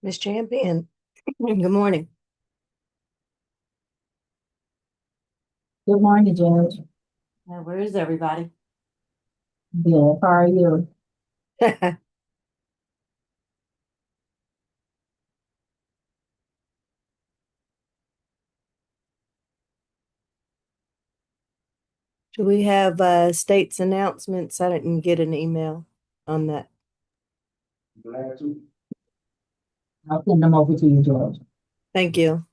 Miss Champion, good morning. Good morning, Judge. Where is everybody? Good. How are you? Do we have states announcements? I didn't get an email on that. I'll send them over to you, George. Thank you.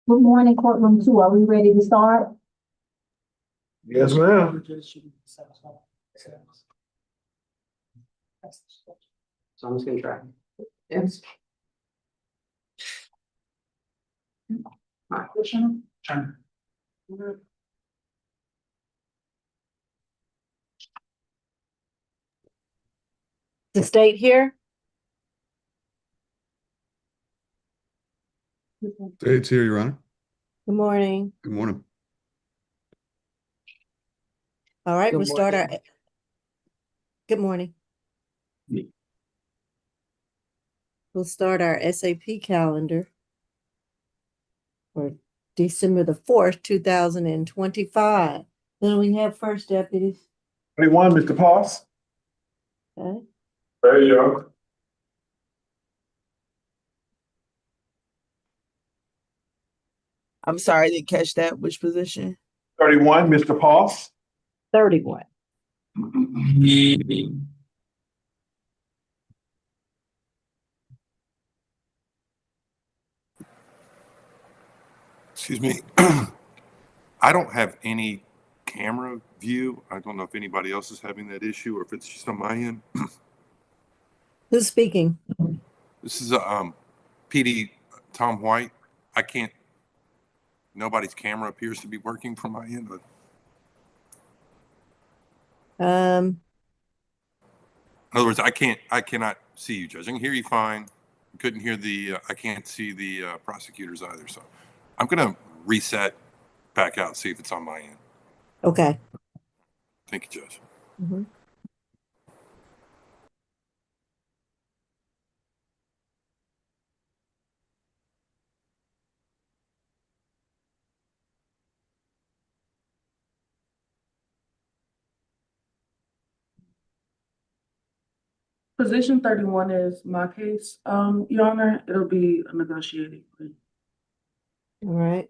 Good morning, courtroom 2. Are we ready to start? Yes, ma'am. So I'm just gonna try. Yes. The state here? State's here, Your Honor. Good morning. Good morning. All right, Good we'll start our, morning. good morning. We'll start our SAP calendar for December the 4th, 2025. Then we have first deputies. 21, Mr. Poss. Okay. There you go. I'm sorry, I didn't catch that. Which position? 31, Mr. Poss. 31. Excuse me. I don't have any camera view. I don't know if anybody else is having that issue or if it's just on my end. Who's speaking? This is PD Tom White. I can't. Nobody's camera appears to be working from my end. But Um, in other words, I cannot see you, Judge. I can hear you fine. Couldn't hear the. I can't see the prosecutors either. So I'm gonna reset back out, see if it's on my end. okay. Thank you, Judge. Mhm. Position 31 is my case, Your Honor. It'll be a negotiating plea. All right.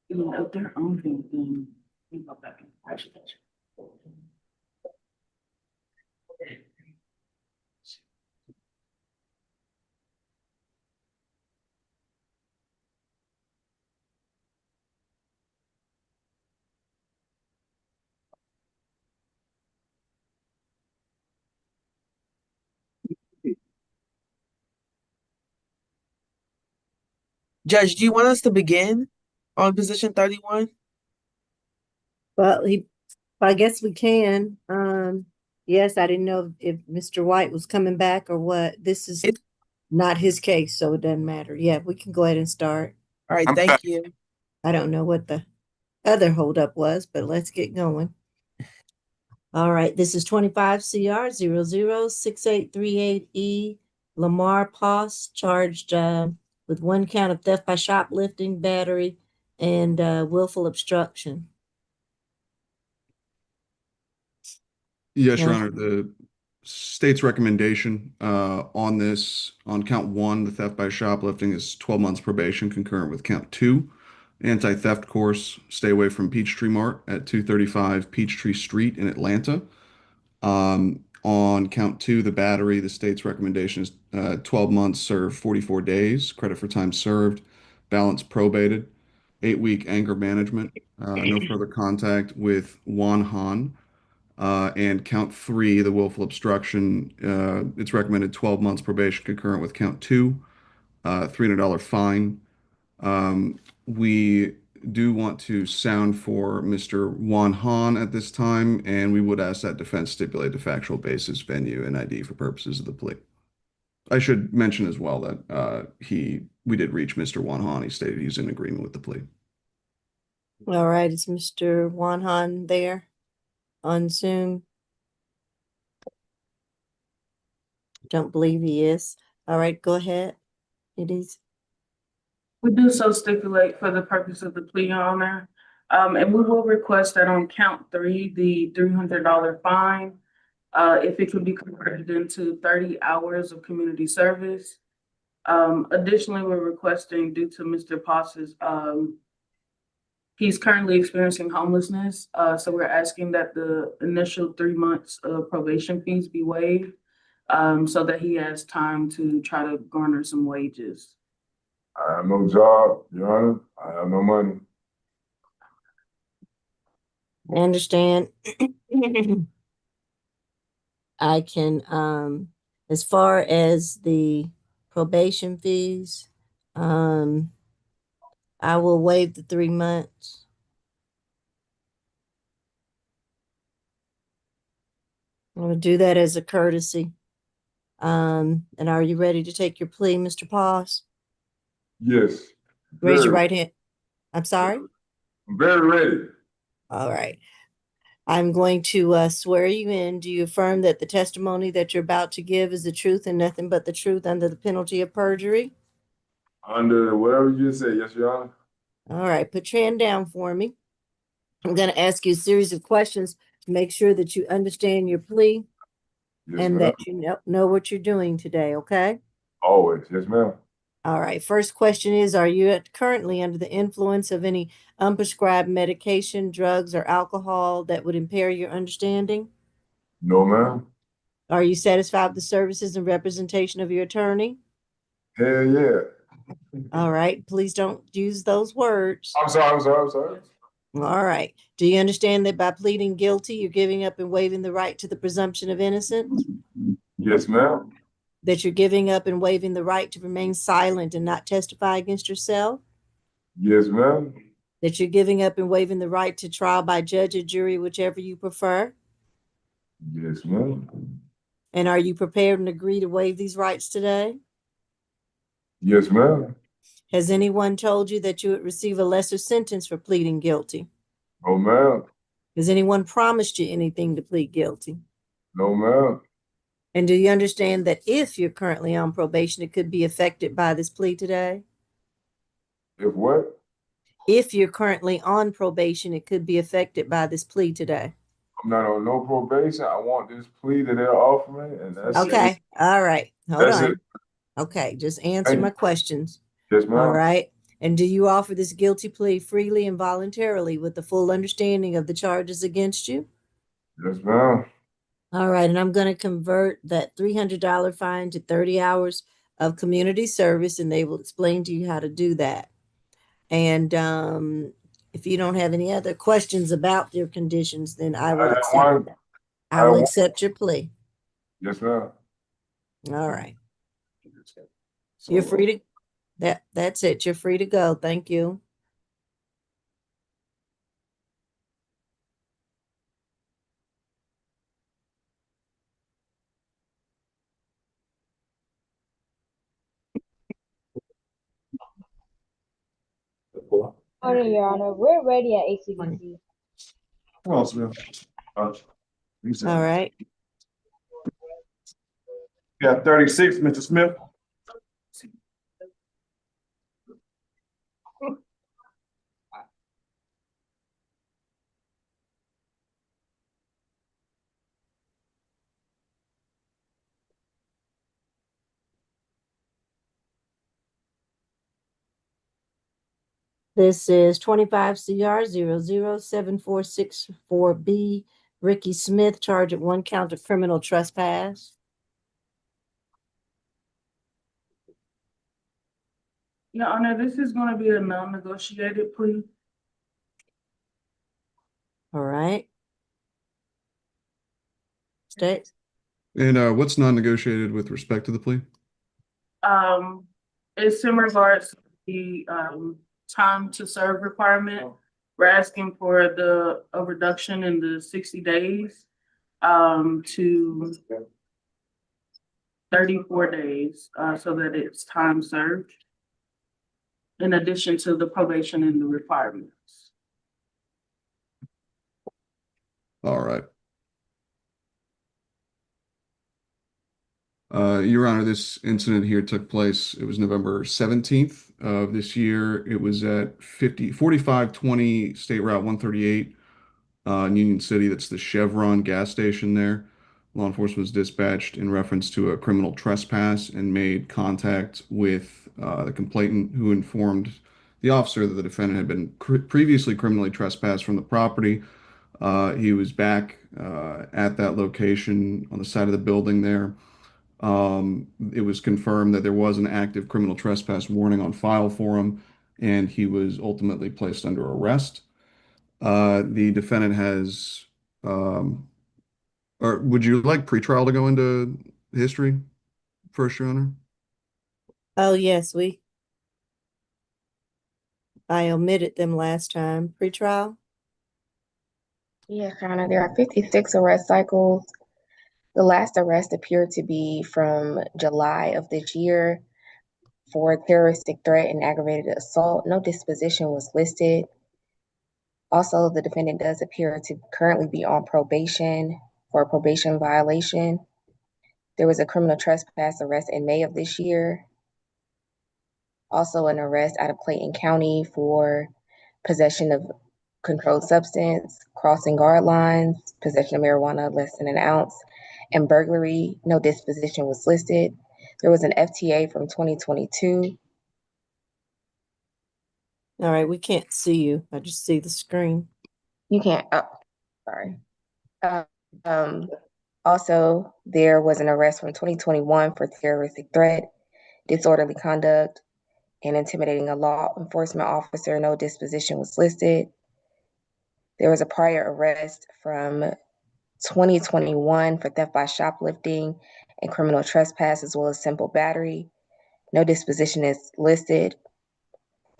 If they're on here, then we go back and watch it. Judge, do you want us to begin on position 31? Well, I guess we can. Yes, I didn't know if Mr. White was coming back or what. This is It- not his case, so it doesn't matter. Yeah, we can go ahead and start. All right, I'm thank back. you. I don't know what the other holdup was, but let's get going. All right, this is 25 CR 006838E. Lamar Poss charged with one count of theft by shoplifting, battery, and willful obstruction. Yes, Your Yeah. Honor, the state's recommendation on this, on count one, the theft by shoplifting, is 12 months probation concurrent with count two, anti-theft course, stay away from Peachtree Mart at 235 Peachtree Street in Atlanta. On count two, the battery, the state's recommendation is 12 months served, 44 days, credit for time served, balance probated, 8-week anger management, no further contact with Juan Han. And count three, the willful obstruction, it's recommended 12 months probation concurrent with count two, $300 fine. We do want to sound for Mr. Juan Han at this time, and we would ask that defense stipulate the factual basis, venue, and ID for purposes of the plea. I should mention as well that we did reach Mr. Juan Han. He stated he's in agreement with the plea. All right, is Mr. Wanhan there on Zoom? Don't believe he is. All right, go ahead. It is. We do so stipulate for the purpose of the plea, Your Honor. And we will request that on count three, the $300 fine, if it could be converted into 30 hours of community service. Additionally, we're requesting due to Mr. Poss's, he's currently experiencing homelessness. So we're asking that the initial 3 months of probation fees be waived, so that he has time to try to garner some wages. I have no job, Your Honor. I have no money. I understand. I can, as far as the probation fees, I will waive the 3 months. I'm gonna do that as a courtesy. And are you ready to take your plea, Mr. Poss? Yes. Raise your Very- right hand. I'm sorry? I'm very ready. All right. I'm going to swear you in. Do you affirm that the testimony that you're about to give is the truth and nothing but the truth under the penalty of perjury? Under whatever you say, yes, Your Honor. All right, put your hand down for me. I'm going to ask you a series of questions to make sure that you understand your plea Yes, and ma'am. that you know what you're doing today, okay? Always, yes, ma'am. All right, first question is, are you currently under the influence of any unprescribed medication, drugs, or alcohol that would impair your understanding? No, ma'am. Are you satisfied with the services and representation of your attorney? Hell yeah. All right, please don't use those words. I'm sorry. All right. Do you understand that by pleading guilty, you're giving up and waiving the right to the presumption of innocence? Yes, ma'am. That you're giving up and waiving the right to remain silent and not testify against yourself? Yes, ma'am. That you're giving up and waiving the right to trial by judge or jury, whichever you prefer? Yes, ma'am. And are you prepared and agree to waive these rights today? Yes, ma'am. Has anyone told you that you would receive a lesser sentence for pleading guilty? No, ma'am. Has anyone promised you anything to plead guilty? No, ma'am. And do you understand that if you're currently on probation, it could be affected by this plea today? If what? If you're currently on probation, it could be affected by this plea today. I'm not on no probation. I want this plea that they're offering, and that's Okay, it. all right, hold That's on. it. Okay, just answer Thank my you. questions. Yes, All ma'am. right. And do you offer this guilty plea freely and voluntarily with the full understanding of the charges against you? Yes, ma'am. All right, and I'm going to convert that $300 fine to 30 hours of community service, and they will explain to you how to do that. And if you don't have any other questions about your conditions, then I will I want- accept your plea. Yes, ma'am. All right. So, You're free to, that's it. You're free to go. Thank you. Morning, Your Honor. We're ready at ACDC. Come on, Smith. You said- All right. You got 36, Mr. Smith? This is 25 CR 007464B. Ricky Smith, charged at 1 count of criminal trespass. Your Honor, this is gonna be a non-negotiated plea. All right. State. And what's non-negotiated with respect to the plea? It's in regards to the, time to serve requirement. We're asking for a reduction in the 60 days, to 34 days, so that it's time served. In addition to the probation and the requirements. All right. Your Honor, this incident here took place, it was November 17th of this year. It was at 4520 State Route 138 in Union City. That's the Chevron gas station there. Law enforcement was dispatched in reference to a criminal trespass and made contact with the complainant, who informed the officer that the defendant had been previously criminally trespassed from the property. He was back at that location on the side of the building there. It was confirmed that there was an active criminal trespass warning on file for him, and he was ultimately placed under arrest. The defendant has, or would you like pretrial to go into history first, Your Honor? Oh, yes, I omitted them last time. Pretrial? Yes, Your Honor. There are 56 arrest cycles. The last arrest appeared to be from July of this year for terroristic threat and aggravated assault. No disposition was listed. Also, the defendant does appear to currently be on probation for a probation violation. There was a criminal trespass arrest in May of this year. Also, an arrest out of Clayton County for possession of controlled substance, crossing guard lines, possession of marijuana less than an ounce, and burglary. No disposition was listed. There was an FTA from 2022. All right, we can't see you. I just see the screen. You can't, oh, sorry. Also, there was an arrest from 2021 for terroristic threat, disorderly conduct, and intimidating a law enforcement officer. No disposition was listed. There was a prior arrest from 2021 for theft by shoplifting and criminal trespass, as well as simple battery. No disposition is listed.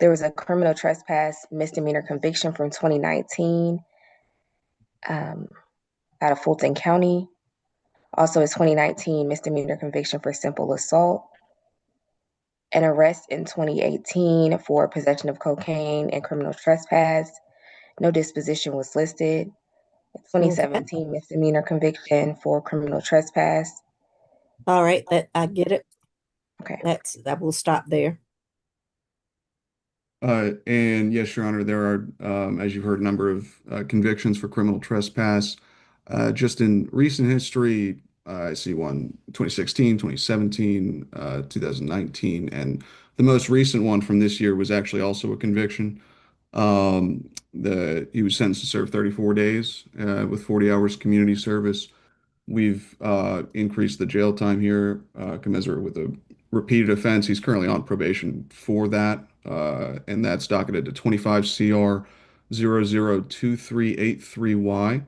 There was a criminal trespass misdemeanor conviction from 2019 out of Fulton County. Also, a 2019 misdemeanor conviction for simple assault. An arrest in 2018 for possession of cocaine and criminal trespass. No disposition was listed. A 2017 misdemeanor conviction for criminal trespass. All right, I get it. Okay. That will stop there. And yes, Your Honor, there are, as you've heard, a number of convictions for criminal trespass. Just in recent history, I see one 2016, 2017, 2019, and the most recent one from this year was actually also a conviction. He was sentenced to serve 34 days with 40 hours community service. We've increased the jail time here commensurate with a repeated offense. He's currently on probation for that, and that's docketed to 25 CR 002383Y.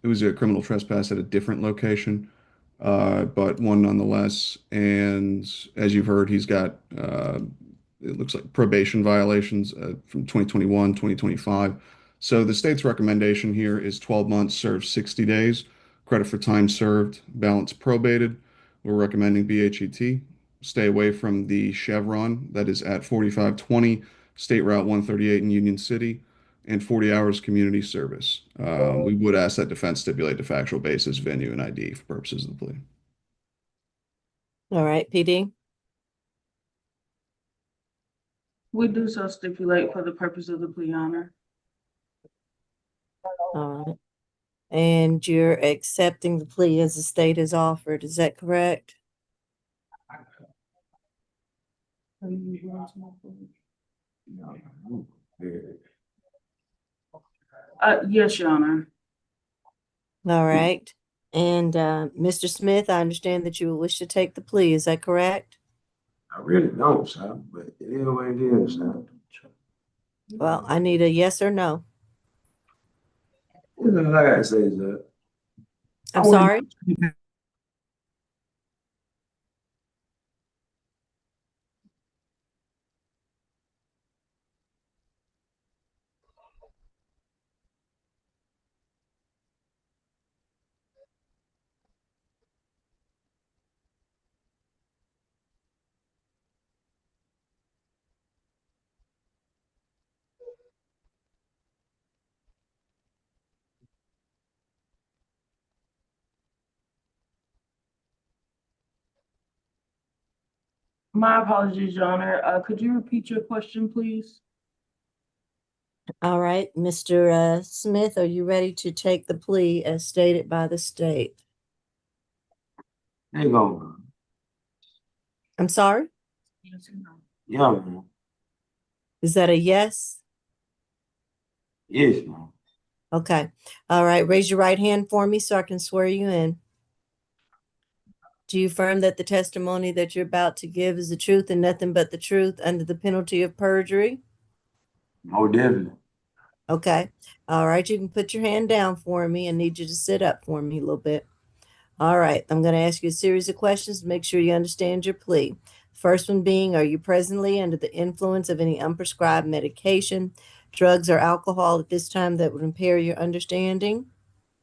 It was a criminal trespass at a different location, but one nonetheless. And as you've heard, he's got, it looks like probation violations from 2021, 2025. So the state's recommendation here is 12 months, served 60 days, credit for time served, balance probated. We're recommending BHET. Stay away from the Chevron that is at 4520 State Route 138 in Union City, and 40 hours community service. We would ask that defense stipulate the factual basis, venue, and ID for purposes of the plea. All right, PD. We do so stipulate for the purpose of the plea, Your Honor. All right. And you're accepting the plea as the state has offered, is that correct? Yes, Your Honor. All right. And Mr. Smith, I understand that you wish to take the plea, is that correct? I really don't, sir, but it is what it is, sir. Well, I need a yes or no. This is all I gotta say, sir. I'm sorry? My apologies, Your Honor. Could you repeat your question, please? All right, Mr. Smith, are you ready to take the plea as stated by the state? They go, man. I'm sorry? Yes or no? Yeah, man. Is that a yes? Yes, man. Okay. All right, raise your right hand for me so I can swear you in. Do you affirm that the testimony that you're about to give is the truth and nothing but the truth under the penalty of perjury? No, definitely. Okay. All right, you can put your hand down for me. I need you to sit up for me a little bit. All right, I'm going to ask you a series of questions to make sure you understand your plea. First one being, are you presently under the influence of any unprescribed medication, drugs, or alcohol at this time that would impair your understanding?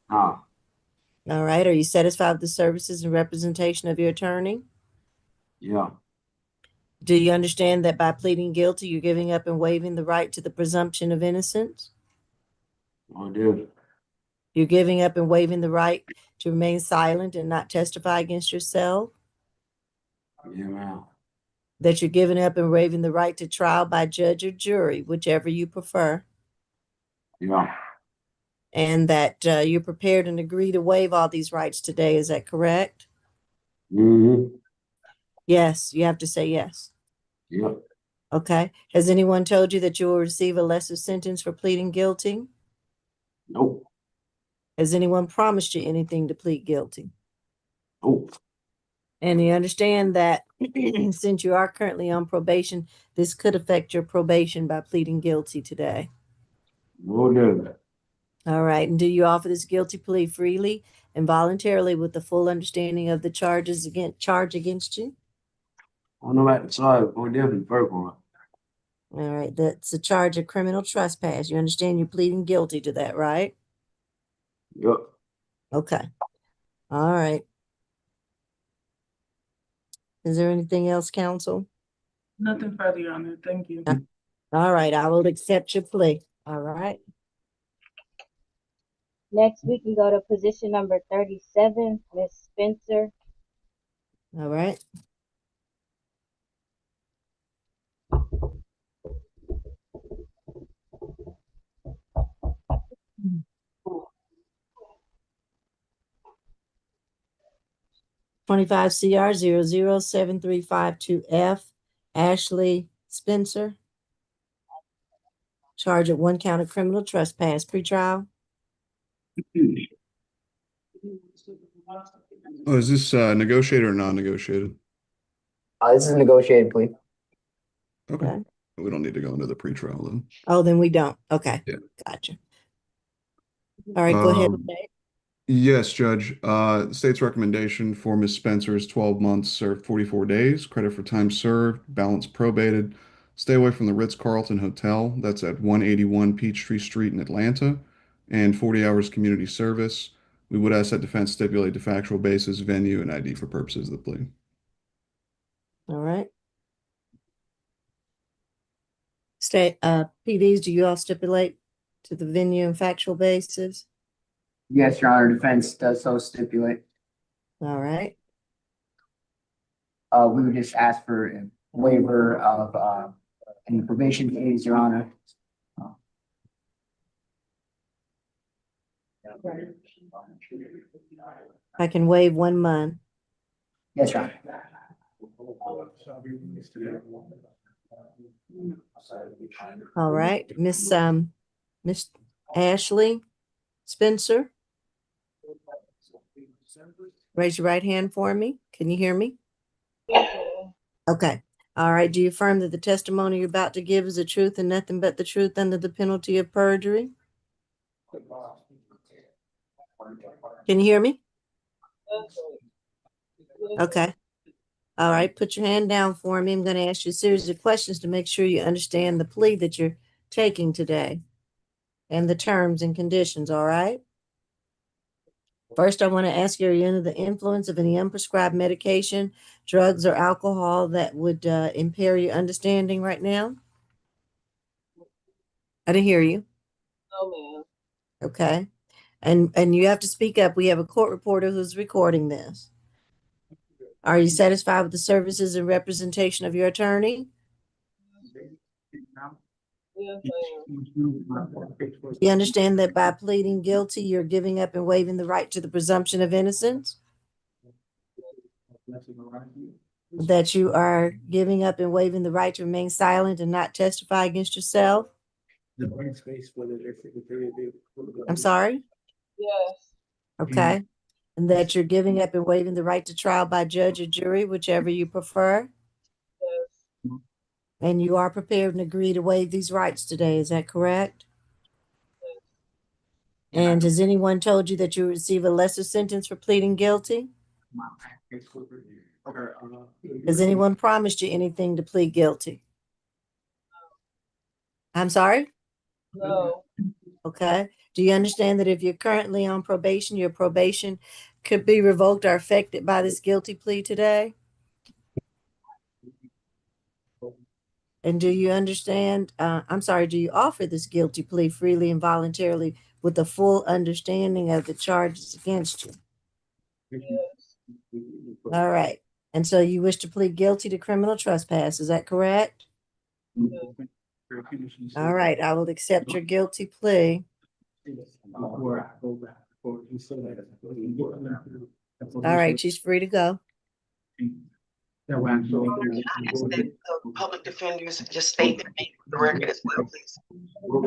Nah, All right, are you satisfied with the services and representation of your attorney? yeah, Do you understand that by pleading guilty, you're giving up and waiving the right to the presumption of innocence? no, definitely. You're giving up and waiving the right to remain silent and not testify against yourself? Yeah, man. That you're giving up and waiving the right to trial by judge or jury, whichever you prefer? Yeah, And that you're prepared and agree to waive all these rights today, is that correct? mm-hmm. Yes, you have to say yes. Yeah, Okay. Has anyone told you that you will receive a lesser sentence for pleading guilty? nope, Has anyone promised you anything to plead guilty? nope. And you understand that since you are currently on probation, this could affect your probation by pleading guilty today. No, definitely. All right. And do you offer this guilty plea freely and voluntarily with the full understanding of the charge against you? I don't know about the charge, but definitely first one. All right. That's a charge of criminal trespass. You understand you're pleading guilty to that, right? Yep. Okay. All right. Is there anything else, counsel? Nothing further, Your Honor. Thank you. All right. I will accept your plea. All right. Next, we can go to position number 37, Ms. Spencer. All right. (25 CR 007352F), Ashley Spencer. Charged at 1 count of criminal trespass, pretrial. Oh, is this negotiated or non-negotiated? This is a negotiated plea. Okay. Okay. We don't need to go into the pretrial then. Oh, then we don't. Okay. Yeah. Gotcha. All right, go ahead. Um, Yes, Judge. The state's recommendation for Ms. Spencer is 12 months, served 44 days, credit for time served, balance probated. Stay away from the Ritz-Carlton Hotel. That's at 181 Peachtree Street in Atlanta, and 40 hours community service. We would ask that defense stipulate the factual basis, venue, and ID for purposes of the plea. All right. PDs, do you all stipulate to the venue and factual basis? Yes, Your Honor, defense does so stipulate. All right. We would just ask for a waiver of, any probation fees, Your Honor. I can waive 1 month. Yes, Your Honor. All right, Miss Ashley Spencer, raise your right hand for me. Can you hear me? Okay. All right. Do you affirm that the testimony you're about to give is the truth and nothing but the truth under the penalty of perjury? Can you hear me? Okay. All right. Put your hand down for me. I'm going to ask you a series of questions to make sure you understand the plea that you're taking today and the terms and conditions. All right. First, I want to ask you, are you under the influence of any unprescribed medication, drugs, or alcohol that would impair your understanding right now? I didn't hear you. No, ma'am. Okay. And you have to speak up. We have a court reporter who's recording this. Are you satisfied with the services and representation of your attorney? Yes, ma'am. You understand that by pleading guilty, you're giving up and waiving the right to the presumption of innocence? That you are giving up and waiving the right to remain silent and not testify against yourself? I'm sorry? Yes, Okay. And that you're giving up and waiving the right to trial by judge or jury, whichever you prefer? yes, And you are prepared and agree to waive these rights today, is that correct? And has anyone told you that you receive a lesser sentence for pleading guilty? Has anyone promised you anything to plead guilty? I'm sorry? no, Okay. Do you understand that if you're currently on probation, your probation could be revoked or affected by this guilty plea today? And do you understand, do you offer this guilty plea freely and voluntarily with a full understanding of the charges against you? yes, All right. And so you wish to plead guilty to criminal trespass, is that correct? All right, I will accept your guilty plea. All right, she's free to go. The public defenders just state their name for the record as well, please.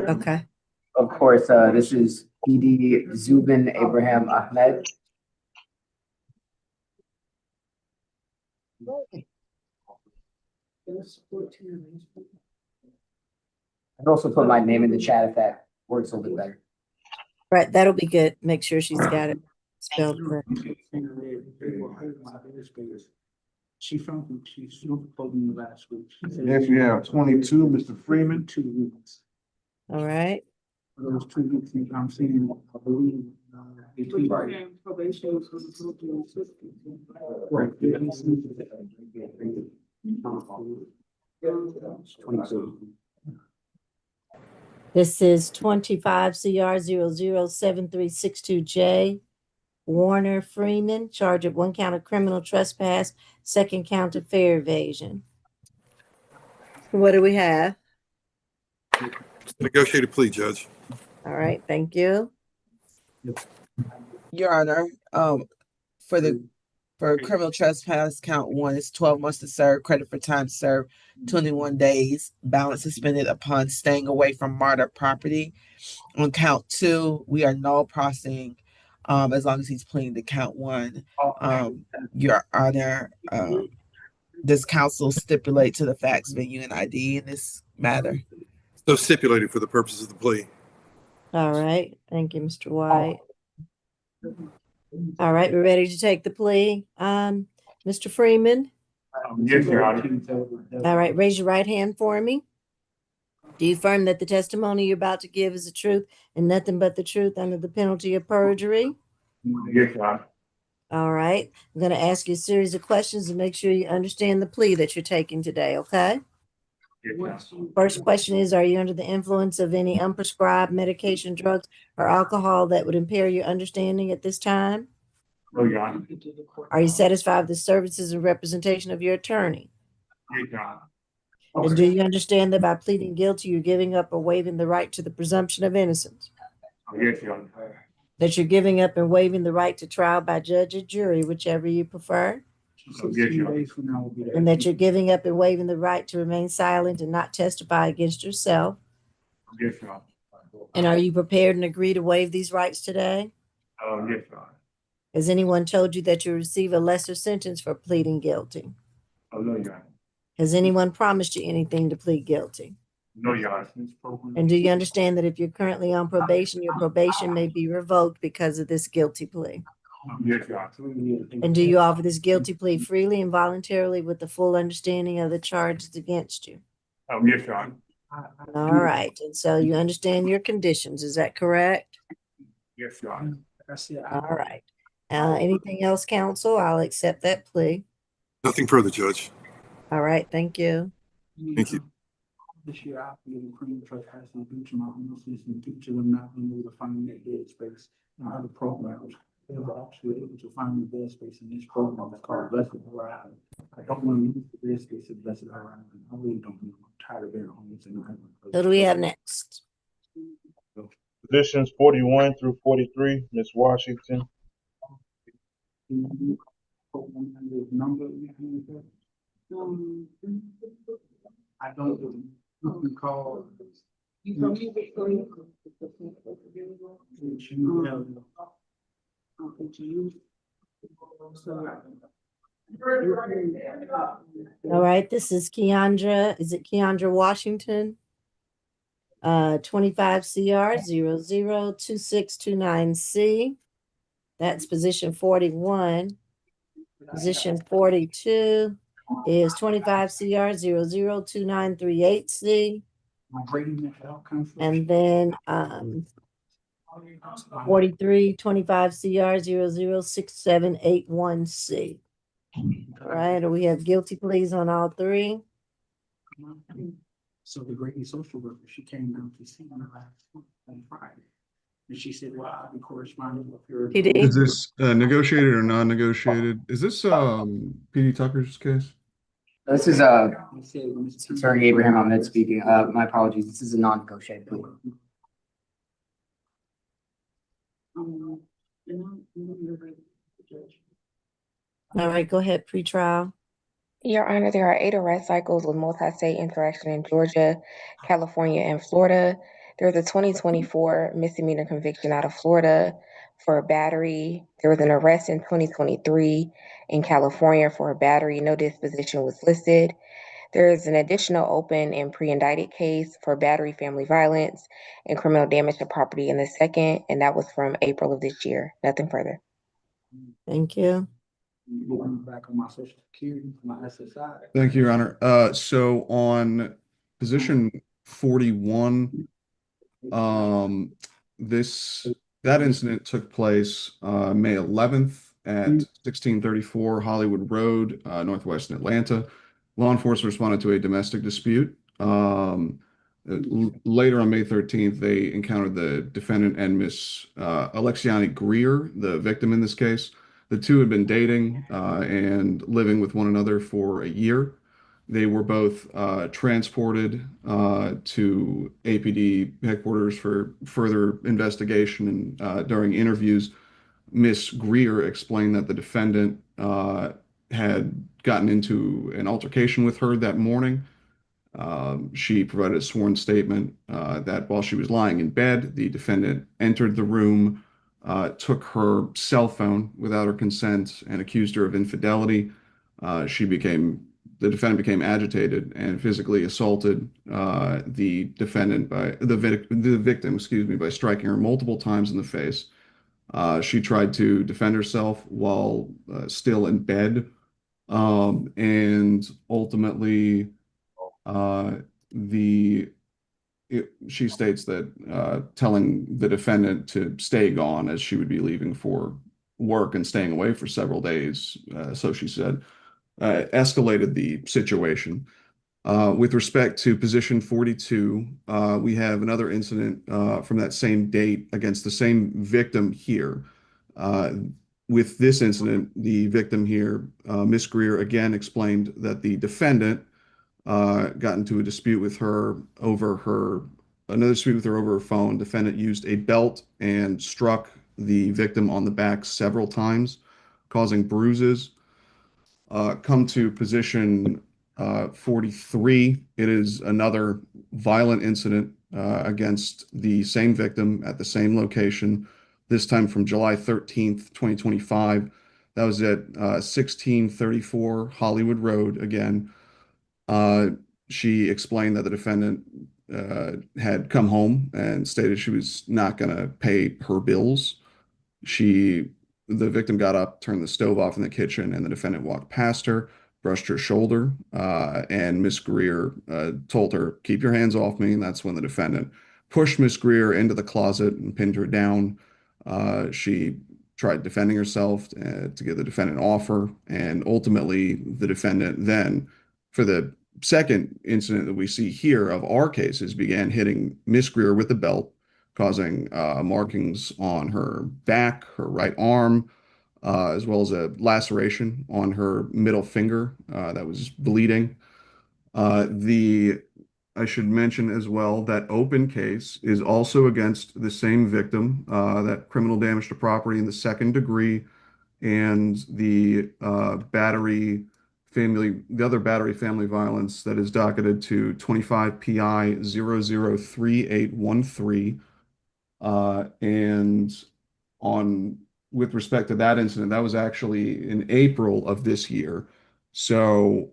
Okay. Of course, this is PD Zubin Abraham Ahmed. I'd also put my name in the chat if that works a little bit better. Right, that'll be good. Make sure she's got it spelled correct. She's quoting the last week. Next we have 22, Mr. Freeman. 2 weeks. All right. For those 2 weeks, I'm seeing, I believe. Probation. Right. 22. This is 25 CR 007362J. Warner Freeman, charged of 1 count of criminal trespass, 2nd count of fare evasion. What do we have? Negotiated plea, Judge. All right, thank you. Your Honor, for criminal trespass, count 1 is 12 months to serve, credit for time served, 21 days, balance suspended upon staying away from martyred property. On count 2, we are null processing as long as he's pleading to count 1. Your Honor, does counsel stipulate to the facts, venue, and ID in this matter? So stipulated for the purposes of the plea. All right, thank you, Mr. White. All right, we're ready to take the plea. Mr. Freeman? Yes, Your Honor. All right, raise your right hand for me. Do you affirm that the testimony you're about to give is the truth and nothing but the truth under the penalty of perjury? Yes, Your Honor. All right, I'm going to ask you a series of questions to make sure you understand the plea that you're taking today, okay? First question is, are you under the influence of any unprescribed medication, drugs, or alcohol that would impair your understanding at this time? No, Your Honor. Are you satisfied with the services and representation of your attorney? Yes, Your Honor. And do you understand that by pleading guilty, you're giving up or waiving the right to the presumption of innocence? Yes, Your Honor. That you're giving up and waiving the right to trial by judge or jury, whichever you prefer? Yes, Your Honor. And that you're giving up and waiving the right to remain silent and not testify against yourself? Yes, Your Honor. And are you prepared and agree to waive these rights today? Yes, Your Honor. Has anyone told you that you receive a lesser sentence for pleading guilty? No, Your Honor. Has anyone promised you anything to plead guilty? No, Your Honor. And do you understand that if you're currently on probation, your probation may be revoked because of this guilty plea? Yes, Your Honor. And do you offer this guilty plea freely and voluntarily with the full understanding of the charges against you? Yes, Your Honor. All right. And so you understand your conditions, is that correct? Yes, Your Honor. All right. Anything else, counsel? I'll accept that plea. Nothing further, Judge. All right. Thank you. Thank you. This year, I feel the criminal trespassing due to my homelessness and due to them not being able to find their dead space in other programs. They were actually able to find the dead space in this program. It's called Blessed Horizon. I don't want to use the dead space of Blessed Horizon. I really don't. I'm tired of being homeless and Who do we have next? Positions 41 through 43, Ms. Washington. Number, I don't recall. All right, this is Keandra. Is it Keandra Washington? 25 CR 002629C. That's position 41. Position 42 is 25 CR 002938C. And then 43 25 CR 006781C. All right, we have guilty pleas on all three. So the great social worker, she came down to see me last week on Friday. And she said, well, I'll be corresponding with your. PD? Is this negotiated or non-negotiated? Is this PD Tucker's case? This is Attorney Abraham Ahmed speaking. My apologies. This is a non-negotiated plea. All right, go ahead, pretrial. Your Honor, there are 8 arrest cycles with multi-state interaction in Georgia, California, and Florida. There's a 2024 misdemeanor conviction out of Florida for a battery. There was an arrest in 2023 in California for a battery. No disposition was listed. There is an additional open and pre-indicted case for battery, family violence, and criminal damage to property in the second, and that was from April of this year. Nothing further. Thank you. Back on my social security, my SSI. Thank you, Your Honor. So on position 41, that incident took place May 11th at 1634 Hollywood Road, Northwest Atlanta. Law enforcement responded to a domestic dispute. Later on May 13th, they encountered the defendant and Miss Alexiani Greer, the victim in this case. The two had been dating and living with one another for a year. They were both transported to APD headquarters for further investigation. And during interviews, Miss Greer explained that the defendant had gotten into an altercation with her that morning. She provided a sworn statement that while she was lying in bed, the defendant entered the room, took her cell phone without her consent, and accused her of infidelity. The defendant became agitated and physically assaulted the victim, by striking her multiple times in the face. She tried to defend herself while still in bed, and ultimately, she states that telling the defendant to stay gone as she would be leaving for work and staying away for several days, so she said, escalated the situation. With respect to position 42, we have another incident from that same date against the same victim here. With this incident, the victim here, Miss Greer, again explained that the defendant got into a dispute with her over another dispute with her over her phone. Defendant used a belt and struck the victim on the back several times, causing bruises. Come to position 43. It is another violent incident against the same victim at the same location, this time from July 13th, 2025. That was at 1634 Hollywood Road again. She explained that the defendant had come home and stated she was not going to pay her bills. The victim got up, turned the stove off in the kitchen, and the defendant walked past her, brushed her shoulder, and Miss Greer told her, "Keep your hands off me." And that's when the defendant pushed Miss Greer into the closet and pinned her down. She tried defending herself to get the defendant off her, and ultimately the defendant then, for the second incident that we see here of our cases, began hitting Miss Greer with the belt, causing markings on her back, her right arm, as well as a laceration on her middle finger that was bleeding. I should mention as well that open case is also against the same victim, that criminal damage to property in the second degree, and the other battery family violence that is docketed to 25 PI 003813. And with respect to that incident, that was actually in April of this year. So,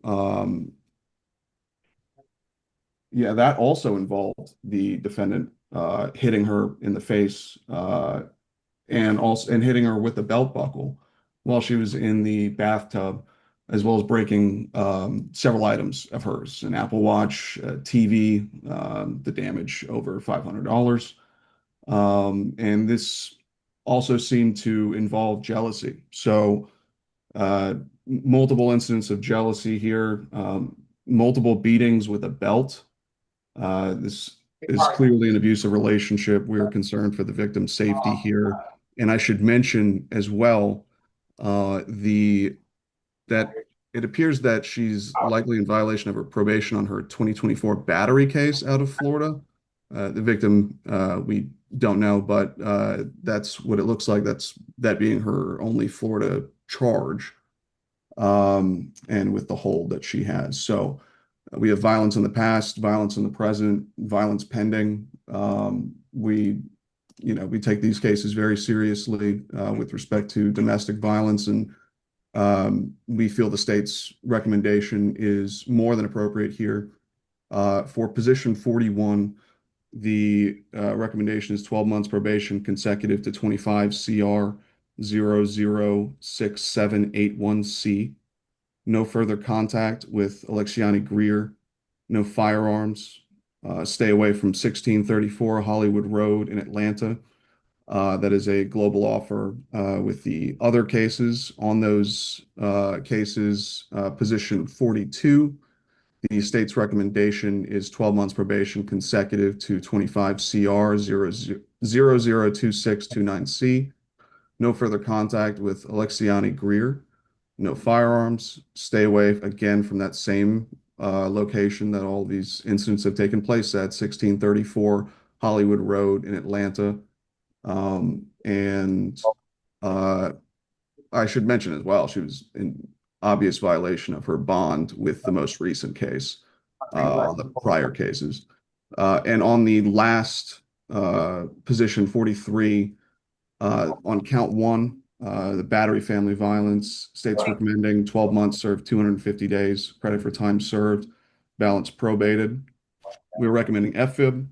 yeah, that also involved the defendant hitting her in the face and hitting her with the belt buckle while she was in the bathtub, as well as breaking several items of hers, an Apple Watch, a TV, the damage over $500. And this also seemed to involve jealousy. So multiple incidents of jealousy here, multiple beatings with a belt. This is clearly an abusive relationship. We're concerned for the victim's safety here. And I should mention as well that it appears that she's likely in violation of her probation on her 2024 battery case out of Florida. The victim, we don't know, but that's what it looks like. That being her only Florida charge, and with the hold that she has. So we have violence in the past, violence in the present, violence pending. We take these cases very seriously with respect to domestic violence, and we feel the state's recommendation is more than appropriate here. For position 41, the recommendation is 12 months probation consecutive to 25 CR 006781C. No further contact with Alexiani Greer. No firearms. Stay away from 1634 Hollywood Road in Atlanta. That is a global offer. With the other cases on those cases, position 42, the state's recommendation is 12 months probation consecutive to 25 CR 002629C. No further contact with Alexiani Greer. No firearms. Stay away again from that same location that all these incidents have taken place at, 1634 Hollywood Road in Atlanta. And I should mention as well, she was in obvious violation of her bond with the most recent case, the prior cases. And on the last position 43, on count one, the battery family violence, state's recommending 12 months served, 250 days, credit for time served, balance probated. We're recommending FFIB.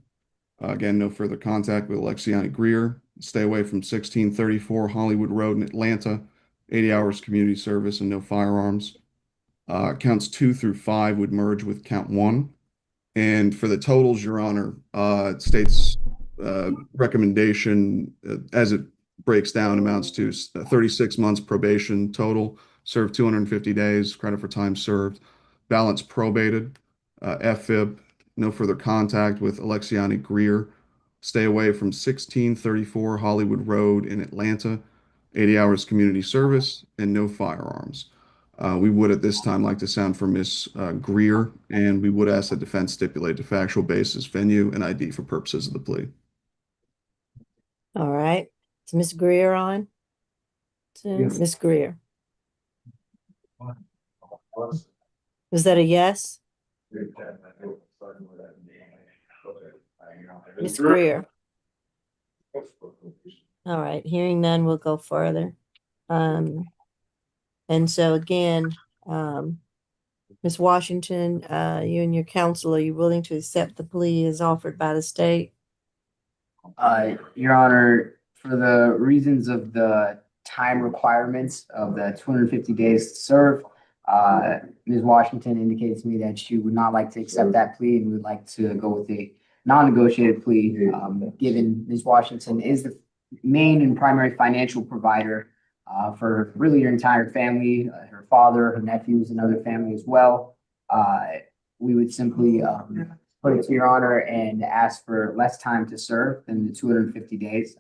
Again, no further contact with Alexiani Greer. Stay away from 1634 Hollywood Road in Atlanta. 80 hours community service and no firearms. Counts 2 through 5 would merge with count 1. And for the totals, Your Honor, state's recommendation, as it breaks down, amounts to 36 months probation total, served 250 days, credit for time served, balance probated. FFib, no further contact with Alexiani Greer. Stay away from 1634 Hollywood Road in Atlanta. 80 hours community service and no firearms. We would at this time like to sound for Miss Greer, and we would ask that defense stipulate to factual basis, venue, and ID for purposes of the plea. All right. Is Ms. Greer on? Yes. Ms. Greer. Was that a yes? Ms. Greer. All right. Hearing none, we'll go further. And so again, Ms. Washington, you and your counsel, are you willing to accept the plea as offered by the state? Your Honor, for the reasons of the time requirements of the 250 days to serve, Ms. Washington indicated to me that she would not like to accept that plea and would like to go with a non-negotiated plea, given Ms. Washington is the main and primary financial provider for really your entire family, her father, her nephews, and other family as well. We would simply put it to your honor and ask for less time to serve than the 250 days.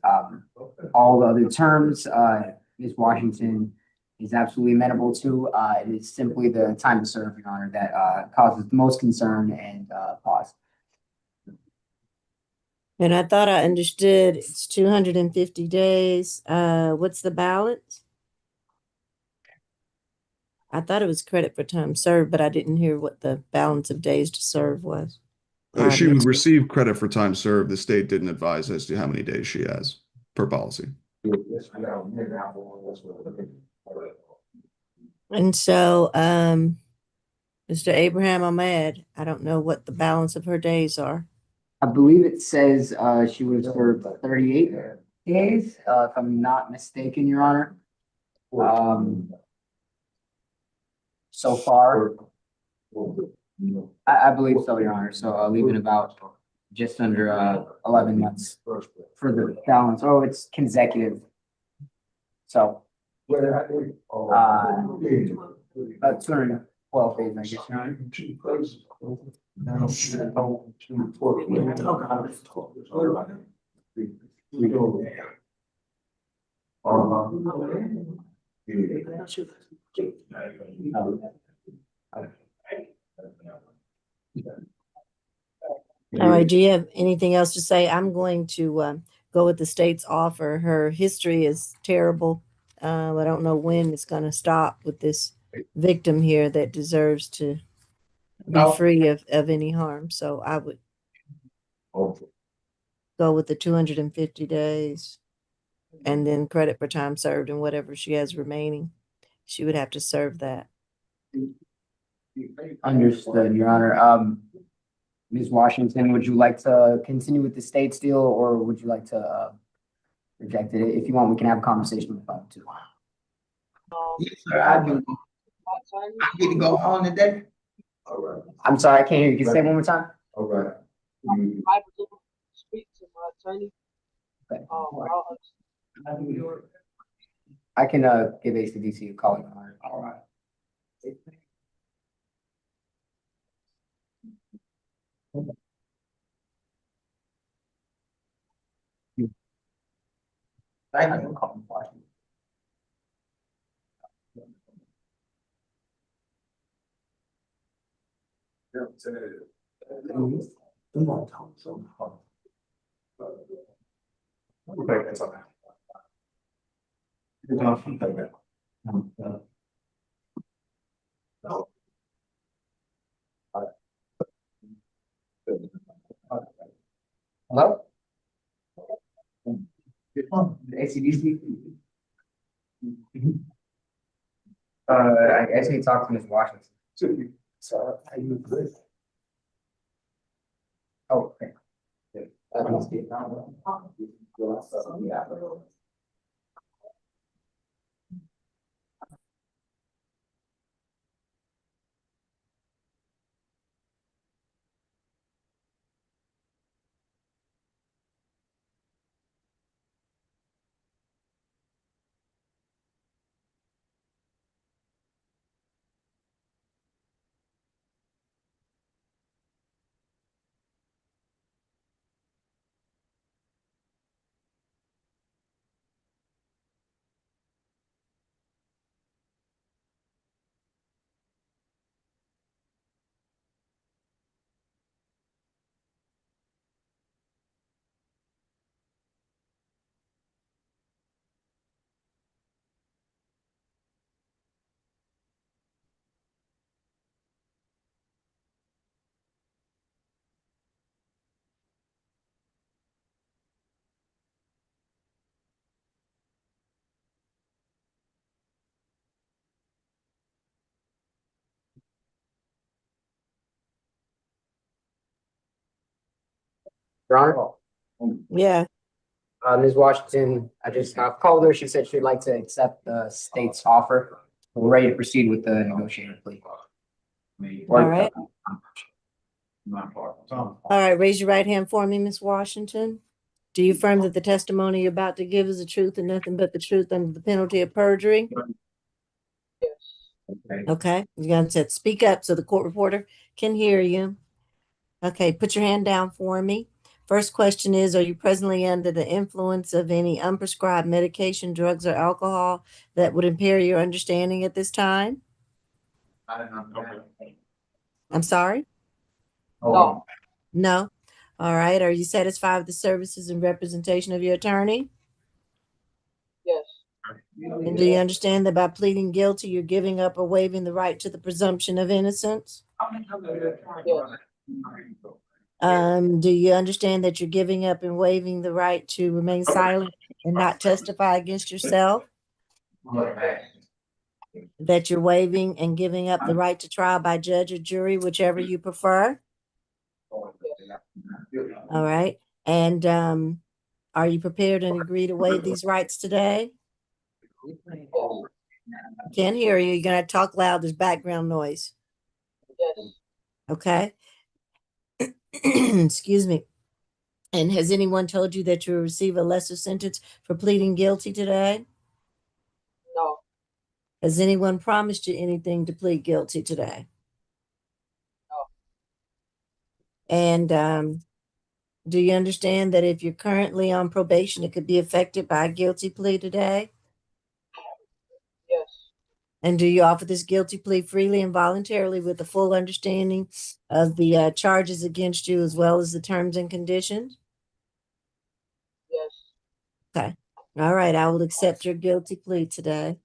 All the other terms, Ms. Washington is absolutely amenable to. It is simply the time to serve, your honor, that causes the most concern and pause. And I thought I understood it's 250 days. What's the balance? I thought it was credit for time served, but I didn't hear what the balance of days to serve was. She would receive credit for time served. The state didn't advise as to how many days she has per policy. And so, Mr. Abraham Ahmed, I don't know what the balance of her days are. I believe it says she was for 38 days, if I'm not mistaken, your honor. So far, I believe so, your honor. So I'll leave it about just under 11 months for the balance. Oh, it's consecutive. So about 212 days, I guess, your honor. All right, do you have anything else to say? I'm going to go with the state's offer. Her history is terrible. I don't know when it's going to stop with this victim here that deserves to be free of any harm. So I would go with the 250 days and then credit for time served and whatever she has remaining. She would have to serve that. Understood, your honor. Ms. Washington, would you like to continue with the state's deal or would you like to reject it? If you want, we can have a conversation with them too. Yes, sir, I do. I get to go home today. All right. I'm sorry, I can't hear you. Can you say it one more time? All right. Speak to my attorney. Okay. I can give ACDC a call. Your honor. All right. Thank you. Hello? ACDC? I guess he talked to Ms. Washington. So, are you good? Oh, okay. Your Honor, Yeah. Ms. Washington, I called her. She said she'd like to accept the state's offer. We're ready to proceed with the negotiated plea. All right. All right, raise your right hand for me, Ms. Washington. Do you affirm that the testimony you're about to give is the truth and nothing but the truth under the penalty of perjury? Okay, you got to speak up so the court reporter can hear you. Okay, put your hand down for me. First question is, are you presently under the influence of any unprescribed medication, drugs, or alcohol that would impair your understanding at this time? I'm sorry? No. No? All right, are you satisfied with the services and representation of your attorney? Yes. And do you understand that by pleading guilty, you're giving up or waiving the right to the presumption of innocence? Do you understand that you're giving up and waiving the right to remain silent and not testify against yourself? That you're waiving and giving up the right to trial by judge or jury, whichever you prefer? All right. And are you prepared and agree to waive these rights today? Can't hear you. You're gonna talk loud. There's background noise. Yes. Okay. Excuse me. And has anyone told you that you'll receive a lesser sentence for pleading guilty today? No. Has anyone promised you anything to plead guilty today? No. And do you understand that if you're currently on probation, it could be affected by a guilty plea today? Yes. And do you offer this guilty plea freely and voluntarily with a full understanding of the charges against you as well as the terms and conditions? Yes. Okay. All right. I will accept your guilty plea today.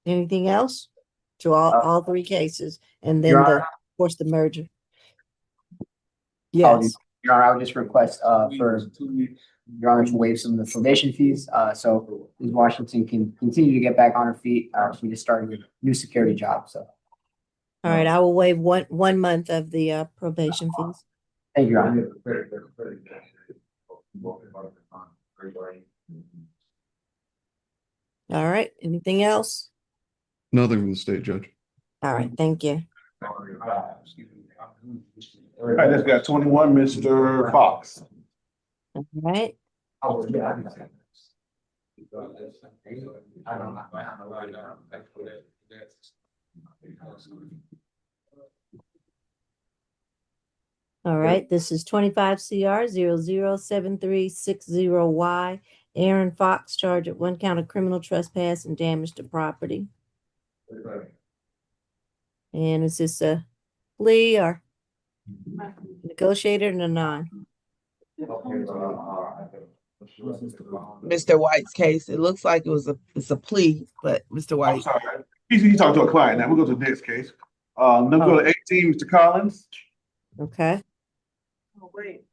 Anything else? To all three cases, and then Your of Honor. course, the merger. Apologies. Yes. Your Honor, I would just request for Your Honor to waive some of the probation fees, so Ms. Washington can continue to get back on her feet. She just started a new security job, so. All right. I will waive one month of the probation fees. Thank you, Your Honor. All right. Anything else? Nothing from the state, Judge. All right. Thank you. All right, let's got 21, Mr. Fox. All right. All right, this is 25 CR 007360Y. Aaron Fox, charged at 1 count of criminal trespass and damage to property. And is this a plea or negotiated or non? Mr. White's case, it looks like it's a plea, but Mr. I'm White. sorry. He's talking to a client now. We'll go to the next case. Let's go to 18, Mr. Collins. Okay. Oh, wait.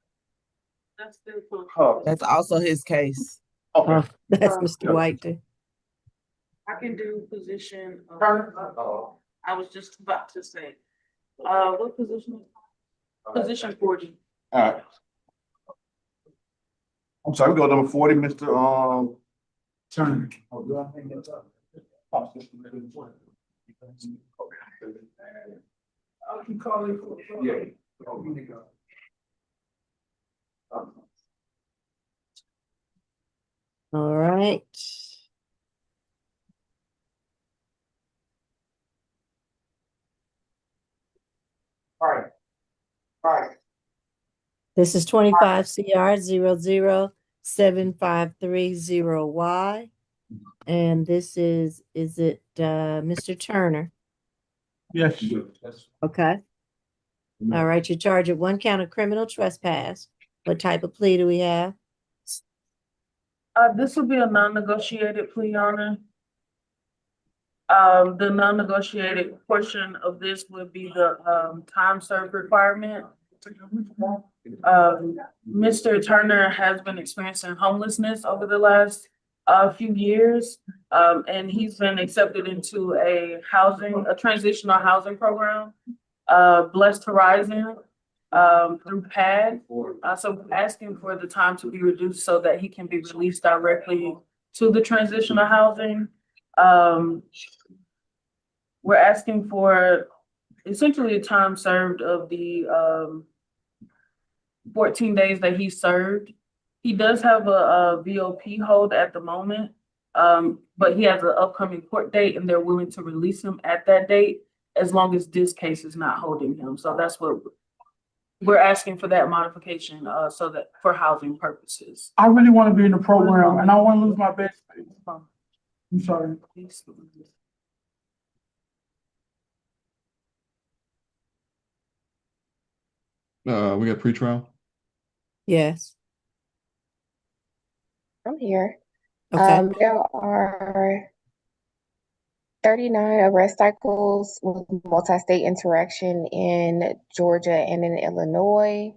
That's still for. Oh, That's also his case. okay. That's Mr. White too. I can do position. I was just about to say, what position? Position 40. All right. I'm sorry, we go to number 40, Mr. Turner. I can call it. Yeah. All right. All right. All right. This is 25 CR 007530Y. And this is it Mr. Turner? Yes. Okay. All right, you're charged with 1 count of criminal trespass. What type of plea do we have? This will be a non-negotiated plea, Your Honor. The non-negotiated portion of this would be the time served requirement. Mr. Turner has been experiencing homelessness over the last few years, and he's been accepted into a transitional housing program, Blessed Horizon. through PAD. So asking for the time to be reduced so that he can be released directly to the transitional housing. We're asking for essentially a time served of the 14 days that he served. He does have a VOP hold at the moment, but he has an upcoming court date and they're willing to release him at that date as long as this case is not holding him. So that's what we're asking for, that modification, so that for housing purposes. I really want to be in the program and I want to lose my bed space. I'm sorry. We got pretrial. Yes. I'm here. Okay. There are 39 arrest cycles with multi-state interaction in Georgia and in Illinois.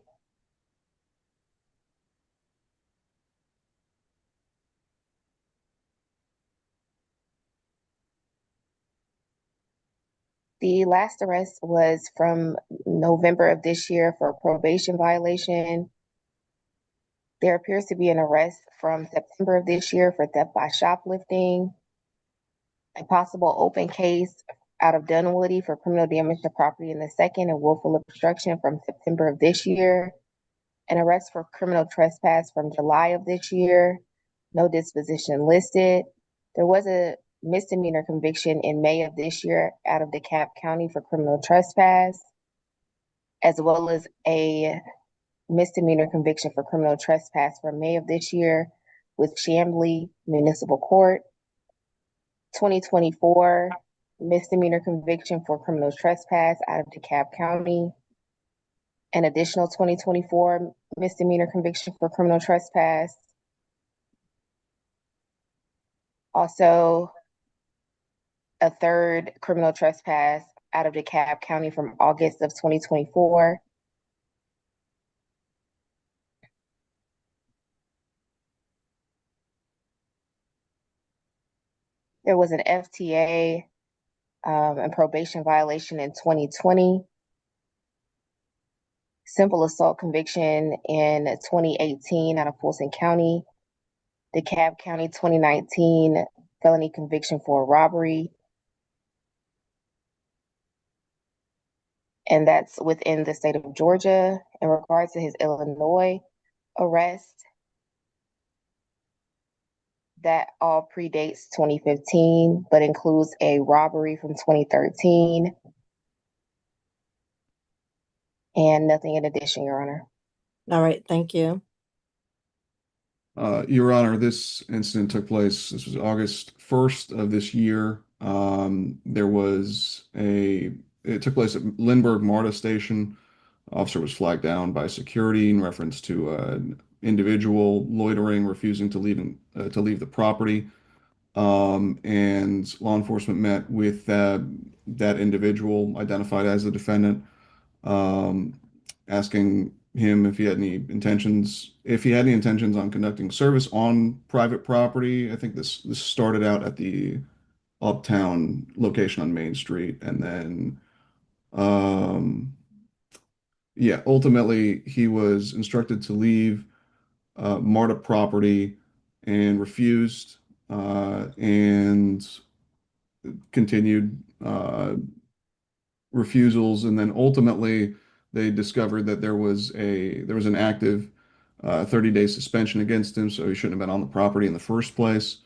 The last arrest was from November of this year for a probation violation. There appears to be an arrest from September of this year for theft by shoplifting. A possible open case out of Dunwoody for criminal damage to property in the second and willful obstruction from September of this year. An arrest for criminal trespass from July of this year. No disposition listed. There was a misdemeanor conviction in May of this year out of DeKalb County for criminal trespass, as well as a misdemeanor conviction for criminal trespass from May of this year with Chamblee Municipal Court. 2024 misdemeanor conviction for criminal trespass out of DeKalb County. An additional 2024 misdemeanor conviction for criminal trespass. Also, a third criminal trespass out of DeKalb County from August of 2024. There was an FTA and probation violation in 2020. Simple assault conviction in 2018 out of Fulton County. DeKalb County 2019 felony conviction for robbery. And that's within the state of Georgia. In regards to his Illinois arrest, that all predates 2015, but includes a robbery from 2013. And nothing in addition, Your Honor. All right. Thank you. Your Honor, this incident took place, this was August 1st of this year. It took place at Lindbergh MARTA station. Officer was flagged down by security in reference to an individual loitering, refusing to leave the property. And law enforcement met with that individual identified as the defendant, asking him if he had any intentions on conducting service on private property. I think this started out at the Uptown location on Main Street, and then ultimately he was instructed to leave MARTA property and refused, and continued refusals, and then ultimately they discovered that there was an active 30-day suspension against him, so he shouldn't have been on the property in the first place.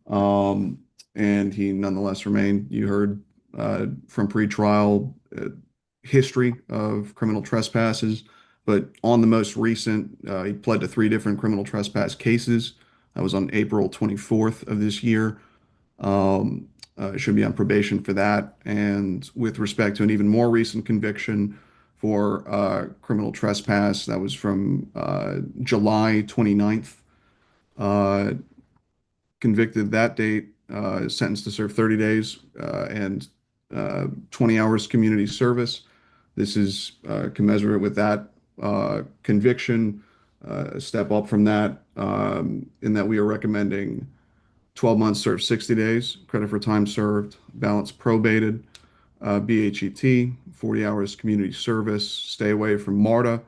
And he nonetheless remained. You heard from pretrial history of criminal trespasses, but on the most recent, he pled to 3 different criminal trespass cases. That was on April 24th of this year. Should be on probation for that. And with respect to an even more recent conviction for criminal trespass, that was from July 29th. Convicted that date, sentenced to serve 30 days and 20 hours community service. This is commensurate with that conviction, a step up from that, in that we are recommending 12 months served 60 days, credit for time served, balance probated. BHET, 40 hours community service, stay away from MARTA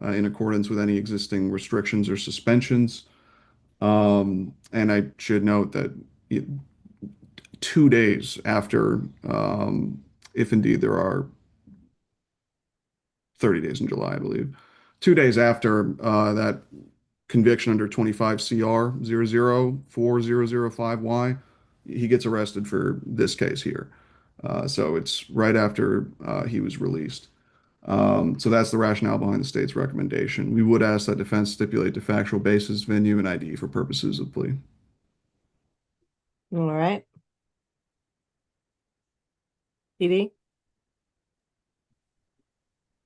in accordance with any existing restrictions or suspensions. And I should note that 2 days after, if indeed there are 30 days in July, I believe, 2 days after that conviction under 25 CR 004005Y, he gets arrested for this case here. So it's right after he was released. So that's the rationale behind the state's recommendation. We would ask that defense stipulate the factual basis, venue, and ID for purposes of plea. All right. PD?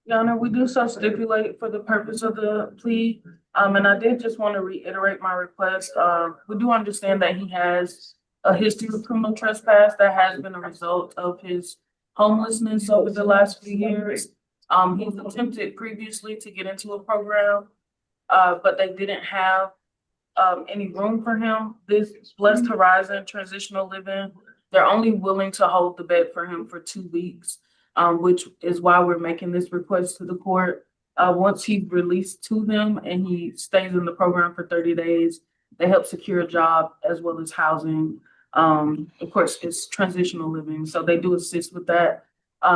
Your Honor, we do so stipulate for the purpose of the plea. And I did just want to reiterate my request. We do understand that he has a history of criminal trespass that has been a result of his homelessness over the last few years. He's attempted previously to get into a program, but they didn't have any room for him. This Blessed Horizon Transitional Living, they're only willing to hold the bed for him for 2 weeks. Which is why we're making this request to the court. Once he's released to them and he stays in the program for 30 days, they help secure a job as well as housing. Of course, it's transitional living, so they do assist with that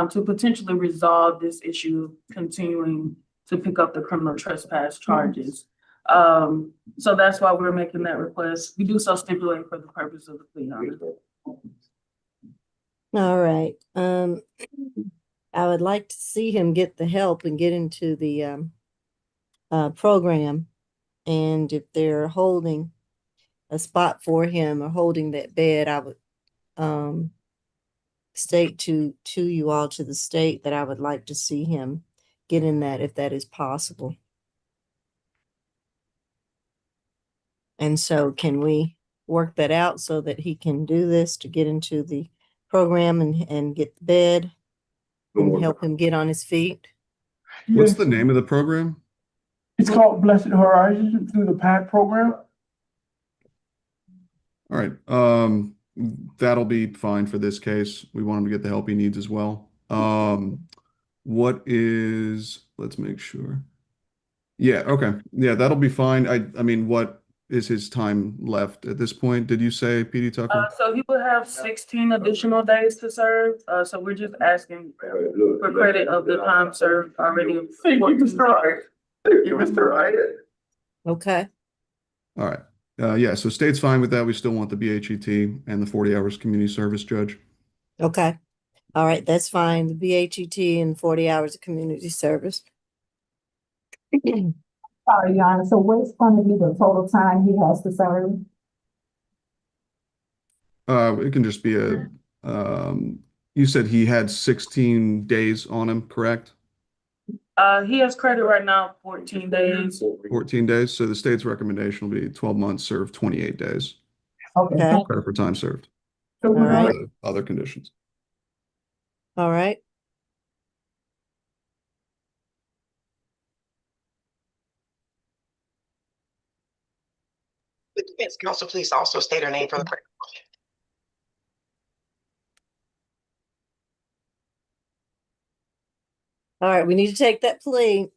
to potentially resolve this issue of continuing to pick up the criminal trespass charges. So that's why we're making that request. We do so stipulate for the purpose of the plea. Your Honor. All right. I would like to see him get the help and get into the program. And if they're holding a spot for him or holding that bed, I would state to you all, to the state, that I would like to see him get in that if that is possible. And so can we work that out so that he can do this to get into the program and get the bed and help him get on his feet? What's the name of the program? It's called Blessed Horizon through the PAC program. All right. That'll be fine for this case. We want him to get the help he needs as well. Let's make sure. Yeah, okay. Yeah, that'll be fine. I mean, what is his time left at this point? Did you say, PD Tucker? So he will have 16 additional days to serve. So we're just asking for credit of the time served already. Thank you, Mr. Wright. Thank you, Mr. Wright. Okay. All right. Yeah, so state's fine with that. We still want the BHET and the 40 hours community service, Judge. Okay. All right, that's fine. The BHET and 40 hours of community service. Sorry, Your Honor. So what's going to be the total time he has to serve? It can just be you said he had 16 days on him, correct? He has credit right now, 14 days. 14 days. So the state's recommendation will be 12 months served, 28 days. Okay. Credit for time served. All right. Other conditions. All right. The defense counsel, please also state her name for the record. All right, we need to take that plea.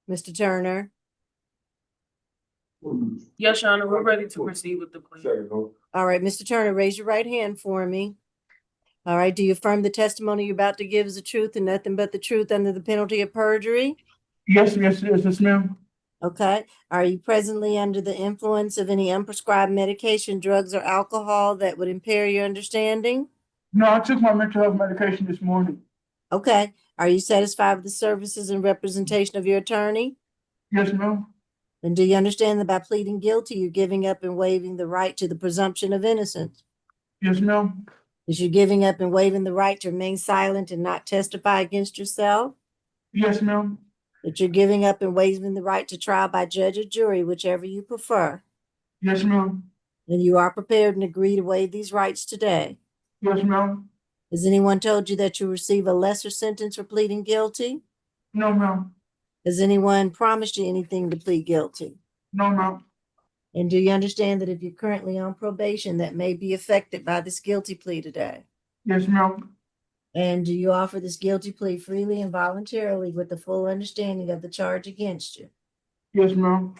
Mr. Turner. Yes, Your Honor, we're ready to proceed with the plea. All right, Mr. Turner, raise your right hand for me. All right, do you affirm the testimony you're about to give is the truth and nothing but the truth under the penalty of perjury? Yes, ma'am. Okay. Are you presently under the influence of any unprescribed medication, drugs, or alcohol that would impair your understanding? No, I took my mental health medication this morning. Okay. Are you satisfied with the services and representation of your attorney? Yes, ma'am. And do you understand that by pleading guilty, you're giving up and waiving the right to the presumption of innocence? Yes, ma'am. Is you giving up and waiving the right to remain silent and not testify against yourself? Yes, ma'am. That you're giving up and waiving the right to trial by judge or jury, whichever you prefer? Yes, ma'am. And you are prepared and agree to waive these rights today? Yes, ma'am. Has anyone told you that you receive a lesser sentence for pleading guilty? No, ma'am. Has anyone promised you anything to plead guilty? No, ma'am. And do you understand that if you're currently on probation, that may be affected by this guilty plea today? Yes, ma'am. And do you offer this guilty plea freely and voluntarily with the full understanding of the charge against you? Yes, ma'am.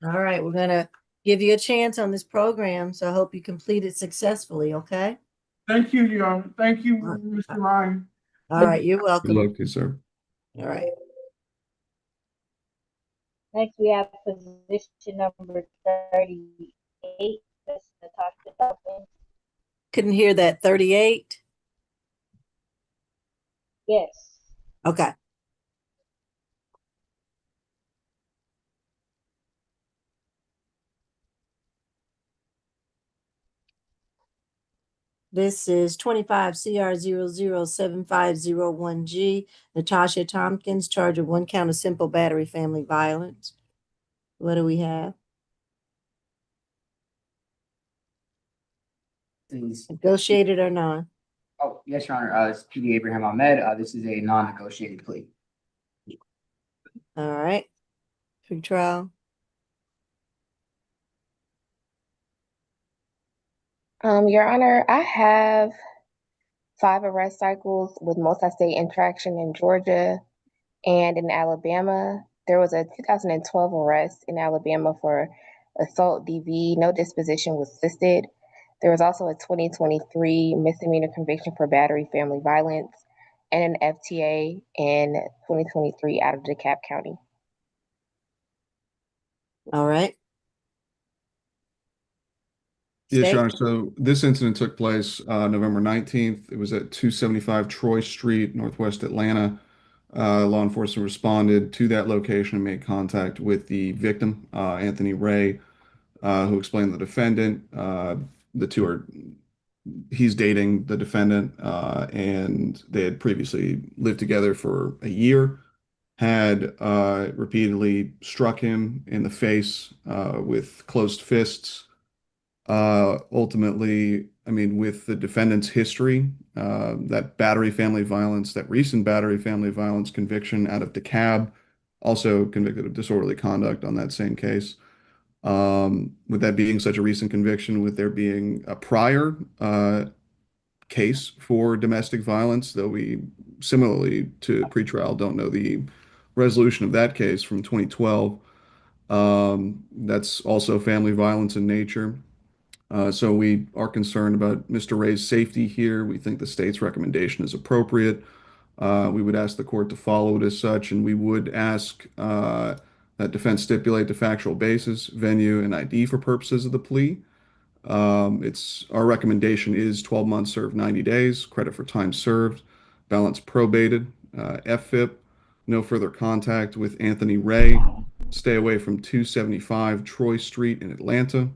All right, we're gonna give you a chance on this program, so I hope you complete it successfully, okay? Thank you, Your Honor. Thank you, Mr. Ryan. All right, you're Good welcome. luck to you, sir. All right. Next, we have position number 38, Ms. Natasha Dawkins. Couldn't hear that. 38? Yes. Okay. This is 25 CR 007501G. Natasha Tompkins, charge of 1 count of simple battery family violence. What do we have? Is- Negotiated or non? Oh, yes, Your Honor. It's PD Abraham Ahmed. This is a non-negotiated plea. All right. Pre-trial. Your Honor, I have 5 arrest cycles with multi-state interaction in Georgia and in Alabama. There was a 2012 arrest in Alabama for assault DV. No disposition was listed. There was also a 2023 misdemeanor conviction for battery family violence and an FTA in 2023 out of DeKalb County. All right. Yes, Your State? Honor. So this incident took place November 19th. It was at 275 Troy Street, Northwest Atlanta. Law enforcement responded to that location and made contact with the victim, Anthony Ray, who explained the defendant. The two are, he's dating the defendant, and they had previously lived together for a year, had repeatedly struck him in the face with closed fists. Ultimately, I mean, with the defendant's history, that battery family violence, that recent battery family violence conviction out of DeKalb, also convicted of disorderly conduct on that same case. With that being such a recent conviction, with there being a prior case for domestic violence, though we similarly to pretrial don't know the resolution of that case from 2012. That's also family violence in nature. So we are concerned about Mr. Ray's safety here. We think the state's recommendation is appropriate. We would ask the court to follow it as such, and we would ask that defense stipulate the factual basis, venue, and ID for purposes of the plea. Our recommendation is 12 months served, 90 days, credit for time served, balance probated, FFIP, no further contact with Anthony Ray, stay away from 275 Troy Street in Atlanta.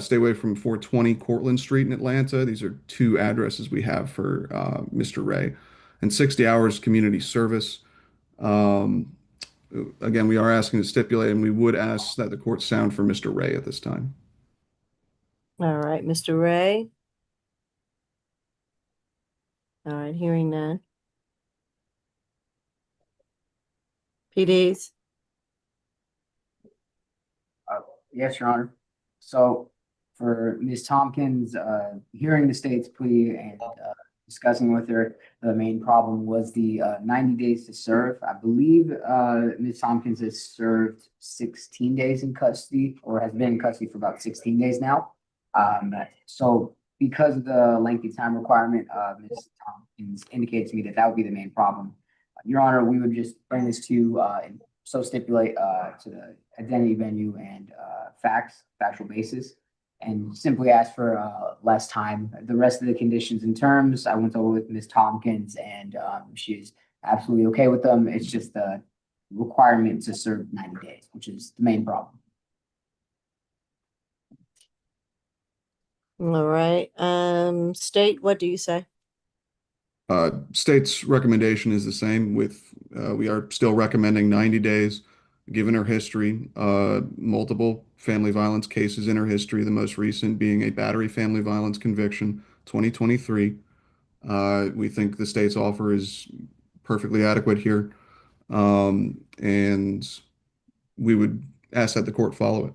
Stay away from 420 Cortlandt Street in Atlanta. These are 2 addresses we have for Mr. Ray. And 60 hours community service. Again, we are asking to stipulate, and we would ask that the court sound for Mr. Ray at this time. All right, Mr. Ray. All right, hearing none. PDs? Yes, Your Honor. So for Ms. Tompkins, hearing the state's plea and discussing with her, the main problem was the 90 days to serve. I believe Ms. Tompkins has served 16 days in custody, or has been in custody for about 16 days now. So because of the lengthy time requirement, Ms. Tompkins indicated to me that that would be the main problem. Your Honor, we would just bring this to and so stipulate to the identity, venue, and factual basis, and simply ask for less time. The rest of the conditions and terms, I went over with Ms. Tompkins, and she's absolutely okay with them. It's just the requirement to serve 90 days, which is the main problem. All right. State, what do you say? State's recommendation is the same with, we are still recommending 90 days, given her history, multiple family violence cases in her history, the most recent being a battery family violence conviction, 2023. We think the state's offer is perfectly adequate here. And we would ask that the court follow it.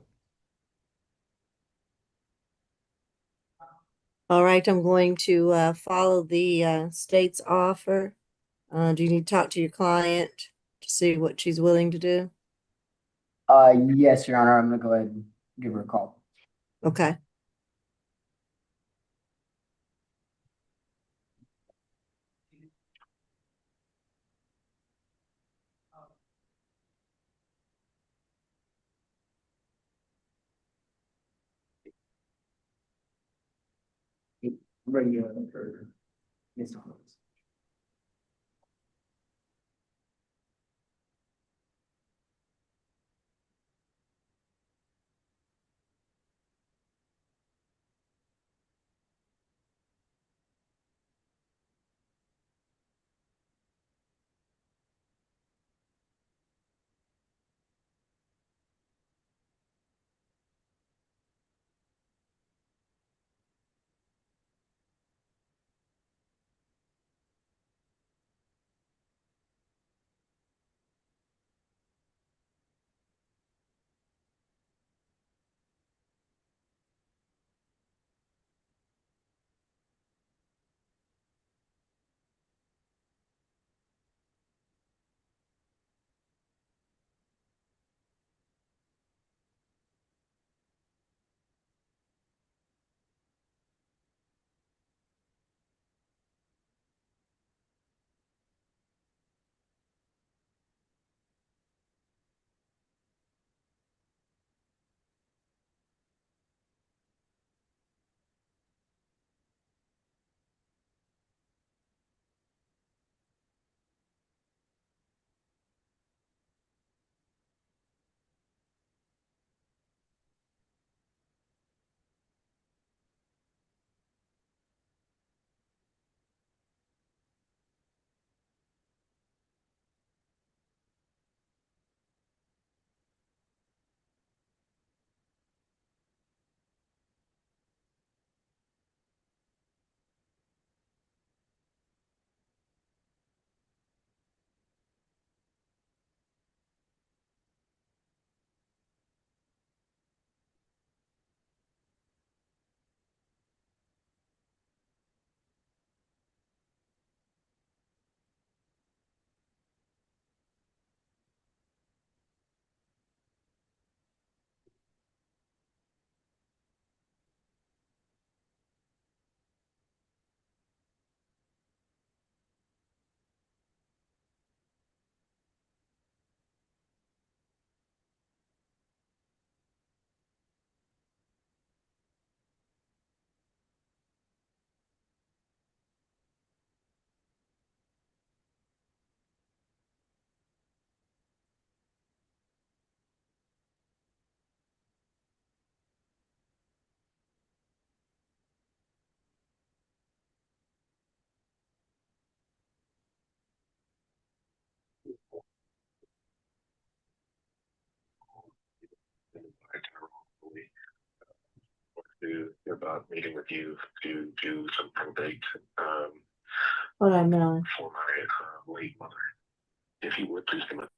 All right, I'm going to follow the state's offer. Do you need to talk to your client to see what she's willing to do? Yes, Your Honor, I'm gonna go ahead and give her a call. Okay. Ready, for Ms. Thomas. To about meeting with you to do some probate Hold on, Melanie. for my late mother. If you would please come up.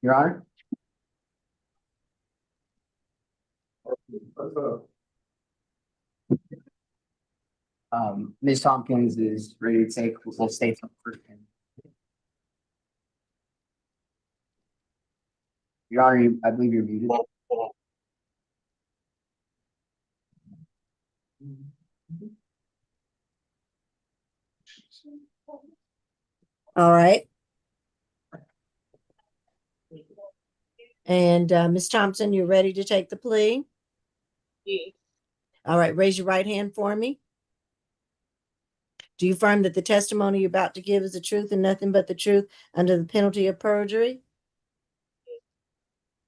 Your Honor? Ms. Tompkins is ready to take the state's offer. Your Honor, I believe you're muted. All right. And Ms. Thompson, you're ready to take the plea? Yes. All right, raise your right hand for me. Do you affirm that the testimony you're about to give is the truth and nothing but the truth under the penalty of perjury?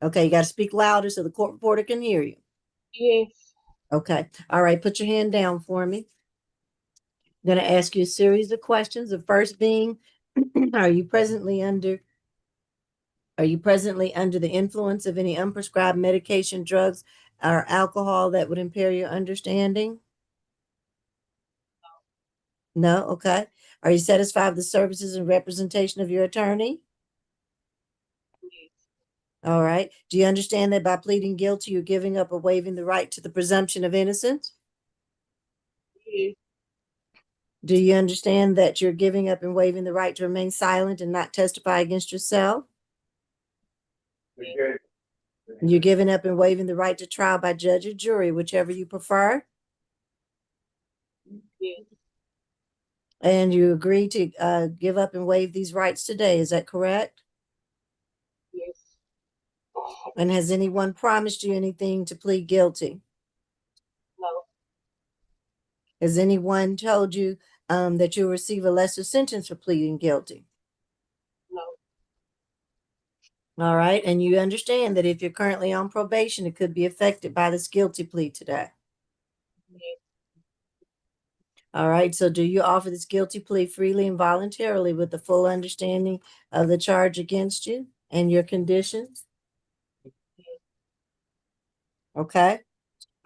Okay, you got to speak louder so the court reporter can hear you. Yes. Okay, all right, put your hand down for me. I'm going to ask you a series of questions. The first being, are you presently under the influence of any unprescribed medication, drugs, or alcohol that would impair your understanding? No, okay. Are you satisfied with the services and representation of your attorney? Yes. All right. Do you understand that by pleading guilty, you're giving up or waiving the right to the presumption of innocence? Yes. Do you understand that you're giving up and waiving the right to remain silent and not testify against yourself? You're giving up and waiving the right to trial by judge or jury, whichever you prefer. Yes. And you agree to give up and waive these rights today. Is that correct? Yes. And has anyone promised you anything to plead guilty? No. Has anyone told you that you'll receive a lesser sentence for pleading guilty? No. All right. And you understand that if you're currently on probation, it could be affected by this guilty plea today. Yes. All right. So do you offer this guilty plea freely and voluntarily with the full understanding of the charge against you and your conditions? Okay.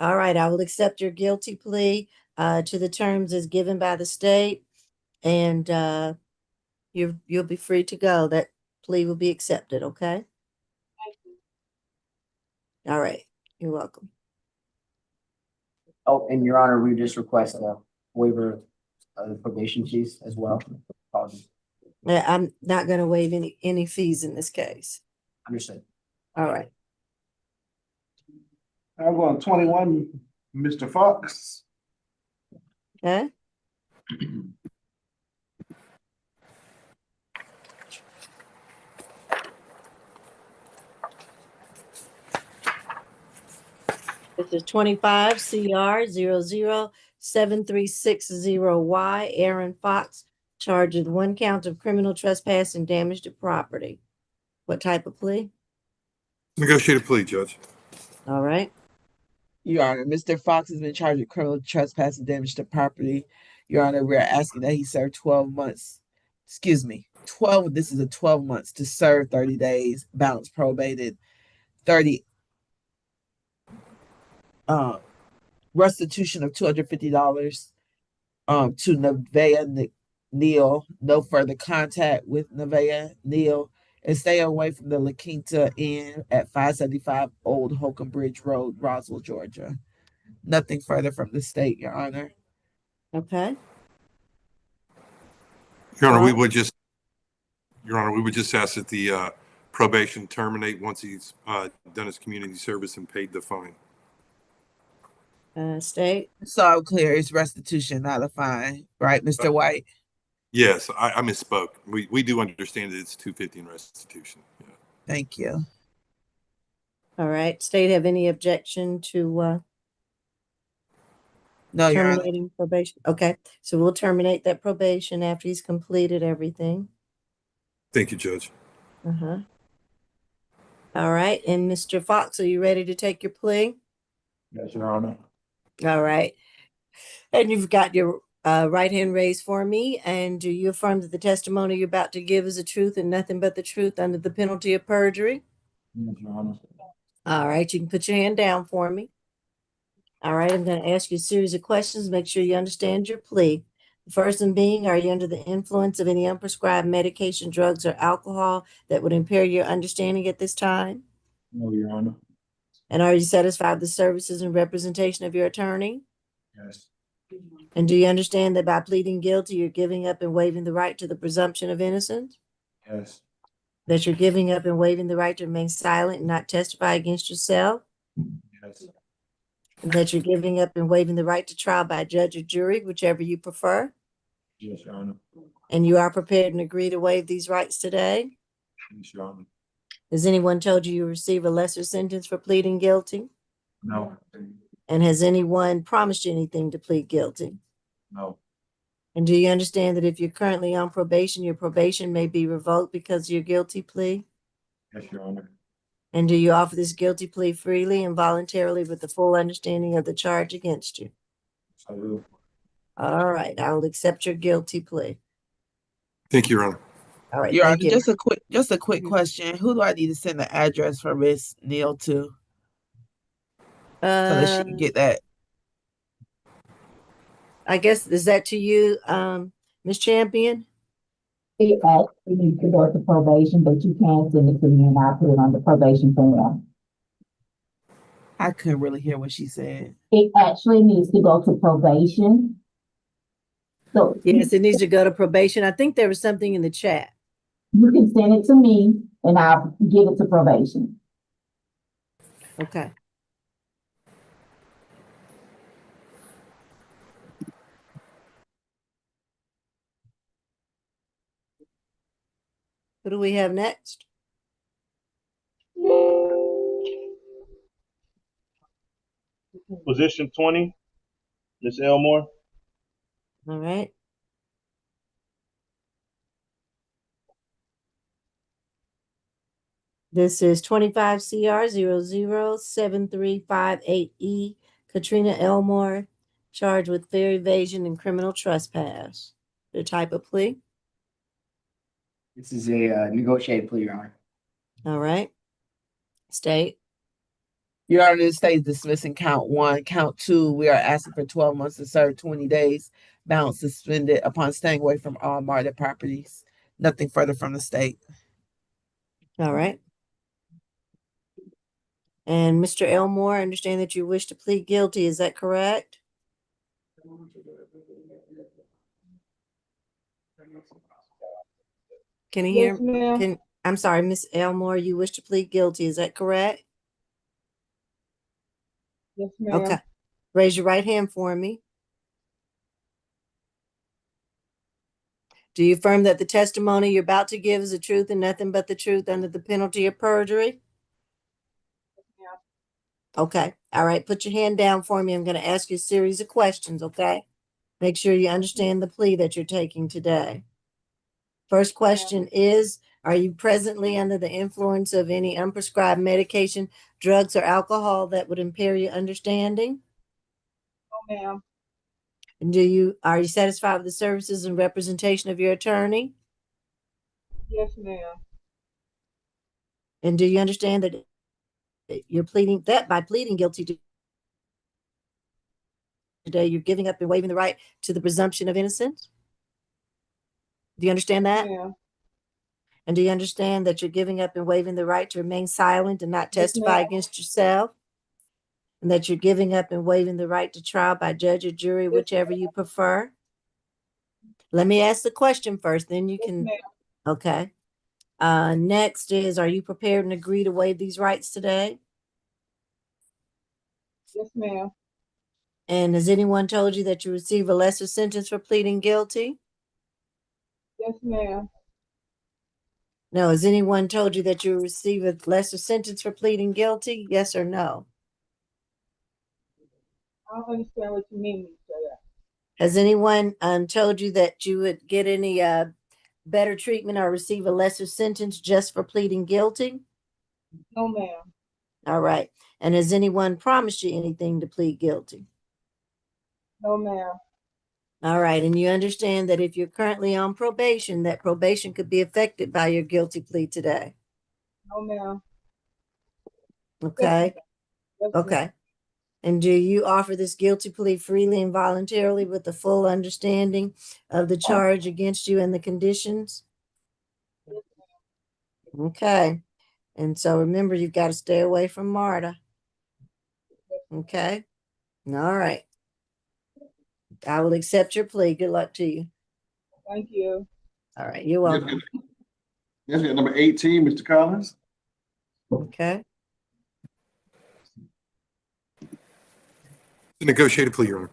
All right. I will accept your guilty plea to the terms as given by the state, and you'll be free to go. That plea will be accepted. Okay. Thank you. All right. You're welcome. Oh, and Your Honor, we just request a waiver of the probation fees as well. Apologies. I'm not going to waive any fees in this case. Understood. All right. I'm on 21, Mr. Fox. Okay. This is 25 CR 007360Y. Aaron Fox, charged with 1 count of criminal trespass and damage to property. What type of plea? Negotiated plea, Judge. All right. Your Honor, Mr. Fox has been charged with criminal trespass and damage to property. Your Honor, we're asking that he serve 12 months. Excuse me, 12. This is a 12 months to serve 30 days, balance probated, 30 restitution of $250 to Nevaeh Neal. No further contact with Nevaeh Neal, and stay away from the La Quinta Inn at 575 Old Holcomb Bridge Road, Roswell, Georgia. Nothing further from the state, Your Honor. Okay. Your Honor, we would just ask that the probation terminate once he's done his community service and paid the fine. State. So I'm clear, it's restitution, not a fine, right, Mr. White? Yes, I misspoke. We do understand that it's $250 in restitution. Yeah. Thank you. All right. State have any objection to No, Your Honor. terminating probation? Okay. So we'll terminate that probation after he's completed everything. Thank you, Judge. Uh-huh. All right. And Mr. Fox, are you ready to take your plea? Yes, Your Honor. All right. And you've got your right hand raised for me. And do you affirm that the testimony you're about to give is the truth and nothing but the truth under the penalty of perjury? Yes, Your Honor. All right. You can put your hand down for me. All right. I'm going to ask you a series of questions. Make sure you understand your plea. The first one being, are you under the influence of any unprescribed medication, drugs, or alcohol that would impair your understanding at this time? No, Your Honor. And are you satisfied with the services and representation of your attorney? Yes. And do you understand that by pleading guilty, you're giving up and waiving the right to the presumption of innocence? Yes. That you're giving up and waiving the right to remain silent and not testify against yourself? Yes. And that you're giving up and waiving the right to trial by judge or jury, whichever you prefer? Yes, Your Honor. And you are prepared and agree to waive these rights today? Yes, Your Honor. Has anyone told you you receive a lesser sentence for pleading guilty? No. And has anyone promised you anything to plead guilty? No. And do you understand that if you're currently on probation, your probation may be revoked because of your guilty plea? Yes, Your Honor. And do you offer this guilty plea freely and voluntarily with the full understanding of the charge against you? I will. All right, I will accept your guilty plea. Thank you, Your Honor. All right, Your thank Honor, you. just a quick question. Who do I need to send the address for Miss Neal to so that she can get that? I guess, is that to you, Ms. Champion? It actually needs to go to probation, but you can send it to me and I'll put it on the probation form. I couldn't really hear what she said. It actually needs to go to probation. So Yes, it needs to go to probation. I think there was something in the chat. you can send it to me and I'll give it to probation. Okay. Who do we have next? Position 20, Ms. Elmore. All right. This is 25 CR 007358E, Katrina Elmore, charged with fair evasion and criminal trespass. The type of plea? This is a negotiated plea, Your Honor. All right. State. Your Honor, the state is dismissing count 1. Count 2, we are asking for 12 months to serve 20 days, balance suspended upon staying away from all MARTA properties. Nothing further from the state. All right. And Mr. Elmore, I understand that you wish to plead guilty. Is that correct? Can you hear? Yes, ma'am. I'm sorry, Miss Elmore, you wish to plead guilty. Is that correct? Yes, ma'am. Okay. Raise your right hand for me. Do you affirm that the testimony you're about to give is the truth and nothing but the truth under the penalty of perjury? Okay. All right. Put your hand down for me. I'm going to ask you a series of questions, okay? Make sure you understand the plea that you're taking today. First question is, are you presently under the influence of any unprescribed medication, drugs, or alcohol that would impair your understanding? No, ma'am. And are you satisfied with the services and representation of your attorney? Yes, ma'am. And do you understand that you're pleading that by pleading guilty today, you're giving up and waiving the right to the presumption of innocence? Do you understand that? Yeah. And do you understand that you're giving up and waiving the right to remain silent and not Yes, testify ma'am. against yourself? And that you're giving up and waiving the right to trial by judge or jury, Yes, whichever you prefer? Let me ask the question first, then you Yes, can, ma'am. okay. Next is, are you prepared and agree to waive these rights today? Yes, ma'am. And has anyone told you that you receive a lesser sentence for pleading guilty? Yes, ma'am. No, has anyone told you that you receive a lesser sentence for pleading guilty? Yes or no? I don't understand what you mean when you say that. Has anyone told you that you would get any better treatment or receive a lesser sentence just for pleading guilty? No, ma'am. All right. And has anyone promised you anything to plead guilty? No, ma'am. All right. And you understand that if you're currently on probation, that probation could be affected by your guilty plea today. No, ma'am. Okay. Yes, ma'am. Okay. And do you offer this guilty plea freely and voluntarily with the full understanding of the charge against you and the conditions? Okay. And so remember, you've got to stay away from MARTA. Okay. All right. I will accept your plea. Good luck to you. Thank you. All right. You're welcome. Yes, number 18, Mr. Collins. Okay. The negotiated plea, Your Honor.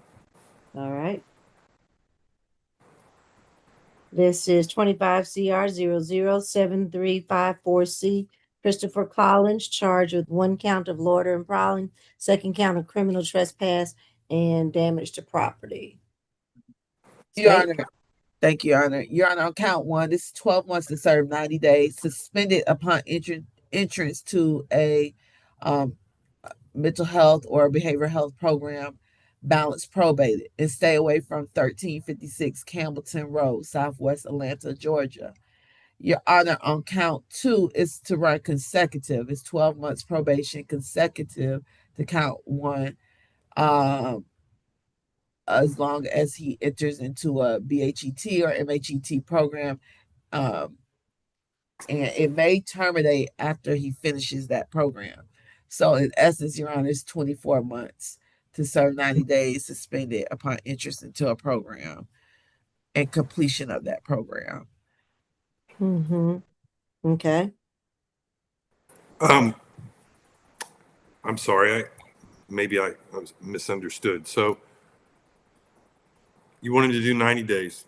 All right. This is 25 CR 007354C. Christopher Collins, charged with 1 count of loiter and prowling, 2nd count of criminal trespass and damage to property. Your State. Honor, thank you, Your Honor. Your Honor, on count 1, this is 12 months to serve 90 days, suspended upon entrance to a mental health or behavioral health program, balance probated, and stay away from 1356 Campbellton Road, Southwest Atlanta, Georgia. Your Honor, on count 2 is to run consecutive. It's 12 months probation consecutive to count 1. As long as he enters into a BHET or MHET program, and it may terminate after he finishes that program. So in essence, Your Honor, it's 24 months to serve 90 days suspended upon interest into a program and completion of that program. Okay. I'm sorry, maybe I was misunderstood. So you wanted to do 90 days.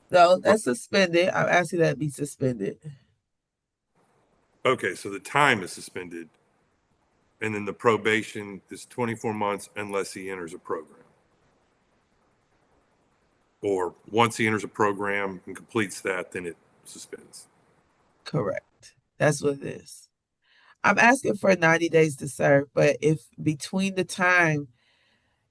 No, that's suspended. I'm asking that be suspended. Okay, so the time is suspended, and then the probation is 24 months unless he enters a program. Or once he enters a program and completes that, then it suspends. Correct. That's what it is. I'm asking for 90 days to serve, but if between the time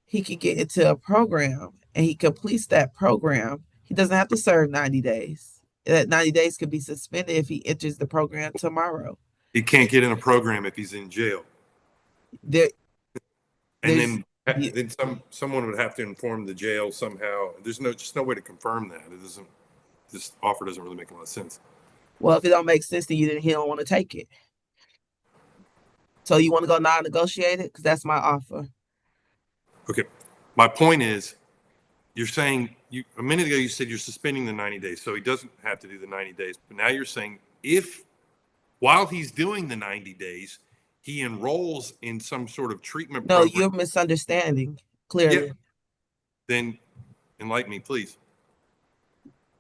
he can get into a program and he completes that program, he doesn't have to serve 90 days. That 90 days could be suspended if he enters the program tomorrow. He can't get in a program if he's in jail. There, and then someone would have to inform the jail somehow. There's just no way to confirm that. This offer doesn't really make a lot of sense. Well, if it don't make sense, then he don't want to take it. So you want to go non-negotiated? Because that's my offer. Okay. My point is, you're saying a minute ago you said you're suspending the 90 days, so he doesn't have to do the 90 days. But now you're saying while he's doing the 90 days, he enrolls in some sort of treatment No, program. you're misunderstanding clearly. Yeah. Then enlighten me, please.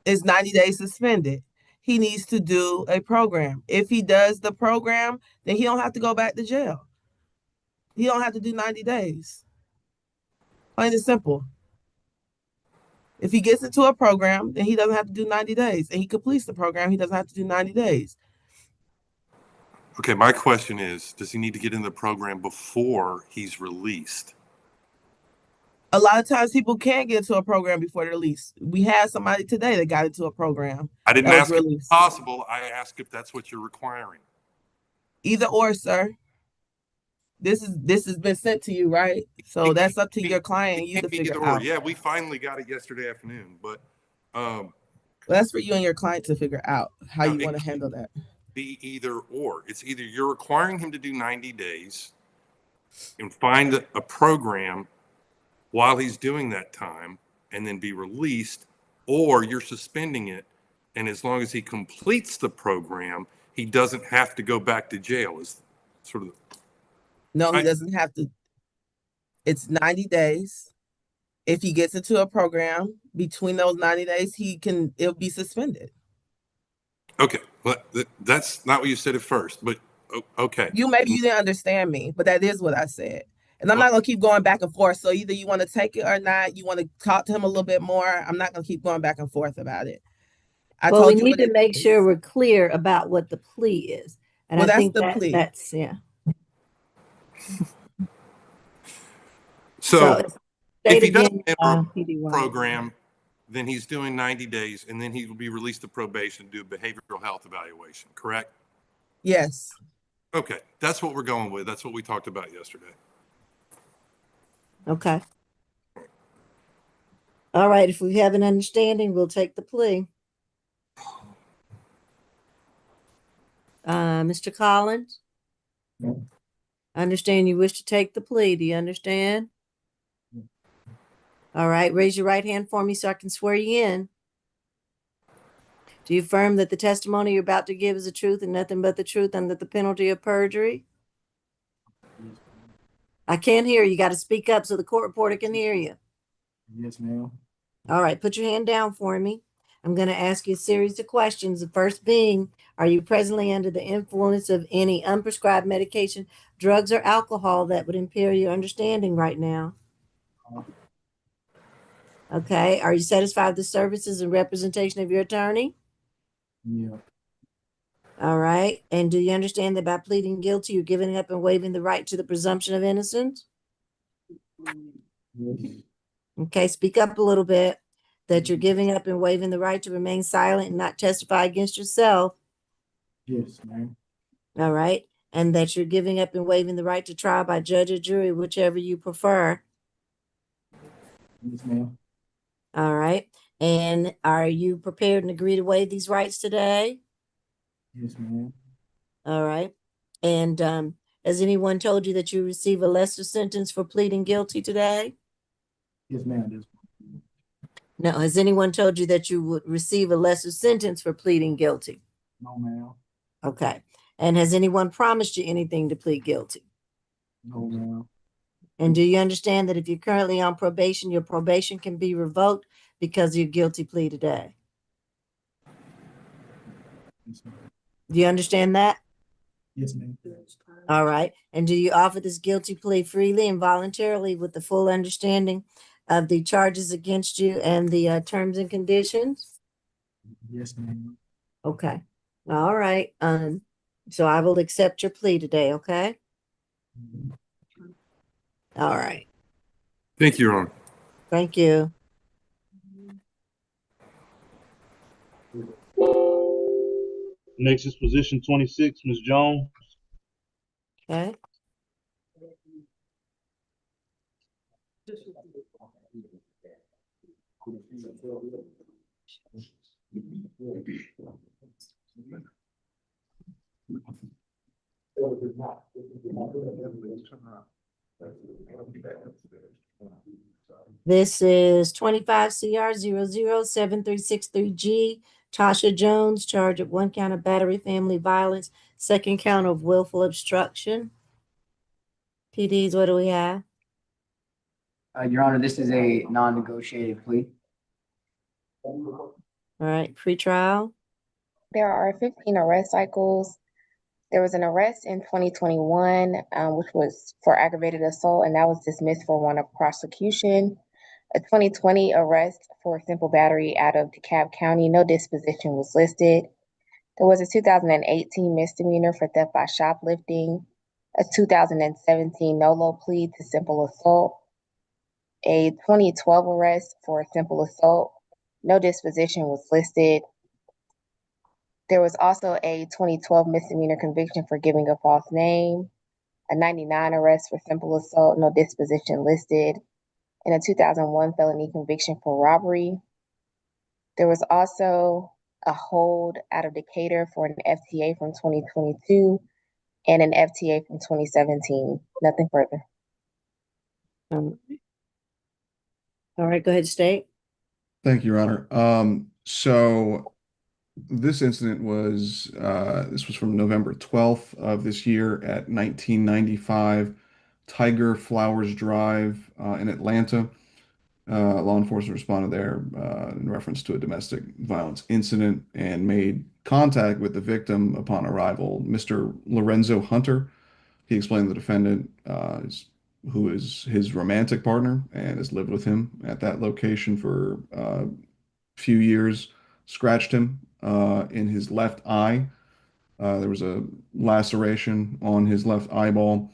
It's 90 days suspended. He needs to do a program. If he does the program, then he don't have to go back to jail. He don't have to do 90 days. Plain and simple. If he gets into a program, then he doesn't have to do 90 days. And he completes the program, he doesn't have to do 90 days. Okay, my question is, does he need to get in the program before he's released? A lot of times people can't get into a program before they're released. We had somebody today that got into a program. I didn't ask if it's possible. I asked if that's what you're requiring. Either or, sir. This has been sent to you, right? So that's up to your client and you to figure out. Yeah, we finally got it yesterday afternoon, but that's for you and your client to figure out how you want to handle that. Be either or. It's either you're requiring him to do 90 days and find a program while he's doing that time and then be released, or you're suspending it, and as long as he completes the program, he doesn't have to go back to jail. Is sort of no, he doesn't have to. It's 90 days. If he gets into a program between those 90 days, it'll be suspended. Okay, well, that's not what you said at first, but okay. Maybe you didn't understand me, but that is what I said. And I'm not going to keep going back and forth. So either you want to take it or not. You want to talk to him a little bit more. I'm not going to keep going back and forth about it. We need to make sure we're clear about what the plea is. And I think plea. That's, yeah. So if he doesn't enter a program, then he's doing 90 days, and then he will be released to probation to do a behavioral health evaluation, correct? Yes. Okay, that's what we're going with. That's what we talked about yesterday. Okay. All right, if we have an understanding, we'll take the plea. Mr. Collins? I understand you wish to take the plea. Do you understand? All right, raise your right hand for me so I can swear you in. Do you affirm that the testimony you're about to give is the truth and nothing but the truth under the penalty of perjury? I can't hear you. You got to speak up so the court reporter can hear you. Yes, ma'am. All right, put your hand down for me. I'm going to ask you a series of questions. The first being, are you presently under the influence of any unprescribed medication, drugs, or alcohol that would impair your understanding right now? Okay. Are you satisfied with the services and representation of your attorney? Yeah. All right. And do you understand that by pleading guilty, you're giving up and waiving the right to the presumption of innocence? Yes. Okay. Speak up a little bit. That you're giving up and waiving the right to remain silent and not testify against yourself. Yes, ma'am. All right. And that you're giving up and waiving the right to trial by judge or jury, whichever you prefer. Yes, ma'am. All right. And are you prepared and agree to waive these rights today? Yes, ma'am. All right. And has anyone told you that you receive a lesser sentence for pleading guilty today? Yes, ma'am. Yes. No. Has anyone told you that you would receive a lesser sentence for pleading guilty? No, ma'am. Okay. And has anyone promised you anything to plead guilty? No, ma'am. And do you understand that if you're currently on probation, your probation can be revoked because of your guilty plea today? Yes, ma'am. Do you understand that? Yes, ma'am. All right. And do you offer this guilty plea freely and voluntarily with the full understanding of the charges against you and the terms and conditions? Yes, ma'am. Okay. All right. So I will accept your plea today, okay? All right. Thank you, Your Honor. Thank you. Next is position 26, Ms. Jones. Okay. This is 25 CR 007363G. Tasha Jones, charged of 1 count of battery, family violence, 2nd count of willful obstruction. PDs, what do we have? Your Honor, this is a non-negotiated plea. All right, pretrial. There are 15 arrest cycles. There was an arrest in 2021, which was for aggravated assault, and that was dismissed for warrant of prosecution. A 2020 arrest for simple battery out of DeKalb County, no disposition was listed. There was a 2018 misdemeanor for theft by shoplifting, a 2017 NOLO plea to simple assault, a 2012 arrest for simple assault, no disposition was listed. There was also a 2012 misdemeanor conviction for giving a false name, a 99 arrest for simple assault, no disposition listed, and a 2001 felony conviction for robbery. There was also a hold out of Decatur for an FTA from 2022 and an FTA from 2017. Nothing further. All right, go ahead, State. Thank you, Your Honor. So this incident was, this was from November 12th of this year at 1995 Tiger Flowers Drive in Atlanta. Law enforcement responded there in reference to a domestic violence incident and made contact with the victim upon arrival, Mr. Lorenzo Hunter. He explained the defendant, who is his romantic partner and has lived with him at that location for a few years, scratched him in his left eye. There was a laceration on his left eyeball.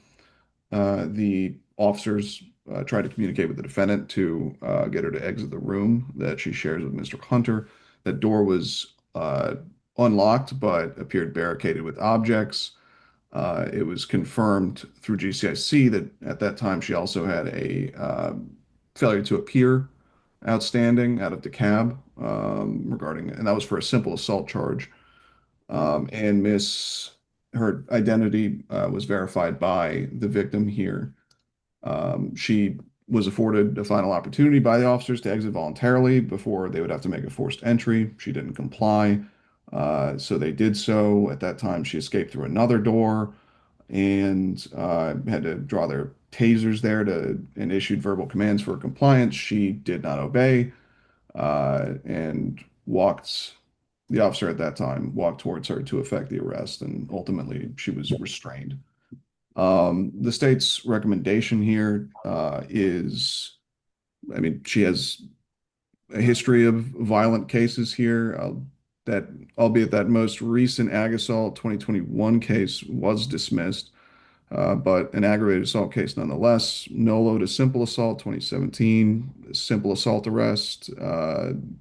The officers tried to communicate with the defendant to get her to exit the room that she shares with Mr. Hunter. That door was unlocked but appeared barricaded with objects. It was confirmed through GCIC that at that time she also had a failure to appear outstanding out of DeKalb regarding, and that was for a simple assault charge. And her identity was verified by the victim here. She was afforded a final opportunity by the officers to exit voluntarily before they would have to make a forced entry. She didn't comply. So they did so. At that time, she escaped through another door and had to draw their tasers there and issued verbal commands for compliance. She did not obey and the officer at that time walked towards her to effect the arrest, and ultimately she was restrained. The state's recommendation here is, I mean, she has a history of violent cases here. That, albeit that most recent ag assault 2021 case was dismissed, but an aggravated assault case nonetheless. NOLO to simple assault 2017, simple assault arrest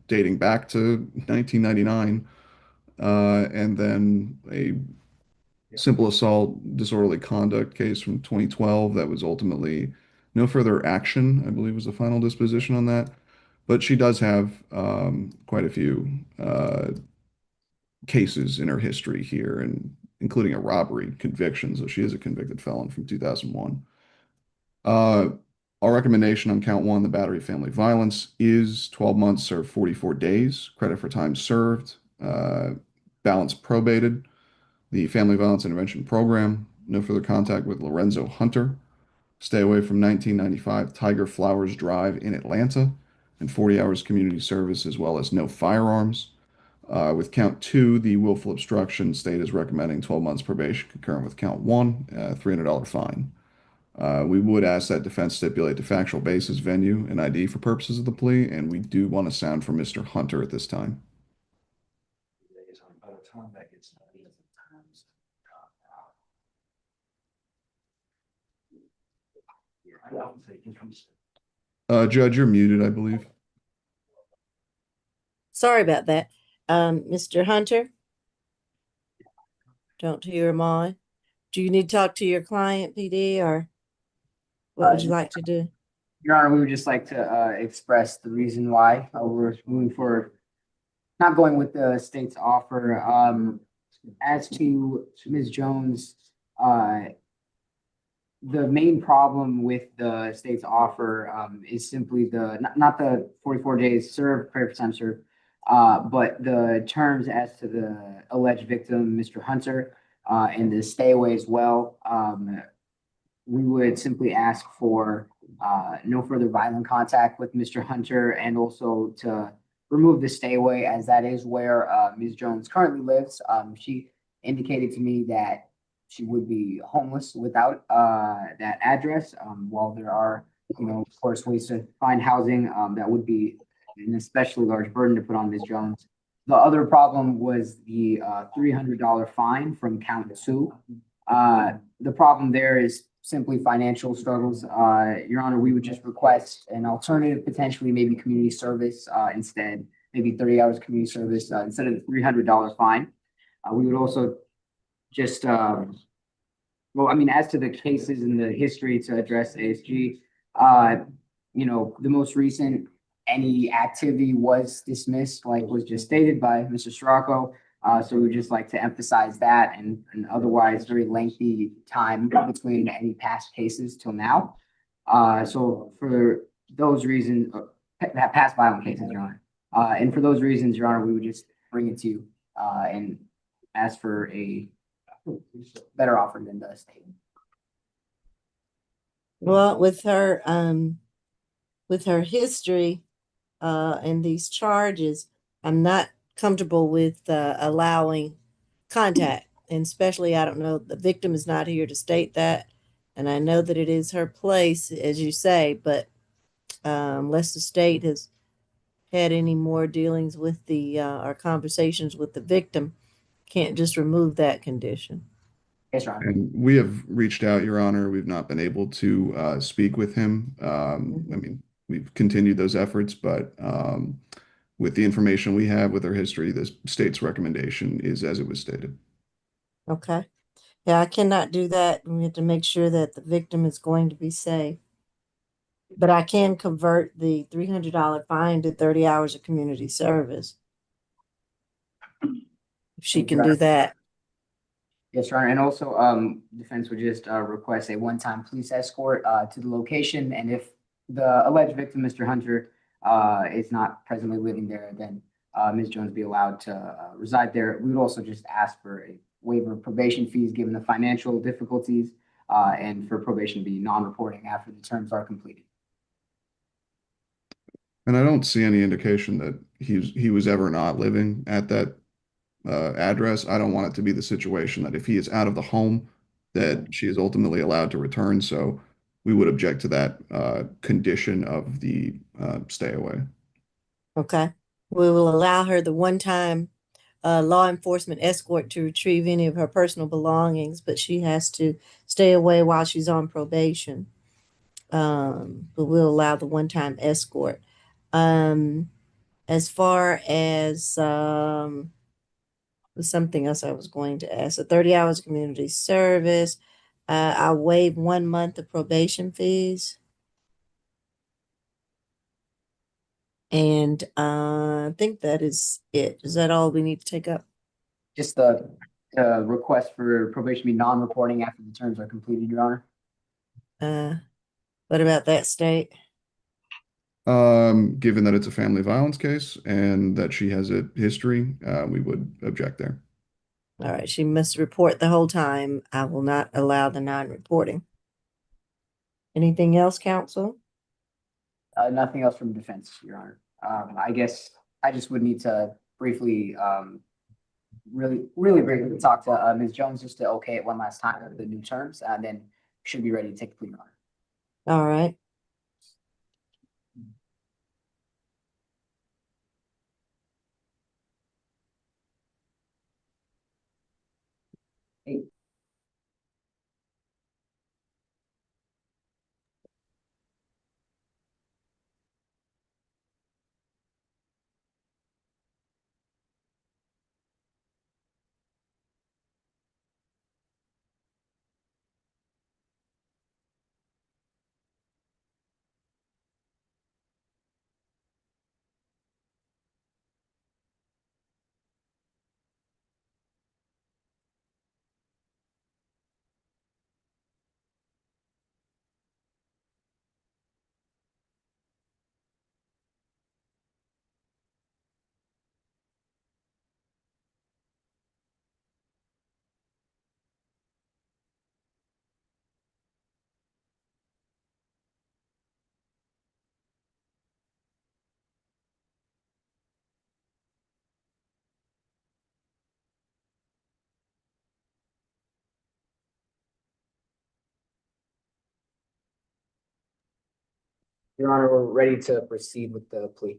dating back to 1999, and then a simple assault disorderly conduct case from 2012 that was ultimately no further action, I believe, was the final disposition on that. But she does have quite a few cases in her history here, and including a robbery conviction. So she is a convicted felon from 2001. Our recommendation on count one, the battery of family violence, is 12 months served, 44 days, credit for time served, balance probated, the Family Violence Intervention Program, no further contact with Lorenzo Hunter, stay away from 1995 Tiger Flowers Drive in Atlanta, and 40 hours community service, as well as no firearms. With count two, the willful obstruction, state is recommending 12 months probation concurrent with count one, $300 fine. We would ask that defense stipulate the factual basis, venue, and ID for purposes of the plea, and we do want to sound from Mr. Hunter at this time. Judge, you're muted, I believe. Sorry about that. Mr. Hunter? Don't hear him on. Do you need to talk to your client, PD, or what would you like to do? Your Honor, we would just like to express the reason why we're moving forward, not going with the state's offer. As to Ms. Jones, the main problem with the state's offer is simply not the 44 days served, credit for time served, but the terms as to the alleged victim, Mr. Hunter, and the stay away as well. We would simply ask for no further violent contact with Mr. Hunter, and also to remove the stay away, as that is where Ms. Jones currently lives. She indicated to me that she would be homeless without that address. While there are, of course, ways to find housing, that would be an especially large burden to put on Ms. Jones. The other problem was the $300 fine from count two. The problem there is simply financial struggles. Your Honor, we would just request an alternative, potentially maybe community service instead, maybe 30 hours community service instead of the $300 fine. We would also just, as to the cases and the history to address ASG, the most recent, any activity was dismissed, like was just stated by Mr. Scirocco. So we would just like to emphasize that, and otherwise very lengthy time between any past cases till now. So for those reasons, past violent cases, Your Honor. And for those reasons, Your Honor, we would just bring it to you and ask for a better offer than the state. Well, with her history and these charges, I'm not comfortable with allowing contact, and especially, I don't know, the victim is not here to state that, and I know that it is her place, as you say, but unless the state has had any more dealings with the or conversations with the victim, can't just remove that condition. Yes, Your Honor. And we have reached out, Your Honor. We've not been able to speak with him. We've continued those efforts, but with the information we have with her history, the state's recommendation is as it was stated. Okay. Yeah, I cannot do that. We have to make sure that the victim is going to be safe. But I can convert the $300 fine to 30 hours of community service. If she can do that. Yes, Your Honor. And also, defense would just request a one-time police escort to the location. And if the alleged victim, Mr. Hunter, is not presently living there, then Ms. Jones be allowed to reside there. We would also just ask for a waiver of probation fees given the financial difficulties, and for probation to be non-reporting after the terms are completed. And I don't see any indication that he was ever not living at that address. I don't want it to be the situation that if he is out of the home, that she is ultimately allowed to return. So we would object to that condition of the stay away. Okay. We will allow her the one-time law enforcement escort to retrieve any of her personal belongings, but she has to stay away while she's on probation. But we'll allow the one-time escort. As far as was something else I was going to ask. So 30 hours of community service. I'll waive 1 month of probation fees. And I think that is it. Is that all we need to take up? Just the request for probation be non-reporting after the terms are completed, Your Honor. What about that state? Given that it's a family violence case and that she has a history, we would object there. All right, she must report the whole time. I will not allow the non-reporting. Anything else, counsel? Nothing else from defense, Your Honor. I guess I just would need to briefly, really briefly talk to Ms. Jones just to okay it one last time of the new terms, and then should be ready to take the plea, Your Honor. All right. Your Honor, we're ready to proceed with the plea.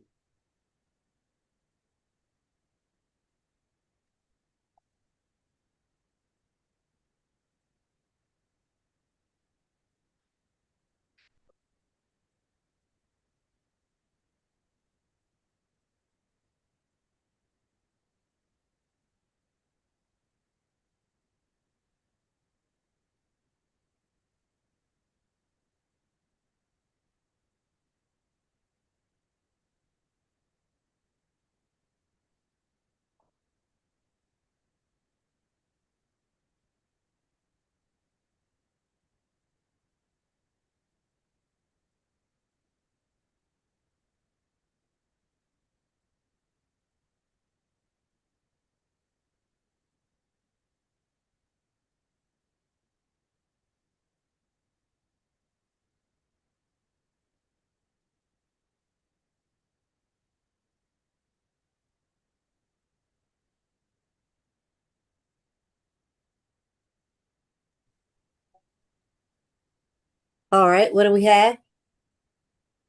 All right, what do we have?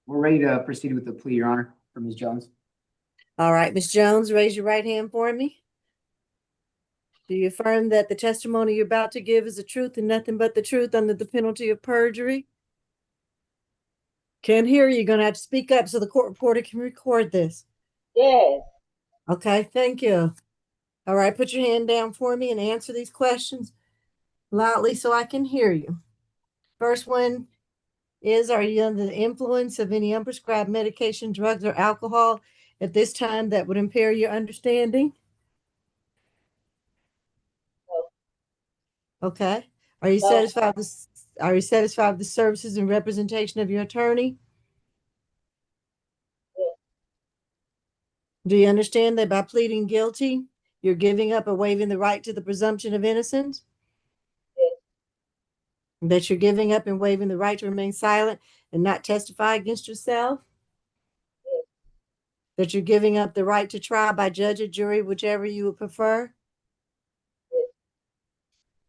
We're ready to proceed with the plea, Your Honor, for Ms. Jones. All right, Ms. Jones, raise your right hand for me. Do you affirm that the testimony you're about to give is the truth and nothing but the truth under the penalty of perjury? Can't hear you. You're going to have to speak up so the court reporter can record this. Yes. Okay, thank you. All right, put your hand down for me and answer these questions loudly so I can hear you. First one is, are you under the influence of any unprescribed medication, drugs, or alcohol at this time that would impair your understanding? Okay. Are you satisfied with the services and representation of your attorney? Do you understand that by pleading guilty, you're giving up or waiving the right to the presumption of innocence? That you're giving up and waiving the right to remain silent and not testify against yourself? that you're giving up the right to trial by judge or jury, whichever you would prefer?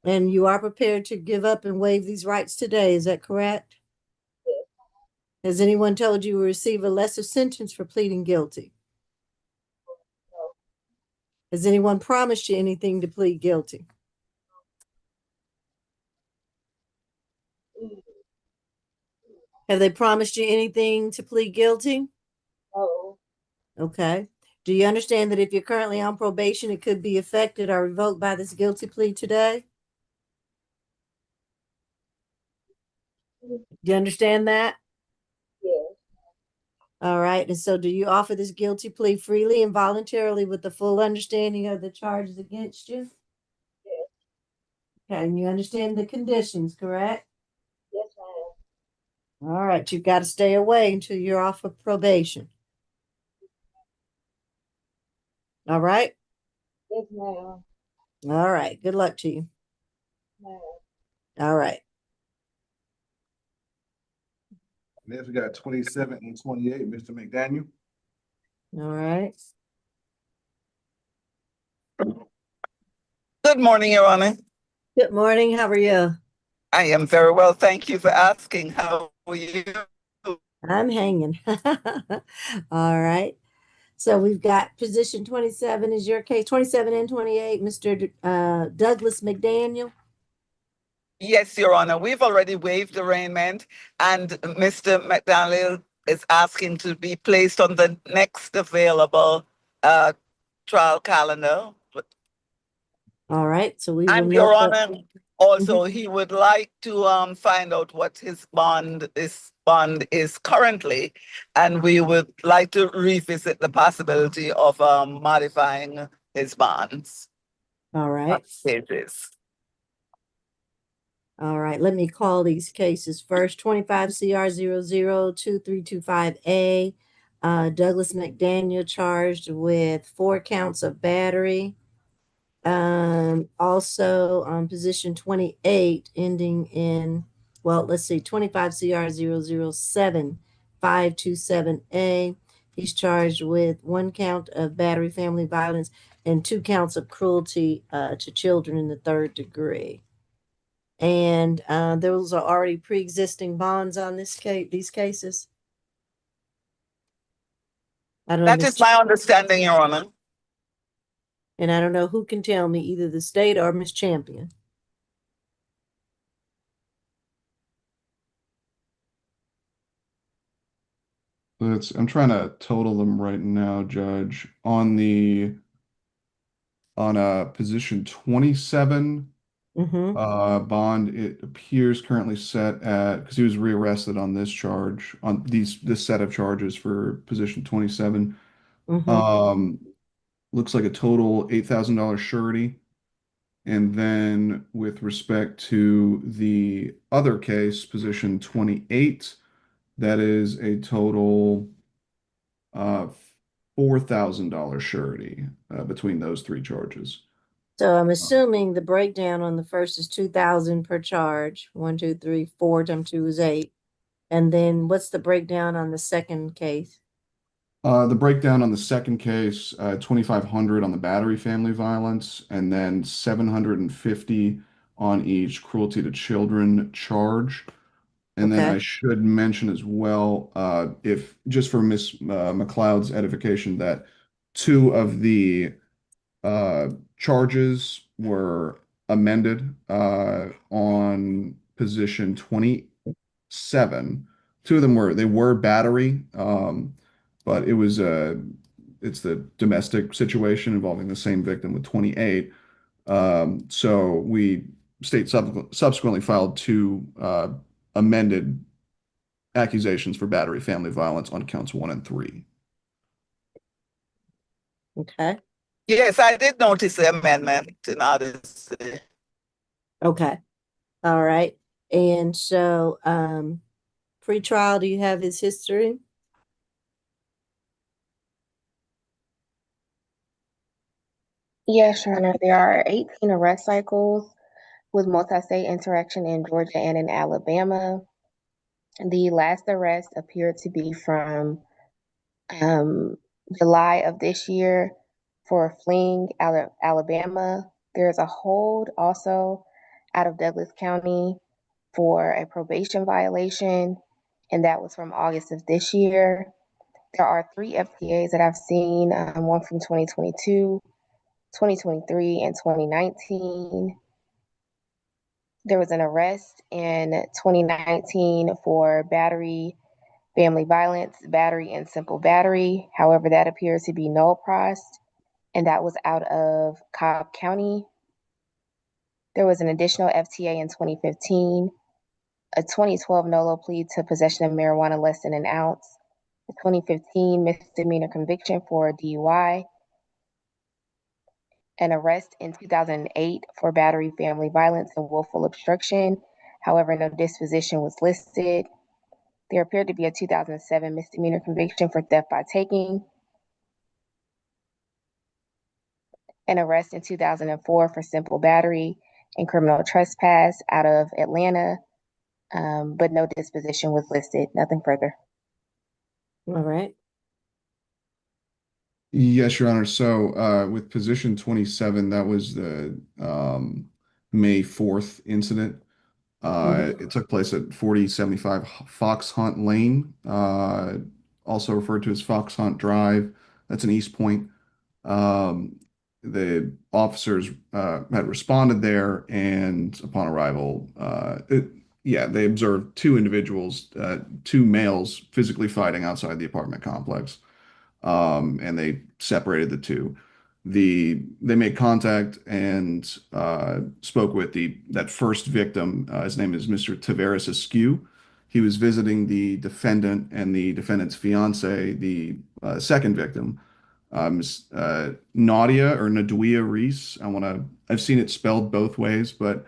And you are prepared to give up and waive these rights today, is that correct? Has anyone told you will receive a lesser sentence for pleading guilty? Has anyone promised you anything to plead guilty? Have they promised you anything to plead guilty? No. Okay. Do you understand that if you're currently on probation, it could be affected or revoked by this guilty plea today? Do you understand that? Yes. All right. And so do you offer this guilty plea freely and voluntarily with the full understanding of the charges against you? Yes. Okay. And you understand the conditions, correct? Yes, ma'am. All right. You've got to stay away until you're off of probation. All right. Yes, ma'am. All right. Good luck to you. Ma'am. All right. Next, we got 27 and 28, Mr. McDaniel. All right. Good morning, Your Honor. Good morning. How are you? I am very well. Thank you for asking. How are you? I'm hanging. All right. So we've got position 27 is your case, 27 and 28, Mr. Douglas McDaniel. Yes, Your Honor. We've already waived arraignment, and Mr. McDaniel is asking to be placed on the next available trial calendar. All right. So we will And Your note that. Honor, also he would like to find out what his bond is currently, and we would like to revisit the possibility of modifying his bonds. All right. Pages. All right. Let me call these cases first. 25 CR 002325A. Douglas McDaniel charged with 4 counts of battery. Also on position 28 ending in, well, let's see, 25 CR 007527A. He's charged with 1 count of battery, family violence, and 2 counts of cruelty to children in the 3rd degree. And those are already pre-existing bonds on these cases. I don't That know, is my understanding, Your Honor. and I don't know who can tell me, either the state or Miss Champion. I'm trying to total them right now, Judge. On position 27, bond, it appears currently set at, because he was rearrested on this charge, on this set of charges for position 27. Looks like a total $8,000 surety. And then with respect to the other case, position 28, that is a total $4,000 surety between those 3 charges. So I'm assuming the breakdown on the first is 2,000 per charge. 1, 2, 3, 4 times 2 is 8. And then what's the breakdown on the second case? The breakdown on the second case, 2,500 on the battery, family violence, and then 750 on each cruelty to children charge. And then I should mention as well, if just for Miss McLeod's edification, that 2 of the charges were amended on position 27. 2 of them were battery, but it's the domestic situation involving the same victim with 28. So state subsequently filed 2 amended accusations for battery, family violence on counts 1 and 3. Okay. Yes, I did notice the amendment in Odyssey. Okay. All right. And so, pre-trial, do you have his history? Yes, Your Honor. There are 18 arrest cycles with multi-state interaction in Georgia and in Alabama. The last arrest appeared to be from July of this year for fleeing Alabama. There's a hold also out of Douglas County for a probation violation, and that was from August of this year. There are 3 FTAs that I've seen, one from 2022, 2023, and 2019. There was an arrest in 2019 for battery, family violence, battery, and simple battery. However, that appears to be null pros, and that was out of Cobb County. There was an additional FTA in 2015, a 2012 NOLO plea to possession of marijuana less than an ounce, a 2015 misdemeanor conviction for DUI, an arrest in 2008 for battery, family violence, and willful obstruction. However, no disposition was listed. There appeared to be a 2007 misdemeanor conviction for theft by taking, an arrest in 2004 for simple battery and criminal trespass out of Atlanta, but no disposition was listed. Nothing further. All right. Yes, Your Honor. So with position 27, that was the May 4th incident. It took place at 4075 Fox Hunt Lane, also referred to as Fox Hunt Drive. That's in East Point. The officers had responded there, and upon arrival, they observed 2 individuals, 2 males physically fighting outside the apartment complex. And they separated the 2. They made contact and spoke with that first victim. His name is Mr. Tavares Askew. He was visiting the defendant and the defendant's fiance, the second victim, Nadia or Naduia Reese. I've seen it spelled both ways, but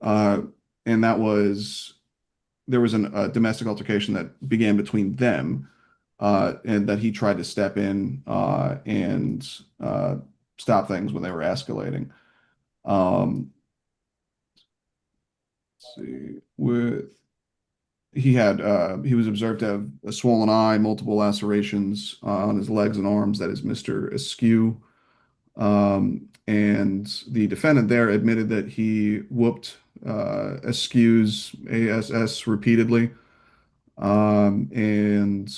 and there was a domestic altercation that began between them. And that he tried to step in and stop things when they were escalating. Let's see, he was observed to have a swollen eye, multiple lacerations on his legs and arms. That is Mr. Askew. And the defendant there admitted that he whooped Askew's ASS repeatedly. And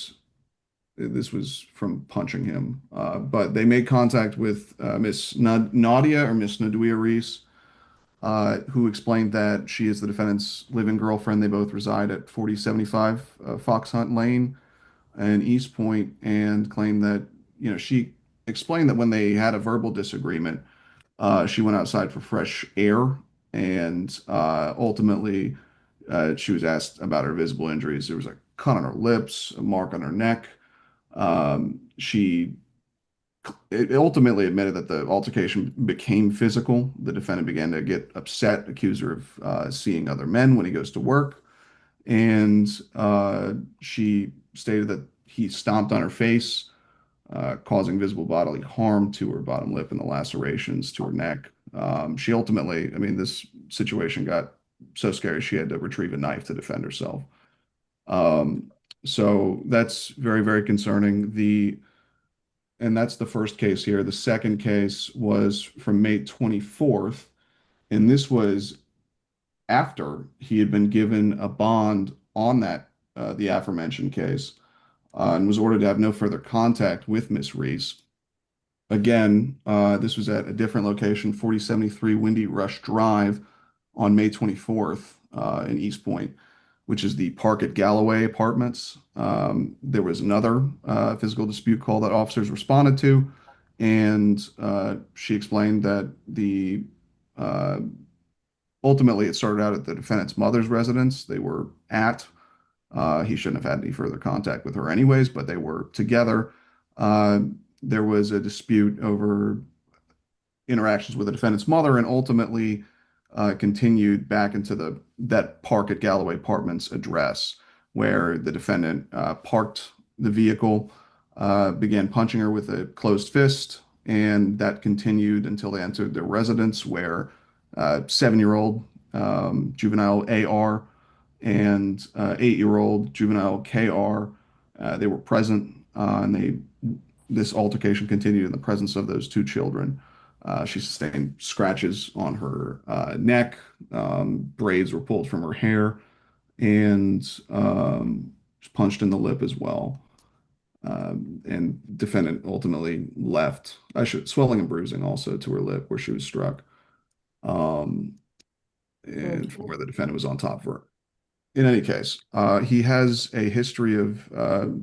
this was from punching him. But they made contact with Miss Nadia or Miss Naduia Reese, who explained that she is the defendant's living girlfriend. They both reside at 4075 Fox Hunt Lane in East Point, and claimed that, she explained that when they had a verbal disagreement, she went outside for fresh air, and ultimately she was asked about her visible injuries. There was a cut on her lips, a mark on her neck. She ultimately admitted that the altercation became physical. The defendant began to get upset, accused her of seeing other men when he goes to work. And she stated that he stomped on her face, causing visible bodily harm to her bottom lip and the lacerations to her neck. She ultimately, this situation got so scary she had to retrieve a knife to defend herself. So that's very, very concerning. And that's the first case here. The second case was from May 24th, and this was after he had been given a bond on the aforementioned case, and was ordered to have no further contact with Miss Reese. Again, this was at a different location, 4073 Windy Rush Drive on May 24th in East Point, which is the Park at Galloway Apartments. There was another physical dispute call that officers responded to, and she explained that ultimately it started out at the defendant's mother's residence. They were at. He shouldn't have had any further contact with her anyways, but they were together. There was a dispute over interactions with the defendant's mother, and ultimately continued back into that Park at Galloway Apartments address, where the defendant parked the vehicle, began punching her with a closed fist, and that continued until they entered their residence, where 7-year-old juvenile AR and 8-year-old juvenile KR, they were present, and they this altercation continued in the presence of those two children. She sustained scratches on her neck, braids were pulled from her hair, and was punched in the lip as well. And defendant ultimately left. Swelling and bruising also to her lip where she was struck, and from where the defendant was on top of her. In any case, he has a history of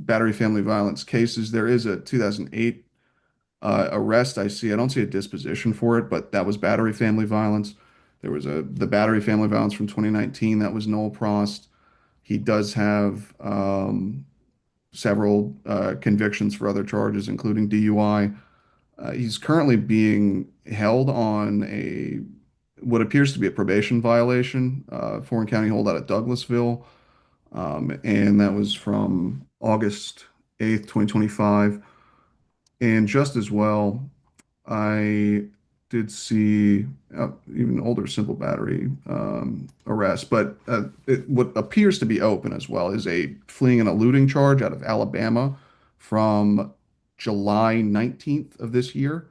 battery family violence cases. There is a 2008 arrest I see. I don't see a disposition for it, but that was battery family violence. There was the battery family violence from 2019 that was Noel Prost. He does have several convictions for other charges, including DUI. He's currently being held on what appears to be a probation violation, foreign county holdout at Douglasville, and that was from August 8th, 2025. And just as well, I did see even older simple battery arrest, but what appears to be open as well is a fleeing and eluding charge out of Alabama from July 19th of this year,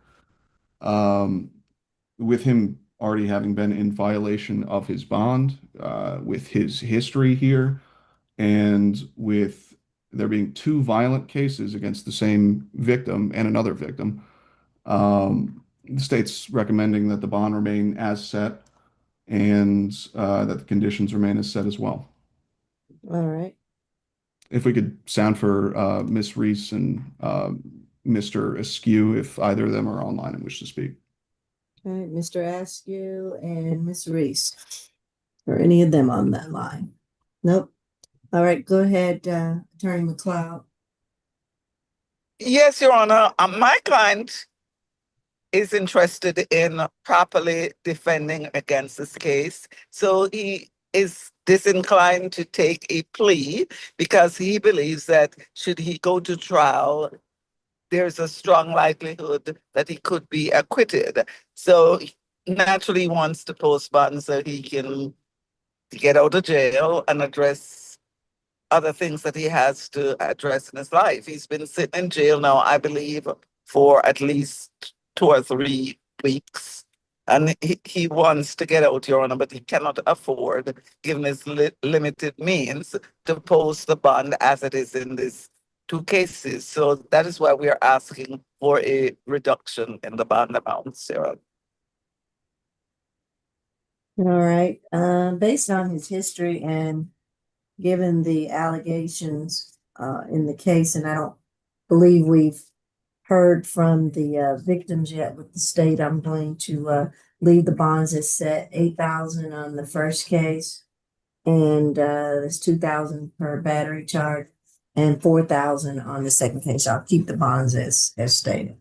with him already having been in violation of his bond, with his history here, and with there being two violent cases against the same victim and another victim. The state's recommending that the bond remain as set and that the conditions remain as set as well. All right. If we could sound for Ms. Reese and Mr. Askew, if either of them are online and wish to speak. All right, Mr. Askew and Ms. Reese. Or any of them on that line? Nope. All right, go ahead, Attorney McLeod. Yes, Your Honor. My client is interested in properly defending against this case. So he is disinclined to take a plea because he believes that should he go to trial, there's a strong likelihood that he could be acquitted. So he naturally wants to post bond so he can get out of jail and address other things that he has to address in his life. He's been sitting in jail now, I believe, for at least 2 or 3 weeks. And he wants to get out, Your Honor, but he cannot afford, given his limited means, to post the bond as it is in these 2 cases. So that is why we are asking for a reduction in the bond amount, Sarah. All right. Based on his history and given the allegations in the case, and I don't believe we've heard from the victims yet with the state, I'm going to leave the bonds as set, $8,000 on the first case, and there's $2,000 per battery charge, and $4,000 on the second case. I'll keep the bonds as stated.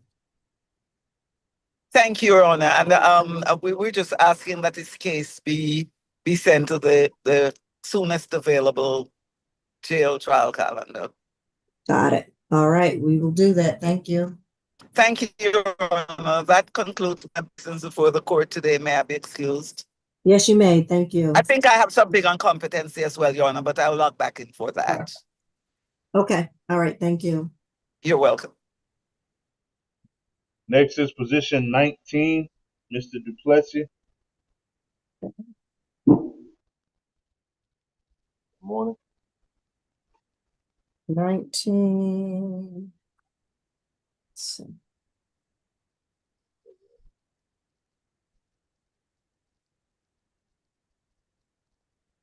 Thank you, Your Honor. And we're just asking that this case be sent to the soonest available jail trial calendar. Got it. All right, we will do that. Thank you. Thank you, Your Honor. That concludes my business before the court today. May I be excused? Yes, you may. Thank you. I think I have something on competency as well, Your Honor, but I'll log back in for that. Okay. All right. Thank you. You're welcome. Next is position 19, Mr. Duplessis. Morning. 19. Let's see.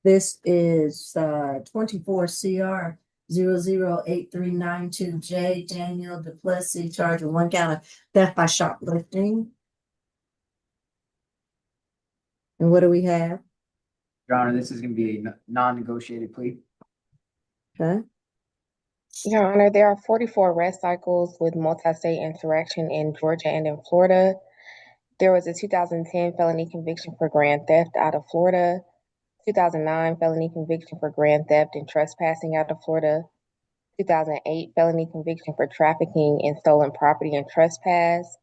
This is 24 CR 008392J, Daniel Duplessis, charged with 1 count of theft by shoplifting. And what do we have? Your Honor, this is going to be a non-negotiated plea. Okay. Your Honor, there are 44 arrest cycles with multi-state interaction in Georgia and in Florida. There was a 2010 felony conviction for grand theft out of Florida, 2009 felony conviction for grand theft and trespassing out of Florida, 2008 felony conviction for trafficking in stolen property and trespass,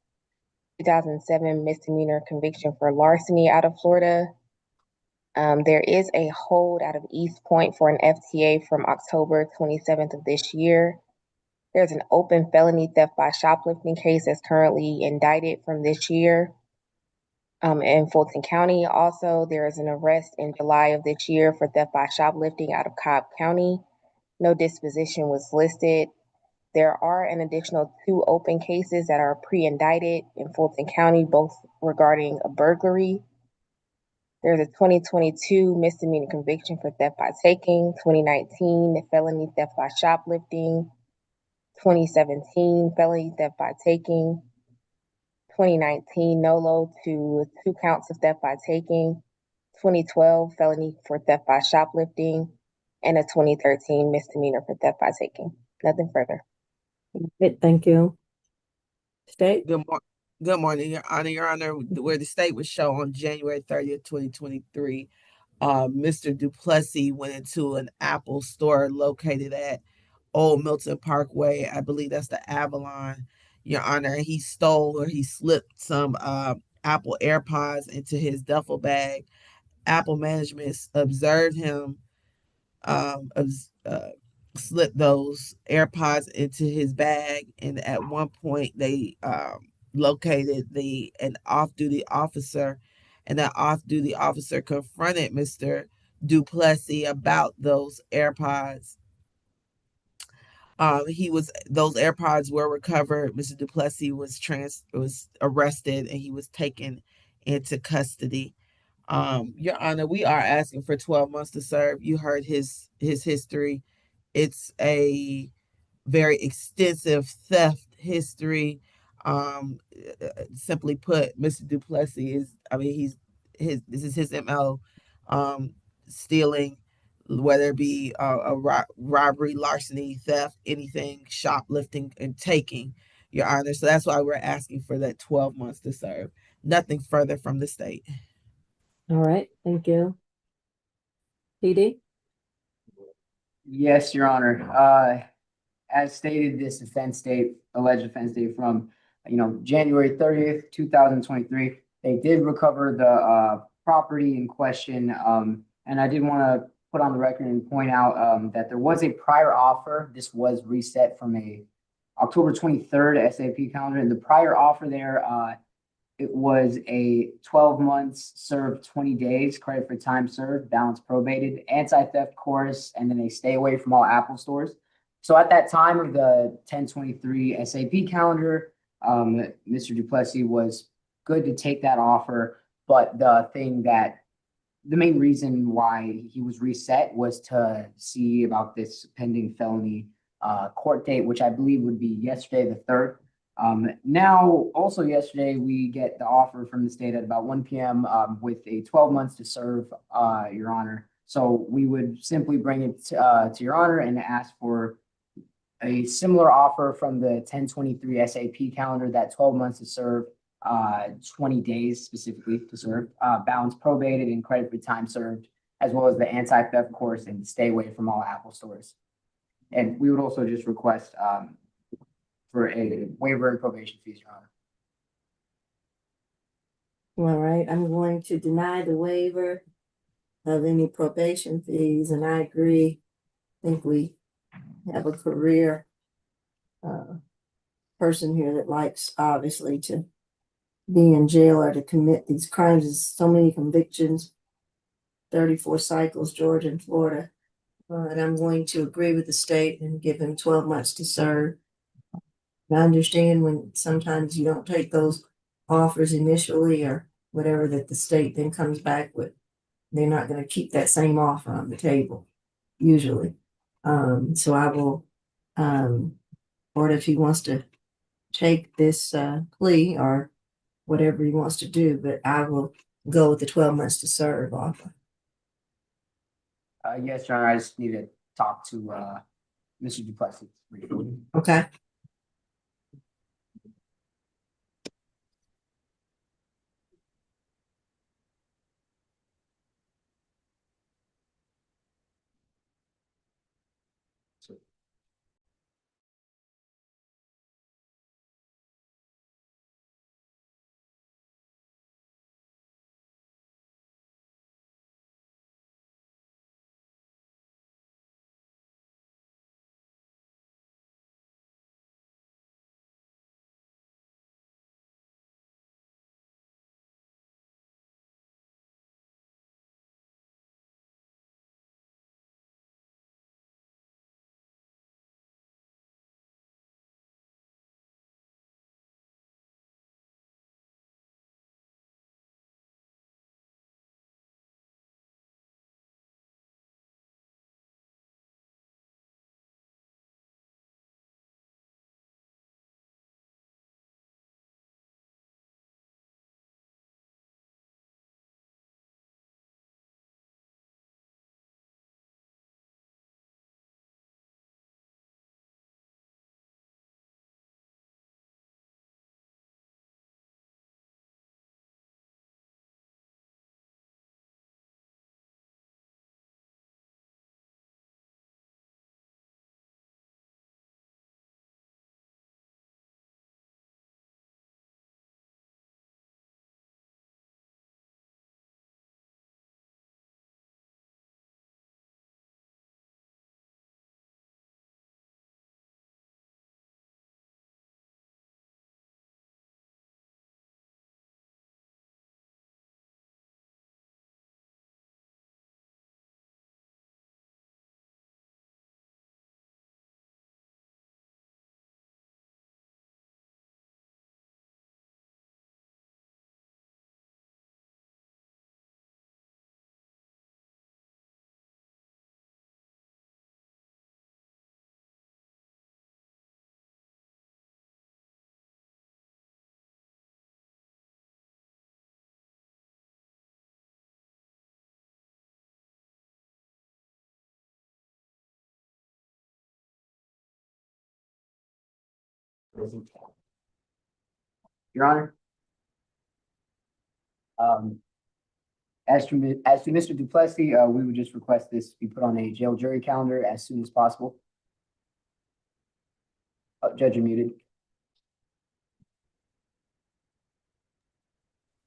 2007 misdemeanor conviction for larceny out of Florida. There is a hold out of East Point for an FTA from October 27th of this year. There's an open felony theft by shoplifting case that's currently indicted from this year in Fulton County. Also, there is an arrest in July of this year for theft by shoplifting out of Cobb County. No disposition was listed. There are an additional 2 open cases that are pre-indicted in Fulton County, both regarding a burglary. There's a 2022 misdemeanor conviction for theft by taking, 2019 felony theft by shoplifting, 2017 felony theft by taking, 2019 NOLO to 2 counts of theft by taking, 2012 felony for theft by shoplifting, and a 2013 misdemeanor for theft by taking. Nothing further. Good, thank you. State? Good morning, Your Honor. Where the state was shown on January 30th, 2023, Mr. Duplessis went into an Apple store located at Old Milton Parkway. I believe that's the Avalon, Your Honor. He stole or he slipped some Apple AirPods into his duffel bag. Apple management observed him slip those AirPods into his bag, and at one point they located an off-duty officer, and that off-duty officer confronted Mr. Duplessis about those AirPods. Those AirPods were recovered. Mr. Duplessis was arrested and he was taken into custody. Your Honor, we are asking for 12 months to serve. You heard his history. It's a very extensive theft history. Simply put, Mr. Duplessis this is his MO, stealing, whether it be a robbery, larceny, theft, anything, shoplifting, and taking, Your Honor. So that's why we're asking for that 12 months to serve. Nothing further from the state. All right, thank you. PD? Yes, Your Honor. As stated, this alleged offense date from, January 30th, 2023. They did recover the property in question. And I did want to put on the record and point out that there was a prior offer. This was reset from a October 23rd SAP calendar. And the prior offer there, it was a 12 months served, 20 days, credit for time served, balance probated, anti-theft course, and then a stay away from all Apple stores. So at that time of the 10/23 SAP calendar, Mr. Duplessis was good to take that offer. But the main reason why he was reset was to see about this pending felony court date, which I believe would be yesterday, the 3rd. Now, also yesterday, we get the offer from the state at about 1 p.m. With a 12 months to serve, Your Honor. So we would simply bring it to Your Honor and ask for a similar offer from the 10/23 SAP calendar, that 12 months to serve, 20 days specifically to serve, balance probated and credit for time served, as well as the anti-theft course and stay away from all Apple stores. And we would also just request for a waiver and probation fees, Your Honor. All right, I'm going to deny the waiver of any probation fees, and I agree. I think we have a career person here that likes, obviously, to be in jail or to commit these crimes. There's so many convictions, 34 cycles, Georgia and Florida. And I'm going to agree with the state and give him 12 months to serve. I understand when sometimes you don't take those offers initially or whatever that the state then comes back with. They're not going to keep that same offer on the table, usually. So I will, or if he wants to take this plea or whatever he wants to do, but I will go with the 12 months to serve offer. Yes, Your Honor, I just need to talk to Mr. Duplessis. Okay. Your Honor. As to Mr. Duplessis, we would just request this be put on a jail jury calendar as soon as possible. Judge, you're muted.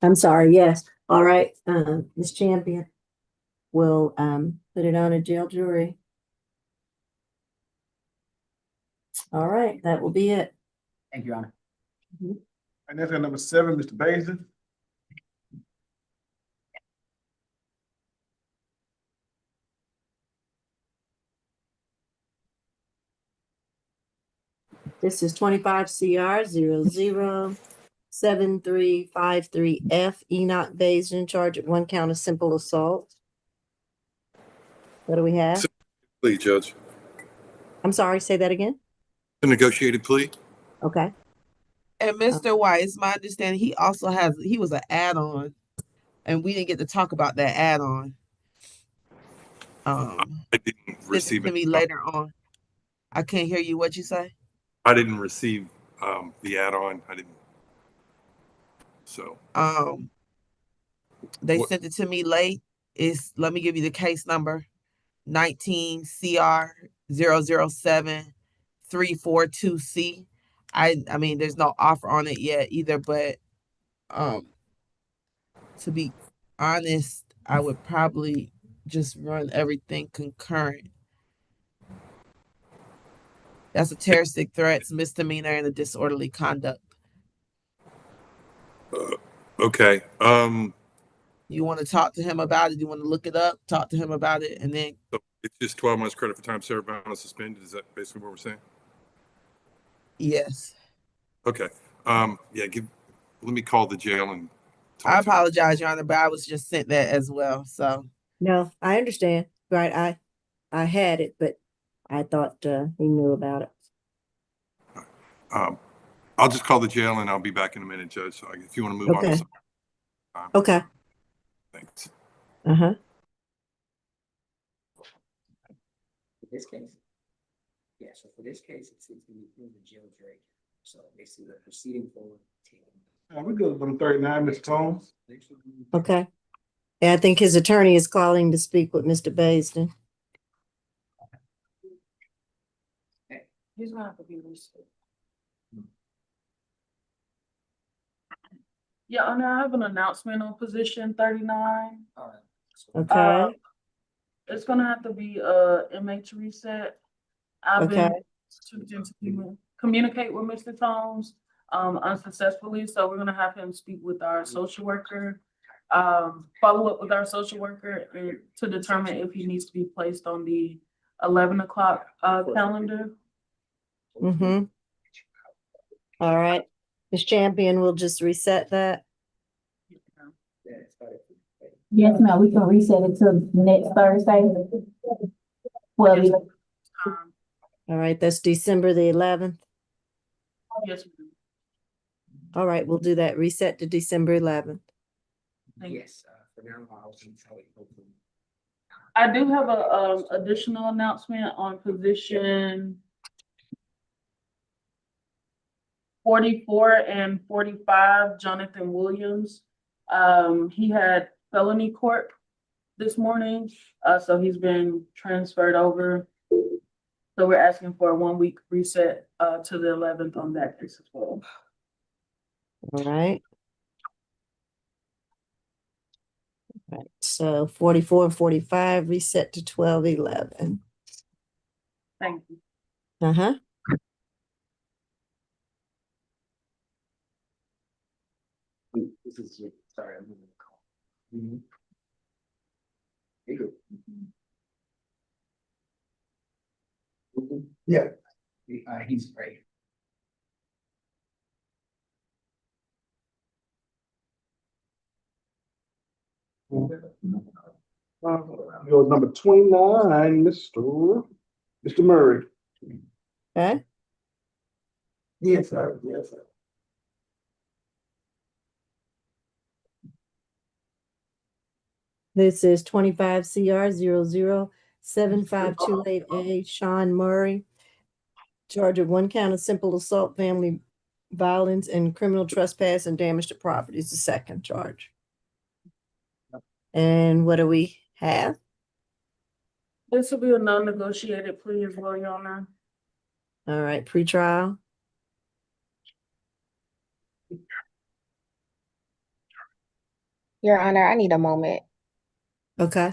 I'm sorry, yes. All right, Ms. Champion will put it on a jail jury. All right, that will be it. Thank you, Your Honor. And that's number 7, Mr. Basin. This is 25 CR 007353F. Enoch Basin in charge of 1 count of simple assault. What do we have? Plea, Judge. I'm sorry, say that again. A negotiated plea. Okay. And Mr. White, it's my understanding he also he was an add-on, and we didn't get to talk about that add-on. I didn't receive to me later on. I can't hear you. What you say? I didn't receive the add-on. I didn't. So. They sent it to me late. Let me give you the case number: 19 CR 007-342C. I mean, there's no offer on it yet either, but to be honest, I would probably just run everything concurrent. That's a terroristic threats, misdemeanor, and a disorderly conduct. Okay. You want to talk to him about it? You want to look it up, talk to him about it, and then. So it's just 12 months credit for time served, balance suspended. Is that basically what we're saying? Yes. Okay. Yeah. Let me call the jail and. I apologize, Your Honor, but I was just sent that as well. So. No, I understand. Right. I had it, but I thought he knew about it. I'll just call the jail and I'll be back in a minute, Judge. So if you want to move on. To okay. Thanks. Uh-huh. For this case, yeah. So for this case, it seems to be in the jail jury. So basically, the proceeding forward. We go to number 39, Mr. Thomas. Okay. Yeah, I think his attorney is calling to speak with Mr. Basin. He's gonna have to be reset. Yeah, and I have an announcement on position 39. Okay. It's gonna have to be MH reset. I've been attempting to communicate with Mr. Tomes unsuccessfully, so we're gonna have him speak with our social worker, follow up with our social worker to determine if he needs to be placed on the 11 o'clock calendar. Mm-hmm. All right. Ms. Champion will just reset that. Yes, ma'am. We can reset it to next Thursday. Well, all right. That's December the 11th. Yes, ma'am. All right. We'll do that. Reset to December 11th. Yes. For now, I do have a additional announcement on position 44 and 45, Jonathan Williams. He had felony court this morning, so he's been transferred over. So we're asking for a 1-week reset to the 11th on that case as well. All right. All right. So 44 and 45 reset to 12/11. Thank you. Uh-huh. This is sorry, I'm moving the call. Yeah. He's right. Go number 29, Mr. Murray. Okay. Yes, sir. Yes, sir. This is 25 CR 007528A, Sean Murray. Charge of 1 count of simple assault, family violence, and criminal trespass and damage to property is the second charge. And what do we have? This will be a non-negotiated plea as well, Your Honor. All right, pretrial. Your Honor, I need a moment. Okay.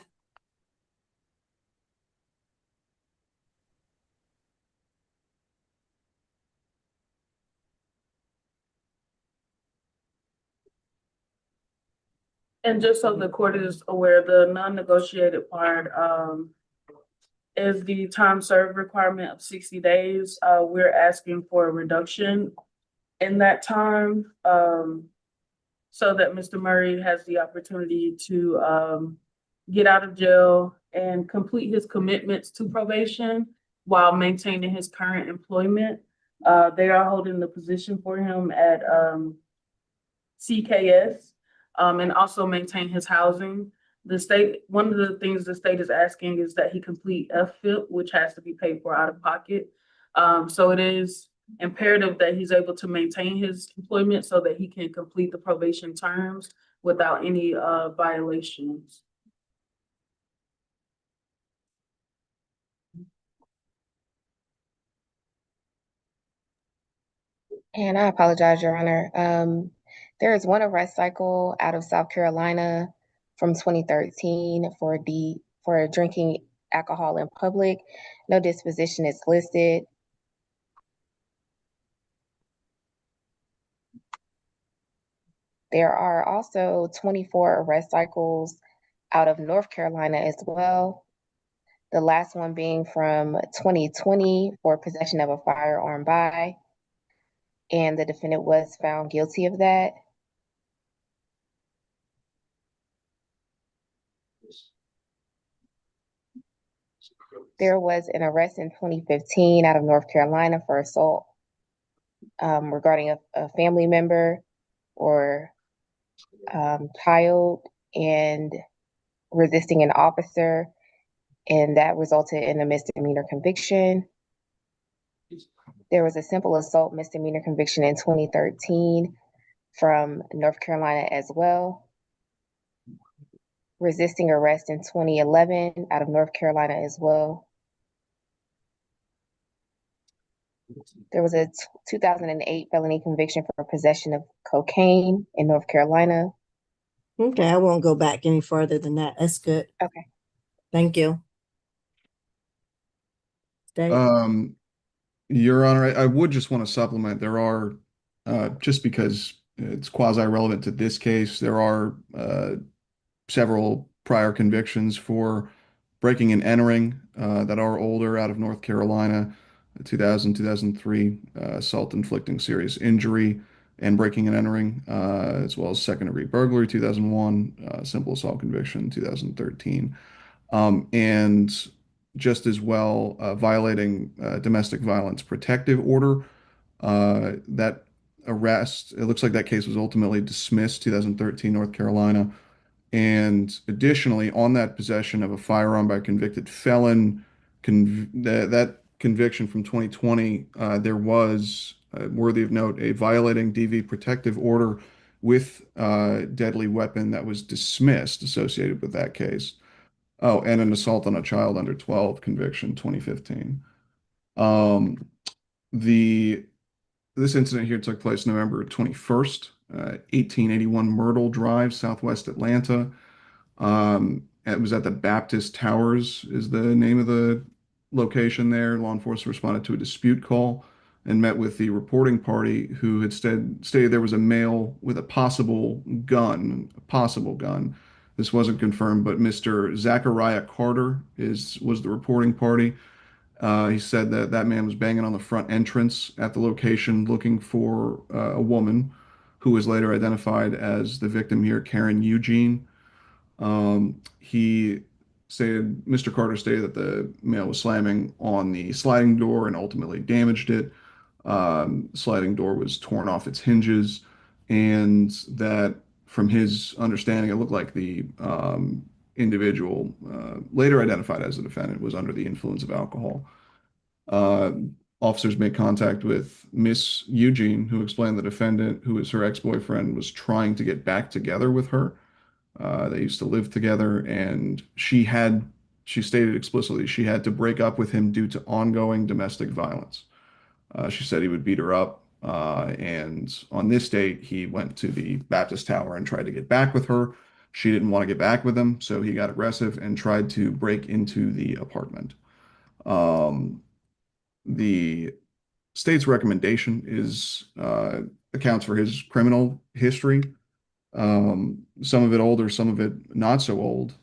And just so the court is aware, the non-negotiated part, is the time served requirement of 60 days. We're asking for a reduction in that time, so that Mr. Murray has the opportunity to, get out of jail and complete his commitments to probation while maintaining his current employment. They are holding the position for him at, CKS, and also maintain his housing. The state, one of the things the state is asking is that he complete FFIP, which has to be paid for out of pocket. So it is imperative that he's able to maintain his employment so that he can complete the probation terms without any violations. And I apologize, Your Honor. There is one arrest cycle out of South Carolina from 2013 for drinking alcohol in public. No disposition is listed. There are also 24 arrest cycles out of North Carolina as well. The last one being from 2020 for possession of a firearm by, and the defendant was found guilty of that. There was an arrest in 2015 out of North Carolina for assault regarding a family member or child and resisting an officer, and that resulted in a misdemeanor conviction. There was a simple assault misdemeanor conviction in 2013 from North Carolina as well. Resisting arrest in 2011 out of North Carolina as well. There was a 2008 felony conviction for possession of cocaine in North Carolina. Okay, I won't go back any further than that. That's good. Okay. Thank you. State. Your Honor, I would just want to supplement. There are, just because it's quasi-relevant to this case, there are several prior convictions for breaking and entering that are older out of North Carolina, 2000, 2003, assault inflicting serious injury and breaking and entering, as well as second-degree burglary, 2001, simple assault conviction, 2013. And just as well, violating domestic violence protective order. That arrest, it looks like that case was ultimately dismissed, 2013, North Carolina. And additionally, on that possession of a firearm by a convicted felon, that conviction from 2020, there was, worthy of note, a violating DV protective order with a deadly weapon that was dismissed associated with that case. Oh, and an assault on a child under 12 conviction, 2015. This incident here took place November 21st, 1881 Myrtle Drive, Southwest Atlanta. It was at the Baptist Towers is the name of the location there. Law enforcement responded to a dispute call and met with the reporting party who had stated there was a male with a possible gun. This wasn't confirmed, but Mr. Zachariah Carter was the reporting party. He said that that man was banging on the front entrance at the location looking for a woman who was later identified as the victim here, Karen Eugene. Mr. Carter stated that the male was slamming on the sliding door and ultimately damaged it. Sliding door was torn off its hinges, and that from his understanding, it looked like the individual, later identified as the defendant, was under the influence of alcohol. officers made contact with Miss Eugene, who explained the defendant, who is her ex-boyfriend, was trying to get back together with her. They used to live together, and she stated explicitly she had to break up with him due to ongoing domestic violence. She said he would beat her up. And on this date, he went to the Baptist Tower and tried to get back with her. She didn't want to get back with him, so he got aggressive and tried to break into the apartment. The state's recommendation accounts for his criminal history. Some of it older, some of it not so old.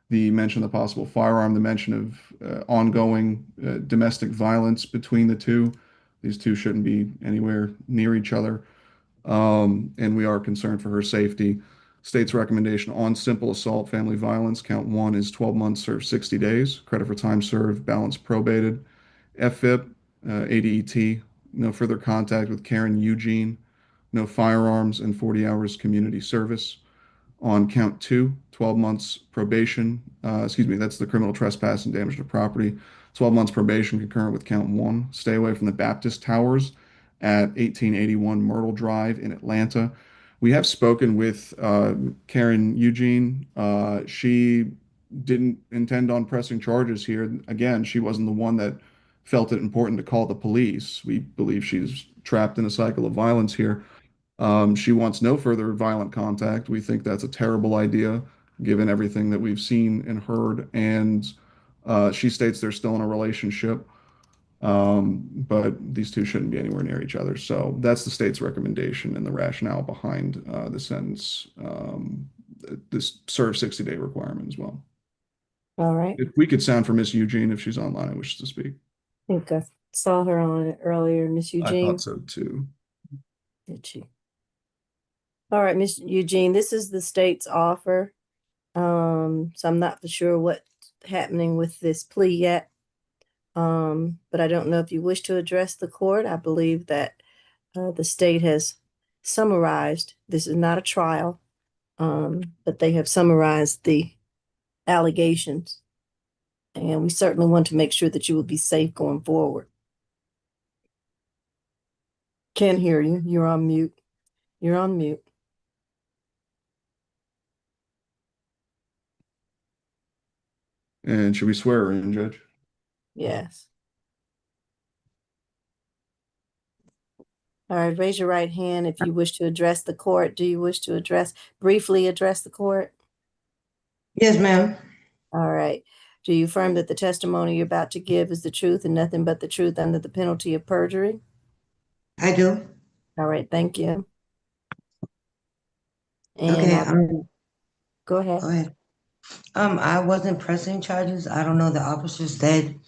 The mention of the possible firearm, the mention of ongoing domestic violence between the two. These two shouldn't be anywhere near each other. And we are concerned for her safety. State's recommendation on simple assault, family violence, count 1 is 12 months served 60 days, credit for time served, balance probated. FFIP, ADET, no further contact with Karen Eugene, no firearms, and 40 hours community service. On count 2, 12 months probation. That's the criminal trespass and damage to property. 12 months probation concurrent with count 1. Stay away from the Baptist Towers at 1881 Myrtle Drive in Atlanta. We have spoken with Karen Eugene. She didn't intend on pressing charges here. Again, she wasn't the one that felt it important to call the police. We believe she's trapped in a cycle of violence here. She wants no further violent contact. We think that's a terrible idea, given everything that we've seen and heard. And she states they're still in a relationship, but these two shouldn't be anywhere near each other. So that's the state's recommendation and the rationale behind the sentence, this serve 60-day requirement as well. All right. If we could sound for Miss Eugene, if she's online and wishes to speak. I think I saw her on it earlier, Miss I Eugene. thought so too. Did she? All right, Miss Eugene, this is the state's offer. So I'm not for sure what's happening with this plea yet. But I don't know if you wish to address the court. I believe that the state has summarized, this is not a trial, but they have summarized the allegations. And we certainly want to make sure that you will be safe going forward. Can't hear you. You're on mute. You're on mute. And should we swear her in, Judge? Yes. All right, raise your right hand if you wish to address the court. Do you wish to briefly address the court? Yes, ma'am. All right. Do you affirm that the testimony you're about to give is the truth and nothing but the truth under the penalty of perjury? I do. All right, thank you. Okay, And go ahead. go ahead. I wasn't pressing charges. I don't know, the officer said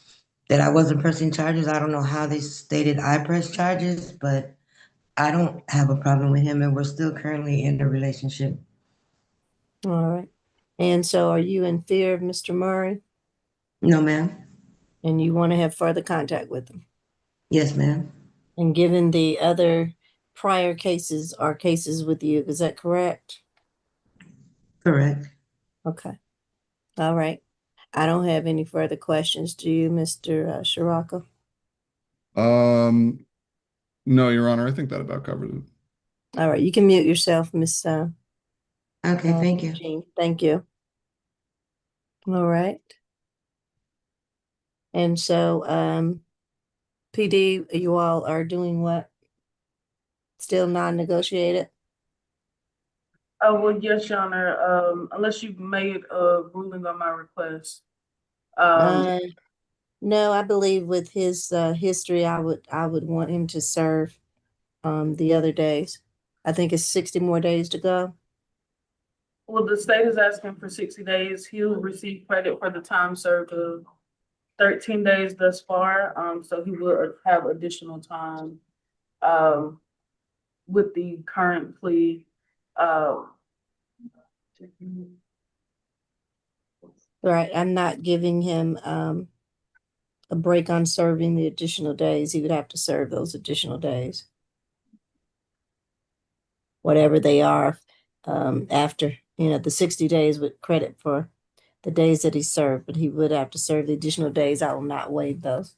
that I wasn't pressing charges. I don't know how they stated I pressed charges, but I don't have a problem with him, and we're still currently in a relationship. All right. And so are you in fear of Mr. Murray? No, ma'am. And you want to have further contact with him? Yes, ma'am. And given the other prior cases are cases with you, is that correct? Correct. Okay. All right. I don't have any further questions. Do you, Mr. Shiraka? No, Your Honor, I think that about covers it. All right. You can mute yourself, Miss. Okay, thank you. Jean. Thank you. All right. And so, PD, you all are doing what? Still non-negotiated? Well, yes, Your Honor, unless you've made a ruling on my request. No, I believe with his history, I would want him to serve the other days. I think it's 60 more days to go. Well, the state is asking for 60 days. He'll receive credit for the time served of 13 days thus far. So he will have additional time with the current plea. Right. I'm not giving him a break on serving the additional days. He would have to serve those additional days, whatever they are, after, the 60 days with credit for the days that he served, but he would have to serve the additional days. I will not waive those.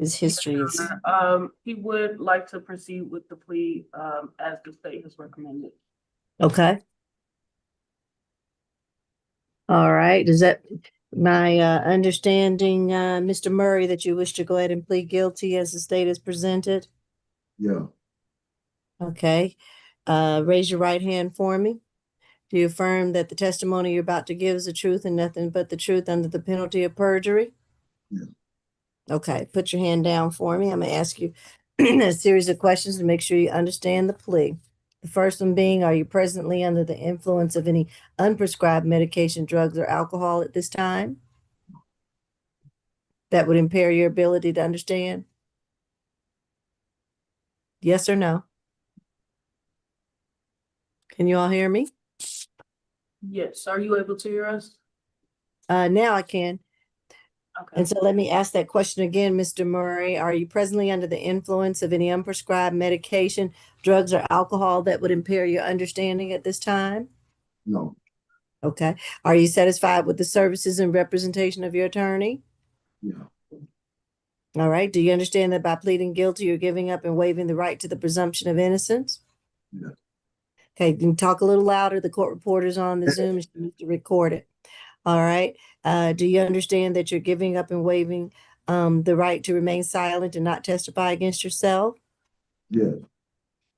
His history is, He would like to proceed with the plea, as the state has recommended. okay. All right, is that my understanding, Mr. Murray, that you wish to go ahead and plead guilty as the state is presented? Yeah. Okay, raise your right hand for me. Do you affirm that the testimony you're about to give is the truth and nothing but the truth under the penalty of perjury? Yeah. Okay, put your hand down for me. I'm gonna ask you a series of questions to make sure you understand the plea. The first one being, are you presently under the influence of any unprescribed medication, drugs, or alcohol at this time that would impair your ability to understand? Yes or no? Can you all hear me? Yes, are you able to hear us? Now I can. Okay. And so let me ask that question again, Mr. Murray. Are you presently under the influence of any unprescribed medication, drugs, or alcohol that would impair your understanding at this time? No. Okay. Are you satisfied with the services and representation of your attorney? Yeah. All right. Do you understand that by pleading guilty, you're giving up and waiving the right to the presumption of innocence? Yeah. Okay. Can you talk a little louder? The court reporter's on the Zoom. She needs to record it. All right. Do you understand that you're giving up and waiving the right to remain silent and not testify against yourself? Yes.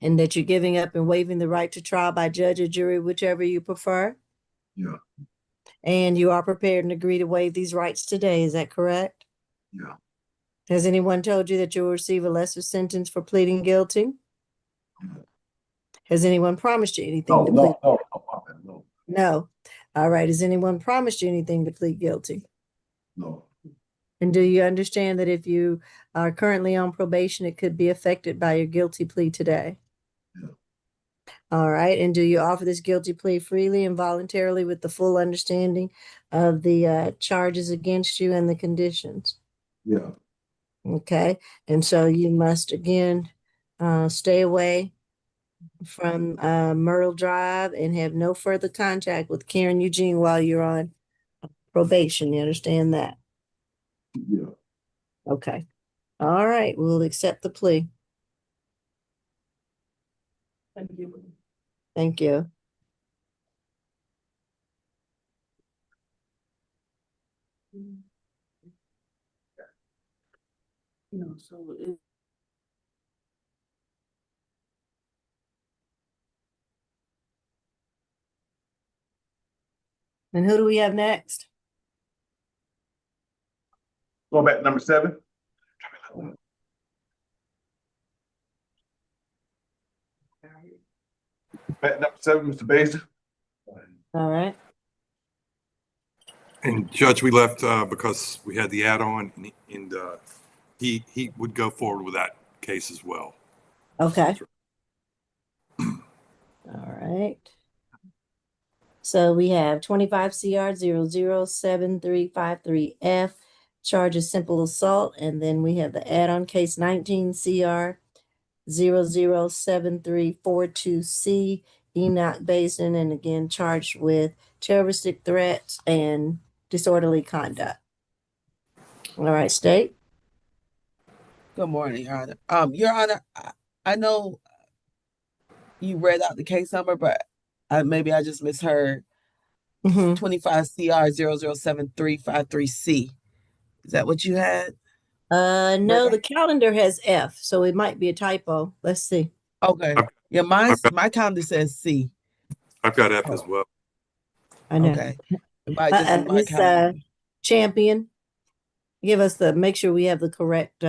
And that you're giving up and waiving the right to trial by judge or jury, whichever you prefer? Yeah. And you are prepared and agree to waive these rights today. Is that correct? Yeah. Has anyone told you that you will receive a lesser sentence for pleading guilty? Has anyone promised you anything to plead? No. No. All right. Has anyone promised you anything to plead guilty? No. And do you understand that if you are currently on probation, it could be affected by your guilty plea today? Yeah. All right. And do you offer this guilty plea freely and voluntarily with the full understanding of the charges against you and the conditions? Yeah. Okay. And so you must again stay away from Myrtle Drive and have no further contact with Karen Eugene while you're on probation. You understand that? Yeah. Okay. All right. We'll accept the plea. Thank you. Thank you. No, so it. And who do we have next? Going back to number 7. Back to number 7, Mr. Basin. All right. And Judge, we left because we had the add-on, and he would go forward with that case as well. Okay. All right. So we have 25 CR 007353F, charge of simple assault, and then we have the add-on case 19 CR 007342C, Enoch Basin, and again charged with terroristic threats and disorderly conduct. All right, State. Good morning, Your Honor. Your Honor, I know you read out the case number, but maybe I just misheard. 25 CR 007353C. Is that what you had? No, the calendar has F, so it might be a typo. Let's see. Okay. Yeah, my calendar says C. I've got F as well. I know. Okay. It might just be my Miss calendar. Champion, make sure we have the correct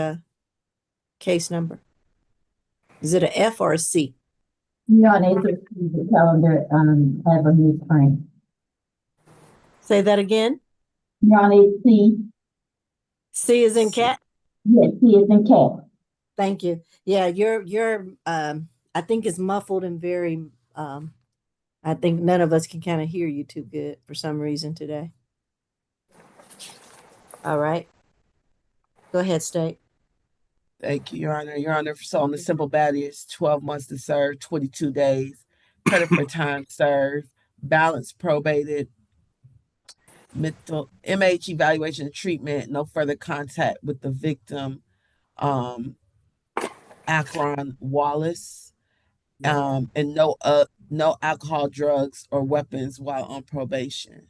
case number. Is it a F or a C? You're unable to see the calendar, have a new screen. Say that again. You're on a C. C is in cat? Yes, C is in cat. Thank you. Yeah, you're I think it's muffled and very I think none of us can kind of hear you too good for some reason today. All right. Go ahead, State. Thank you, Your Honor. Your Honor, so on the simple battery, it's 12 months to serve, 22 days, credit for time served, balance probated, mental MH evaluation and treatment, no further contact with the victim, Akron Wallace, and no alcohol, drugs, or weapons while on probation.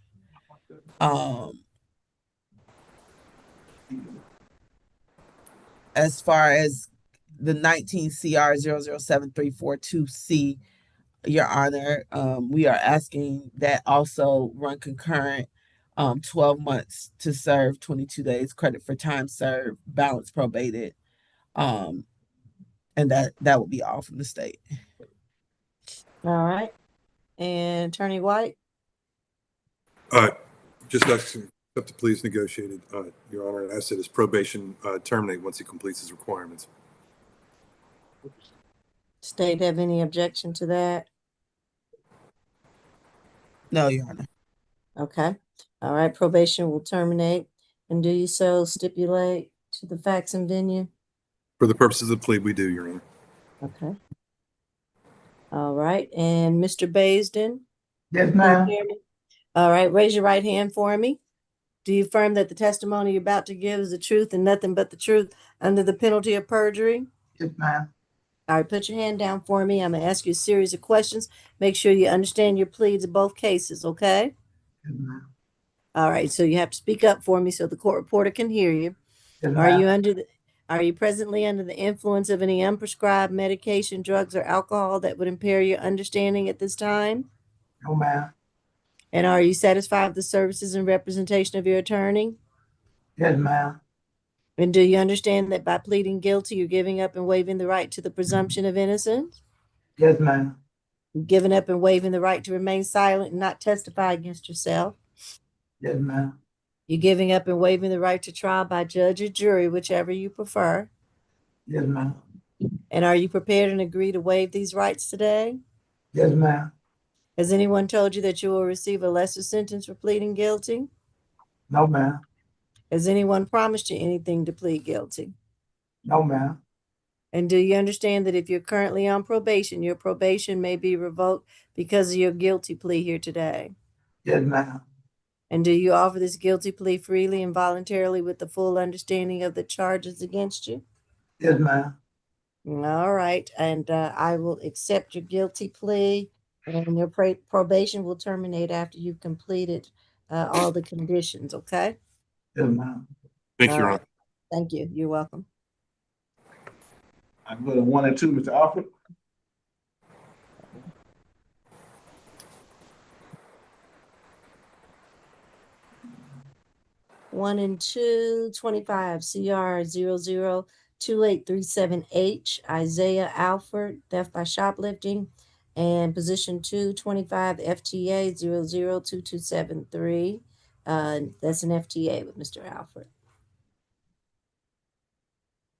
As far as the 19 CR 0073442C, Your Honor, we are asking that also run concurrent, 12 months to serve, 22 days credit for time served, balance probated. And that would be all from the state. All right. And Attorney White? Just accept the pleas negotiated, Your Honor, and ask that his probation terminate once he completes his requirements. State have any objection to that? No, Your Honor. Okay. All right. Probation will terminate. And do you so stipulate to the facts and venue? For the purposes of the plea, we do, Your Honor. Okay. All right. And Mr. Baisden? Yes, ma'am. All right. Raise your right hand for me. Do you affirm that the testimony you're about to give is the truth and nothing but the truth under the penalty of perjury? Yes, ma'am. All right. Put your hand down for me. I'm going to ask you a series of questions. Make sure you understand your pleas in both cases, okay? Yes, ma'am. All right. So you have to speak up for me so the court reporter can hear you. Yes, Are you presently under the influence of any unprescribed medication, drugs, or alcohol that would impair your understanding at this time? No, ma'am. And are you satisfied with the services and representation of your attorney? Yes, ma'am. And do you understand that by pleading guilty, you're giving up and waiving the right to the presumption of innocence? Yes, ma'am. You're giving up and waiving the right to remain silent and not testify against yourself? Yes, ma'am. You're giving up and waiving the right to trial by judge or jury, whichever you prefer? Yes, ma'am. And are you prepared and agree to waive these rights today? Yes, ma'am. Has anyone told you that you will receive a lesser sentence for pleading guilty? No, ma'am. Has anyone promised you anything to plead guilty? No, ma'am. And do you understand that if you're currently on probation, your probation may be revoked because of your guilty plea here today? Yes, ma'am. And do you offer this guilty plea freely and voluntarily with the full understanding of the charges against you? Yes, ma'am. All right. And I will accept your guilty plea, and your probation will terminate after you've completed all the conditions, okay? Yes, ma'am. Thank you, Your All Honor. right. Thank you. You're welcome. I go to 1 and 2, Mr. Alfred. One and two, 25 CR 002837H, Isaiah Alford, theft by shoplifting, and position 225 FTA 002273. That's an FTA with Mr. Alford.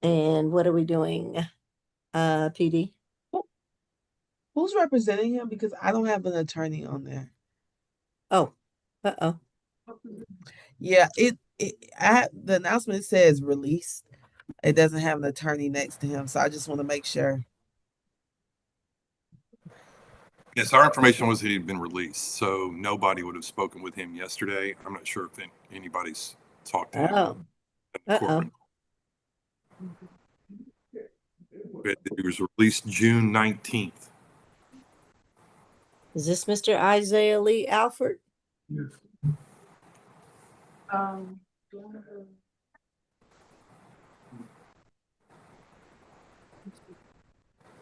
And what are we doing, PD? Who's representing him? Because I don't have an attorney on there. Oh, uh-oh. Yeah, the announcement says released. It doesn't have an attorney next to him, so I just want to make sure. Yes, our information was that he'd been released, so nobody would have spoken with him yesterday. I'm not sure if anybody's talked to him. Oh, uh-oh. But he was released June 19th. Is this Mr. Isaiah Lee Alford? Yes.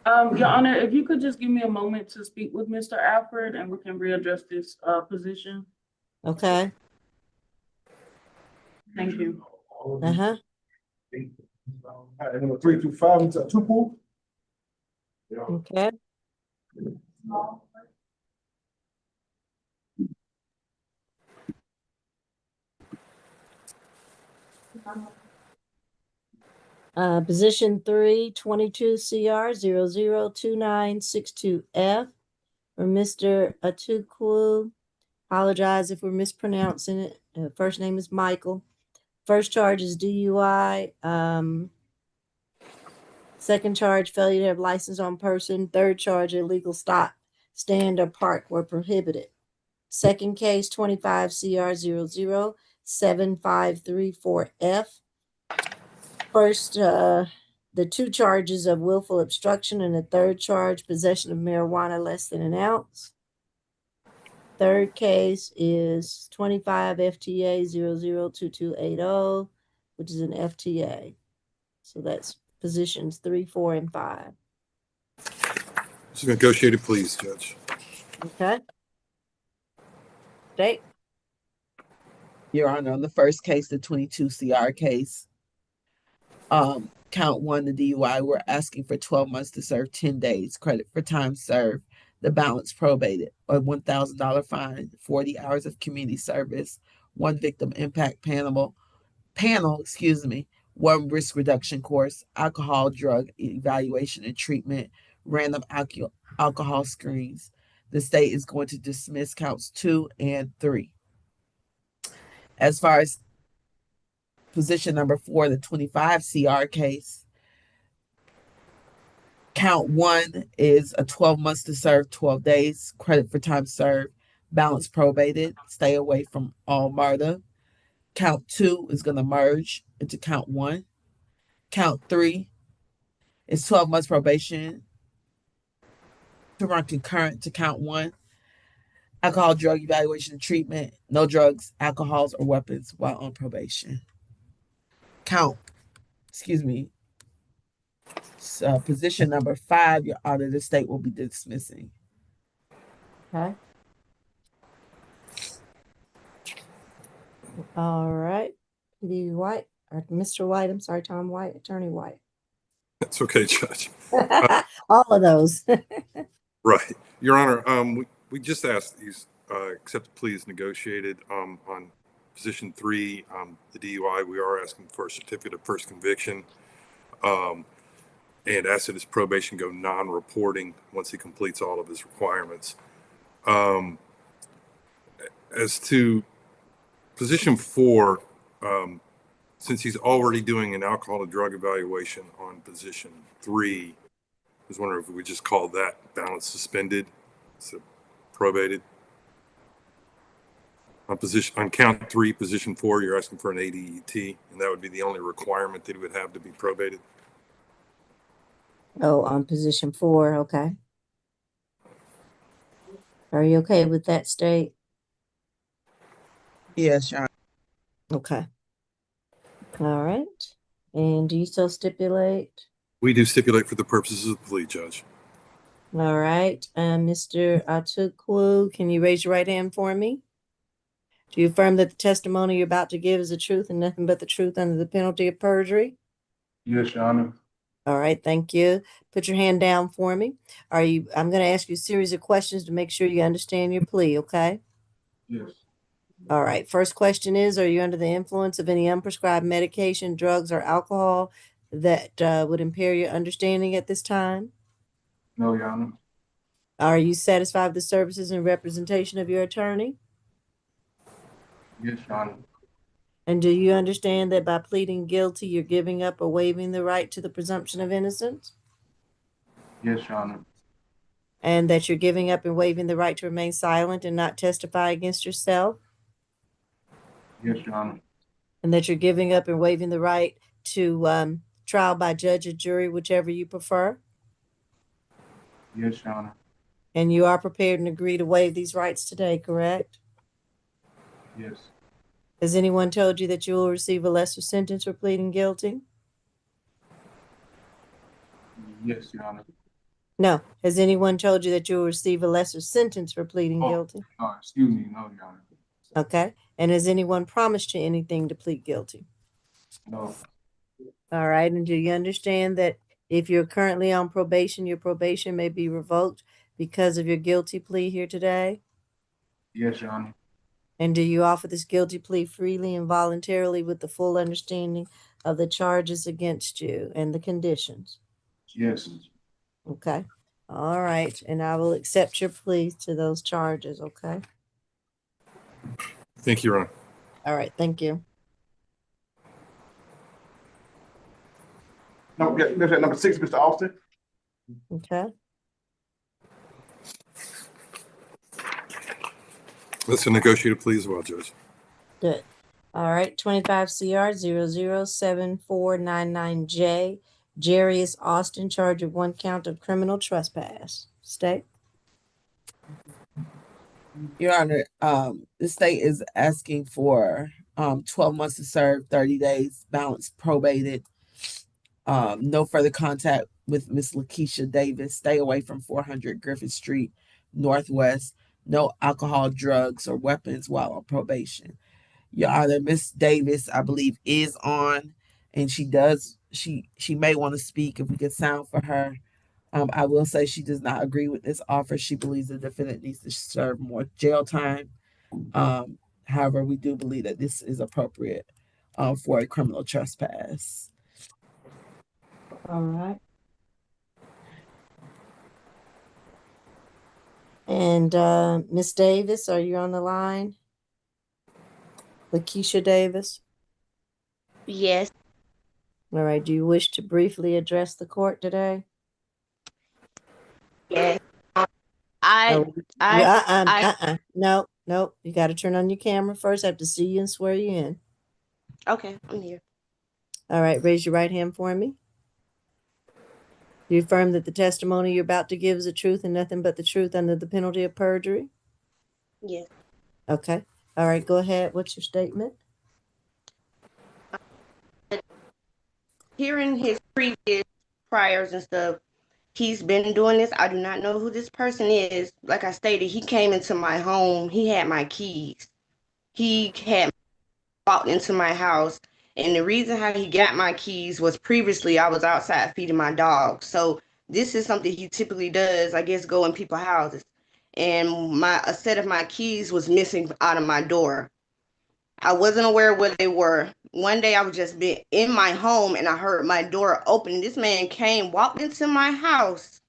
Your Honor, if you could just give me a moment to speak with Mr. Alford and we can readdress this position. Okay. Thank you. Uh-huh. All right, number 325, Mr. Tupu. Okay. Position 3, 22 CR 002962F for Mr. Atukwu. Apologize if we're mispronouncing it. First name is Michael. First charge is DUI. Second charge, failure to have license on person. Third charge, illegal stop, stand, or park were prohibited. Second case, 25 CR 007534F. First, the two charges of willful obstruction, and the third charge, possession of marijuana less than an ounce. Third case is 25 FTA 002280, which is an FTA. So that's positions 3, 4, and 5. This is negotiated, please, Judge. Okay. State. Your Honor, on the first case, the 22 CR case, count 1, the DUI, we're asking for 12 months to serve 10 days, credit for time served, the balance probated, a $1,000 fine, 40 hours of community service, 1 victim impact panel, 1 risk reduction course, alcohol, drug evaluation and treatment, random alcohol screens. The state is going to dismiss counts 2 and 3. As far as position number 4, the 25 CR case, count 1 is a 12 months to serve, 12 days, credit for time served, balance probated, stay away from all MARTA. Count 2 is going to merge into count 1. Count 3 is 12 months probation to run concurrent to count 1. Alcohol, drug evaluation, and treatment, no drugs, alcohols, or weapons while on probation. Position number 5, Your Honor, the state will be dismissing. Okay. All right. White, or Mr. White, I'm sorry, Tom White, Attorney White. That's okay, Judge. All of those. Right. Your Honor, we just asked these accept the pleas negotiated on position 3, the DUI. We are asking for a certificate of first conviction, and ask that his probation go non-reporting once he completes all of his requirements. As to position 4, since he's already doing an alcohol and drug evaluation on position 3, I was wondering if we would just call that balance suspended, so probated. On count 3, position 4, you're asking for an ADET, and that would be the only requirement that he would have to be probated. Oh, on position 4, okay. Are you okay with that, State? Yes, Your Honor. Okay. All right. And do you still stipulate? We do stipulate for the purposes of the plea, Judge. All right. Mr. Atukwu, can you raise your right hand for me? Do you affirm that the testimony you're about to give is the truth and nothing but the truth under the penalty of perjury? Yes, Your Honor. All right, thank you. Put your hand down for me. I'm going to ask you a series of questions to make sure you understand your plea, okay? Yes. All right, first question is, are you under the influence of any unprescribed medication, drugs, or alcohol that would impair your understanding at this time? No, Your Honor. Are you satisfied with the services and representation of your attorney? Yes, Your Honor. And do you understand that by pleading guilty, you're giving up or waiving the right to the presumption of innocence? Yes, Your Honor. And that you're giving up and waiving the right to remain silent and not testify against yourself? Yes, Your Honor. And that you're giving up and waiving the right to trial by judge or jury, whichever you prefer? Yes, Your Honor. And you are prepared and agree to waive these rights today, correct? Yes. Has anyone told you that you will receive a lesser sentence for pleading guilty? Yes, Your Honor. No. Has anyone told you that you will receive a lesser sentence for pleading guilty? Excuse me. No, Your Honor. Okay. And has anyone promised you anything to plead guilty? No. All right. And do you understand that if you're currently on probation, your probation may be revoked because of your guilty plea here today? Yes, Your Honor. And do you offer this guilty plea freely and voluntarily with the full understanding of the charges against you and the conditions? Yes. Okay. All right. And I will accept your plea to those charges. Okay. Thank you, Your Honor. All right. Thank you. No, yeah, there's number 6, Mr. Austin. Okay. That's a negotiated plea as well, Judge. Good. All right, 25 CR 007499J. Jarius Austin, charged with 1 count of criminal trespass. State. Your Honor, the state is asking for 12 months to serve, 30 days, balance probated. No further contact with Miss Lakeisha Davis. Stay away from 400 Griffith Street Northwest. No alcohol, drugs, or weapons while on probation. Your Honor, Miss Davis, I believe, is on, and she may want to speak if we could sound for her. I will say she does not agree with this offer. She believes the defendant needs to serve more jail time. However, we do believe that this is appropriate for a criminal trespass. All right. And Miss Davis, are you on the line? Lakeisha Davis? Yes. All right. Do you wish to briefly address the court today? Yes. No. You got to turn on your camera first. I have to see you and swear you in. Okay, I'm here. All right. Raise your right hand for me. Do you affirm that the testimony you're about to give is the truth and nothing but the truth under the penalty of perjury? Yes. Okay. All right. Go ahead. What's your statement? Hearing his previous priors and stuff, he's been doing this. I do not know who this person is. Like I stated, he came into my home. He had my keys. He had walked into my house. And the reason how he got my keys was previously I was outside feeding my dog. So this is something he typically does, I guess, go in people's houses. And a set of my keys was missing out of my door. I wasn't aware where they were. One day I was just in my home and I heard my door open. This man walked into my house.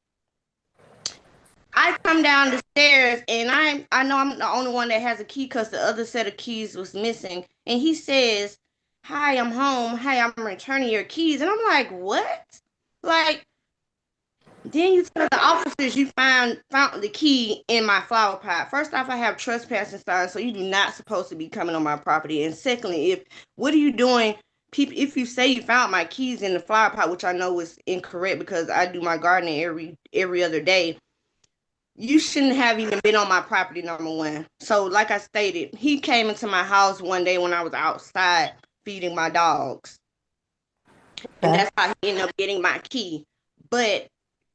I come down the stairs and I know I'm the only one that has a key because the other set of keys was missing. And he says, "Hi, I'm home. Hey, I'm returning your keys." And I'm like, what? Like, then you tell the officers you found the key in my flower pot. First off, I have trespassing signs, so you do not supposed to be coming on my property. And secondly, what are you doing? If you say you found my keys in the flower pot, which I know is incorrect because I do my gardening every other day, you shouldn't have even been on my property, number one. So like I stated, he came into my house one day when I was outside feeding my dogs. And that's how he ended up getting my key. But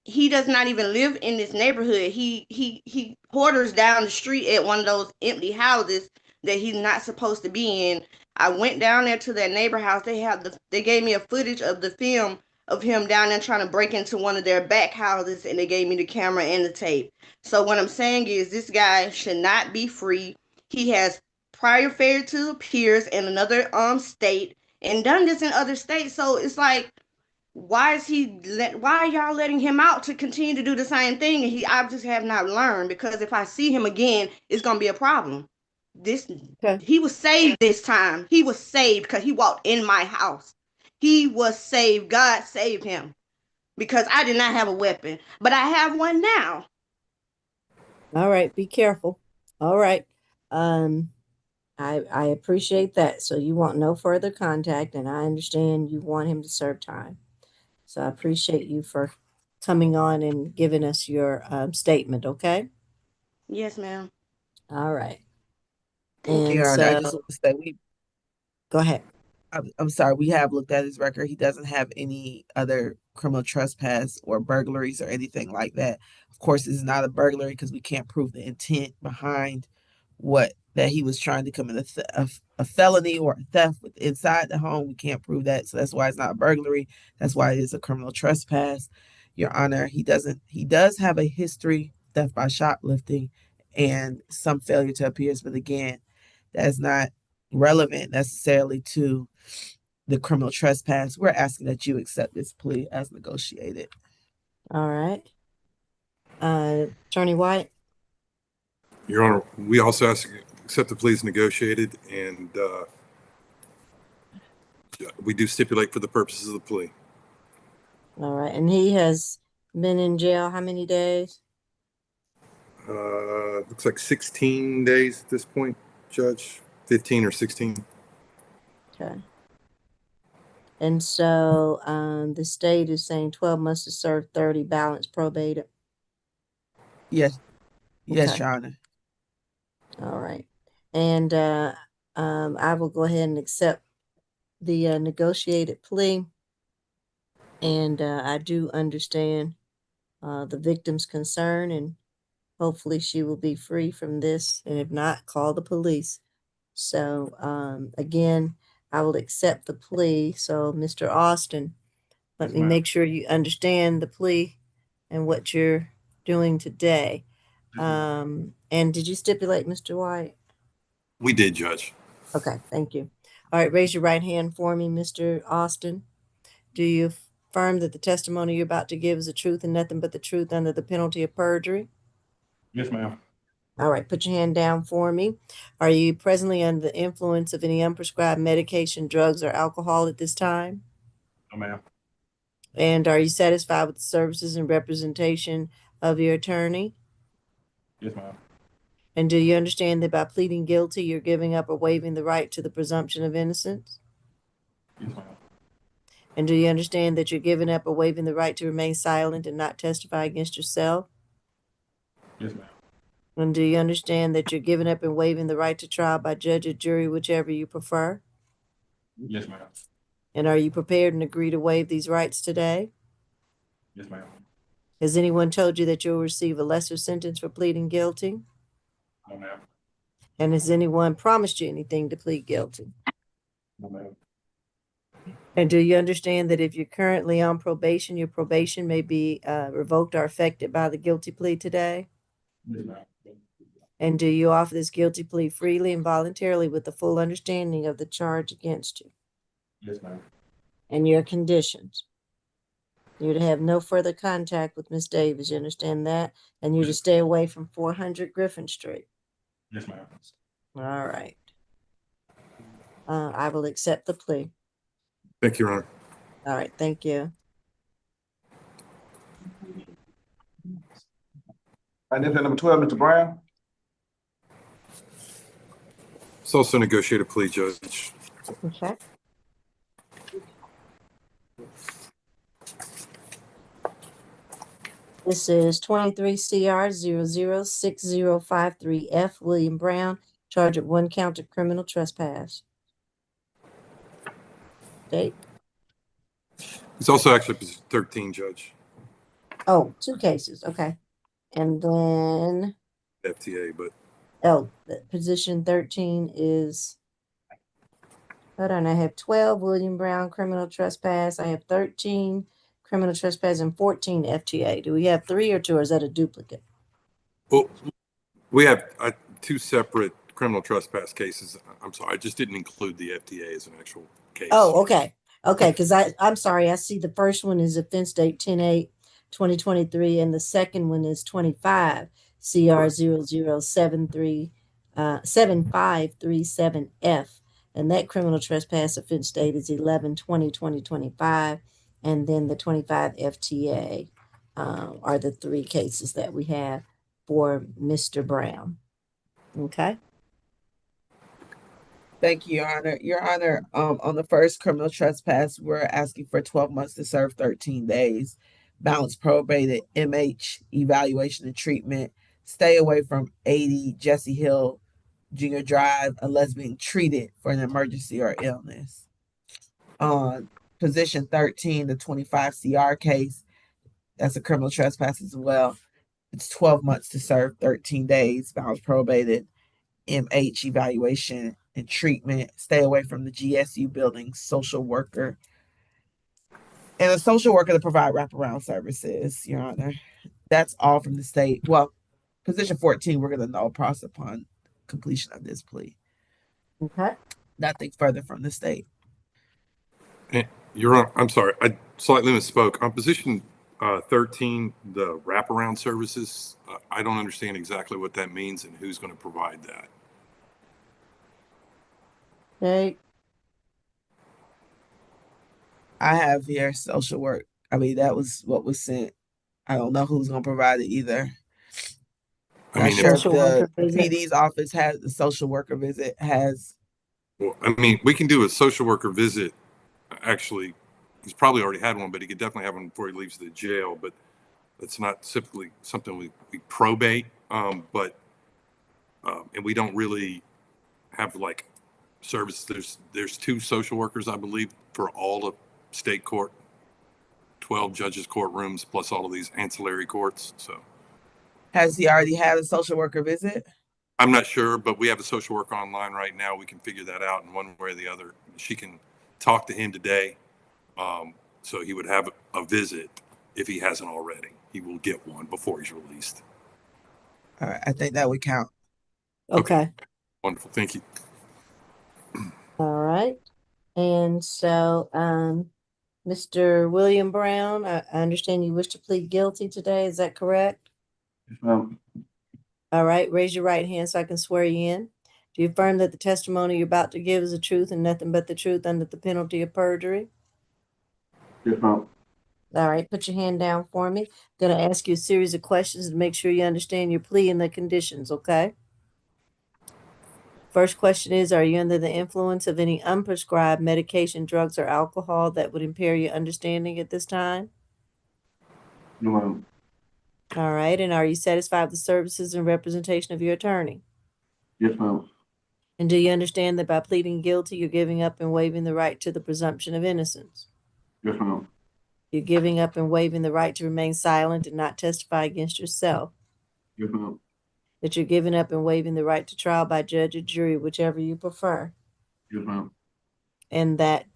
he does not even live in this neighborhood. He quarters down the street at one of those empty houses that he's not supposed to be in. I went down there to that neighbor house. They gave me a footage of the film of him down there trying to break into one of their back houses, and they gave me the camera and the tape. So what I'm saying is this guy should not be free. He has prior failure to appears in another state and done this in other states. So it's like, why are y'all letting him out to continue to do the same thing? And I just have not learned, because if I see him again, it's gonna be a problem. He was saved this time. He was saved because he walked in my house. He was saved. God saved him because I did not have a weapon, but I have one now. All right, be careful. All right. I appreciate that. So you want no further contact, and I understand you want him to serve time. So I appreciate you for coming on and giving us your statement, okay? Yes, ma'am. All right. And And I so, just want to say go ahead. I'm sorry, we have looked at his record. He doesn't have any other criminal trespass or burglaries or anything like that. Of course, it's not a burglary because we can't prove the intent behind that he was trying to commit a felony or a theft inside the home. We can't prove that, so that's why it's not a burglary. That's why it is a criminal trespass. Your Honor, he does have a history, theft by shoplifting and some failure to appear, but again, that's not relevant necessarily to the criminal trespass. We're asking that you accept this plea as negotiated. All right. Attorney White. Your Honor, we also ask to accept the pleas negotiated, and we do stipulate for the purposes of the plea. All right. And he has been in jail how many days? Looks like 16 days at this point, Judge. 15 or 16. Okay. And so the state is saying 12 months to serve, 30 balance probated. Yes, yes, Okay. Your Honor. All right. And I will go ahead and accept the negotiated plea. And I do understand the victim's concern, and hopefully she will be free from this. And if not, call the police. So again, I will accept the plea. So Mr. Austin, let me ma'am. make sure you understand the plea and what you're doing today. And did you stipulate, Mr. White? We did, Judge. Okay, thank you. All right, raise your right hand for me, Mr. Austin. Do you affirm that the testimony you're about to give is the truth and nothing but the truth under the penalty of perjury? Yes, ma'am. All right, put your hand down for me. Are you presently under the influence of any unprescribed medication, drugs, or alcohol at this time? No, ma'am. And are you satisfied with the services and representation of your attorney? Yes, ma'am. And do you understand that by pleading guilty, you're giving up or waiving the right to the presumption of innocence? Yes, ma'am. And do you understand that you're giving up or waiving the right to remain silent and not testify against yourself? Yes, ma'am. And do you understand that you're giving up and waiving the right to trial by judge or jury, whichever you prefer? Yes, ma'am. And are you prepared and agree to waive these rights today? Yes, ma'am. Has anyone told you that you'll receive a lesser sentence for pleading guilty? No, ma'am. And has anyone promised you anything to plead guilty? No, ma'am. And do you understand that if you're currently on probation, your probation may be revoked or affected by the guilty plea today? Yes, ma'am. And do you offer this guilty plea freely and voluntarily with the full understanding of the charge against you Yes, ma'am. and your conditions? You're to have no further contact with Miss Davis, you understand that? And you're to stay away from 400 Griffin Street. Yes, ma'am. All right. I will accept the plea. Thank you, Your Honor. All right, thank you. And then number 12, Mr. Brown. It's also a negotiated plea, Judge. Okay. This is 23 CR 006053F, William Brown, charged with 1 count of criminal trespass. Date? It's also actually position 13, Judge. Oh, 2 cases. Okay. And then, FTA, but oh, the position 13 is, hold on, I have 12 William Brown criminal trespass. I have 13 criminal trespass and 14 FTA. Do we have 3 or 2, or is that a duplicate? well, we have 2 separate criminal trespass cases. I'm sorry, I just didn't include the FTA as an actual case. Oh, okay. Okay, because I'm sorry, I see the first one is offense date 10/8/2023, and the second one is 25 CR 007537F. And that criminal trespass offense date is 11/20/2025. And then the 25 FTA are the 3 cases that we have for Mr. Brown. Okay. Thank you, Your Honor. Your Honor, on the first criminal trespass, we're asking for 12 months to serve 13 days. Balance probated, MH, evaluation and treatment. Stay away from 80 Jesse Hill Junior Drive unless being treated for an emergency or illness. On position 13, the 25 CR case, that's a criminal trespass as well. It's 12 months to serve 13 days. Balance probated, MH, evaluation and treatment. Stay away from the GSU building, social worker. And a social worker to provide wraparound services, Your Honor. That's all from the state. Well, position 14, we're going to null process upon completion of this plea. Okay. Nothing further from the state. Your Honor, I'm sorry, I slightly misspoke. On position 13, the wraparound services, I don't understand exactly what that means and who's going to provide that. Okay. I have here social work. I mean, that was what was sent. I don't know who's going to provide it either. I Not mean, sure if Social the worker visit. PD's office has the social worker visit has Well, I mean, we can do a social worker visit. Actually, he's probably already had one, but he could definitely have one before he leaves the jail. But that's not typically something we probate. And we don't really have like service. There's 2 social workers, I believe, for all of state court, 12 judges courtrooms, plus all of these ancillary courts. So Has he already had a social worker visit? I'm not sure, but we have a social worker online right now. We can figure that out in one way or the other. She can talk to him today. So he would have a visit if he hasn't already. He will get one before he's released. All right, I think that would count. Okay. Wonderful. Thank you. All right. And so, Mr. William Brown, I understand you wish to plead guilty today. Is that correct? Yes, ma'am. All right. Raise your right hand so I can swear you in. Do you affirm that the testimony you're about to give is the truth and nothing but the truth under the penalty of perjury? Yes, ma'am. All right. Put your hand down for me. Going to ask you a series of questions to make sure you understand your plea and the conditions, okay? First question is, are you under the influence of any unprescribed medication, drugs, or alcohol that would impair your understanding at this time? No, ma'am. All right. And are you satisfied with the services and representation of your attorney? Yes, ma'am. And do you understand that by pleading guilty, you're giving up and waiving the right to the presumption of innocence? Yes, ma'am. You're giving up and waiving the right to remain silent and not testify against yourself? Yes, ma'am. That you're giving up and waiving the right to trial by judge or jury, whichever you prefer? Yes, ma'am. And that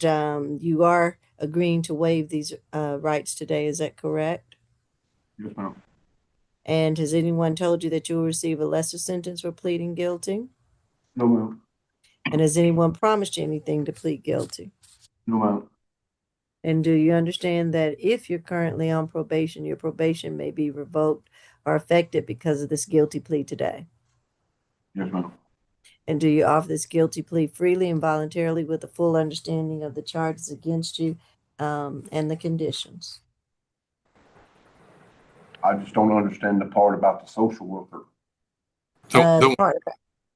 you are agreeing to waive these rights today, is that correct? Yes, ma'am. And has anyone told you that you will receive a lesser sentence for pleading guilty? No, ma'am. And has anyone promised you anything to plead guilty? No, ma'am. And do you understand that if you're currently on probation, your probation may be revoked or affected because of this guilty plea today? Yes, ma'am. And do you offer this guilty plea freely and voluntarily with a full understanding of the charges against you and the conditions? I just don't understand the part about the social worker.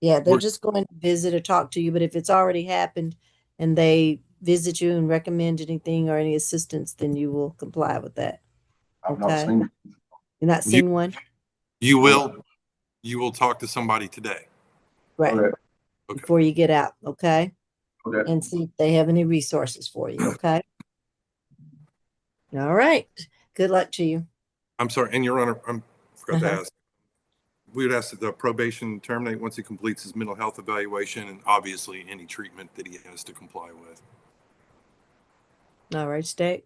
Yeah, they're just going to visit or talk to you, but if it's already happened and they visit you and recommend anything or any assistance, then you will comply with that. I've not seen it. You're not seen one? You will talk to somebody today. Right. Okay. Before you get out, okay? Okay. And see if they have any resources for you, okay? All right. Good luck to you. I'm sorry, and Your Honor, I forgot to ask. We would ask that the probation terminate once he completes his mental health evaluation and obviously any treatment that he has to comply with. All right, State.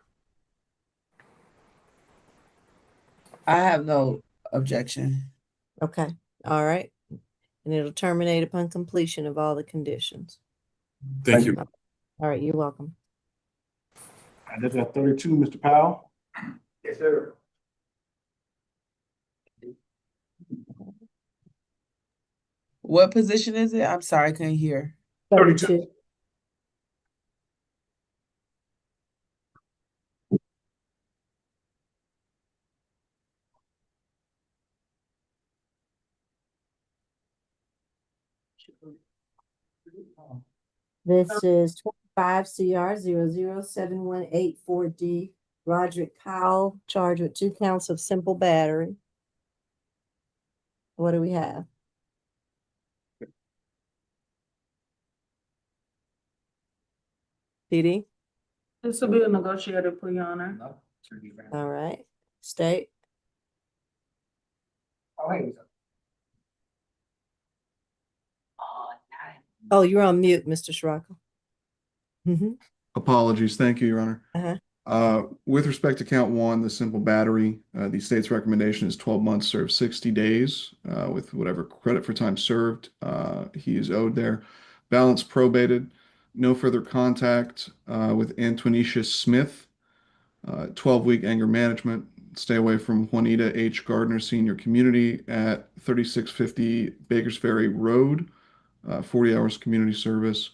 I have no objection. Okay. All right. And it'll terminate upon completion of all the conditions. Thank you. All right, you're welcome. And that's at 32, Mr. Powell? Yes, sir. What position is it? I'm sorry, I couldn't hear. 32. This is 25 CR 0071884D. Roderick Powell, charged with 2 counts of simple battery. What do we have? PD? This will be a negotiated plea, Your Honor. All right. State? Oh, you're on mute, Mr. Scirocco. Apologies. Thank you, Your Honor. Uh-huh. With respect to count 1, the simple battery, the state's recommendation is 12 months served 60 days with whatever credit for time served he is owed there. Balance probated. No further contact with Antonisha Smith. 12-week anger management. Stay away from Juanita H. Gardner Senior Community at 3650 Bakers Ferry Road. 40 hours community service.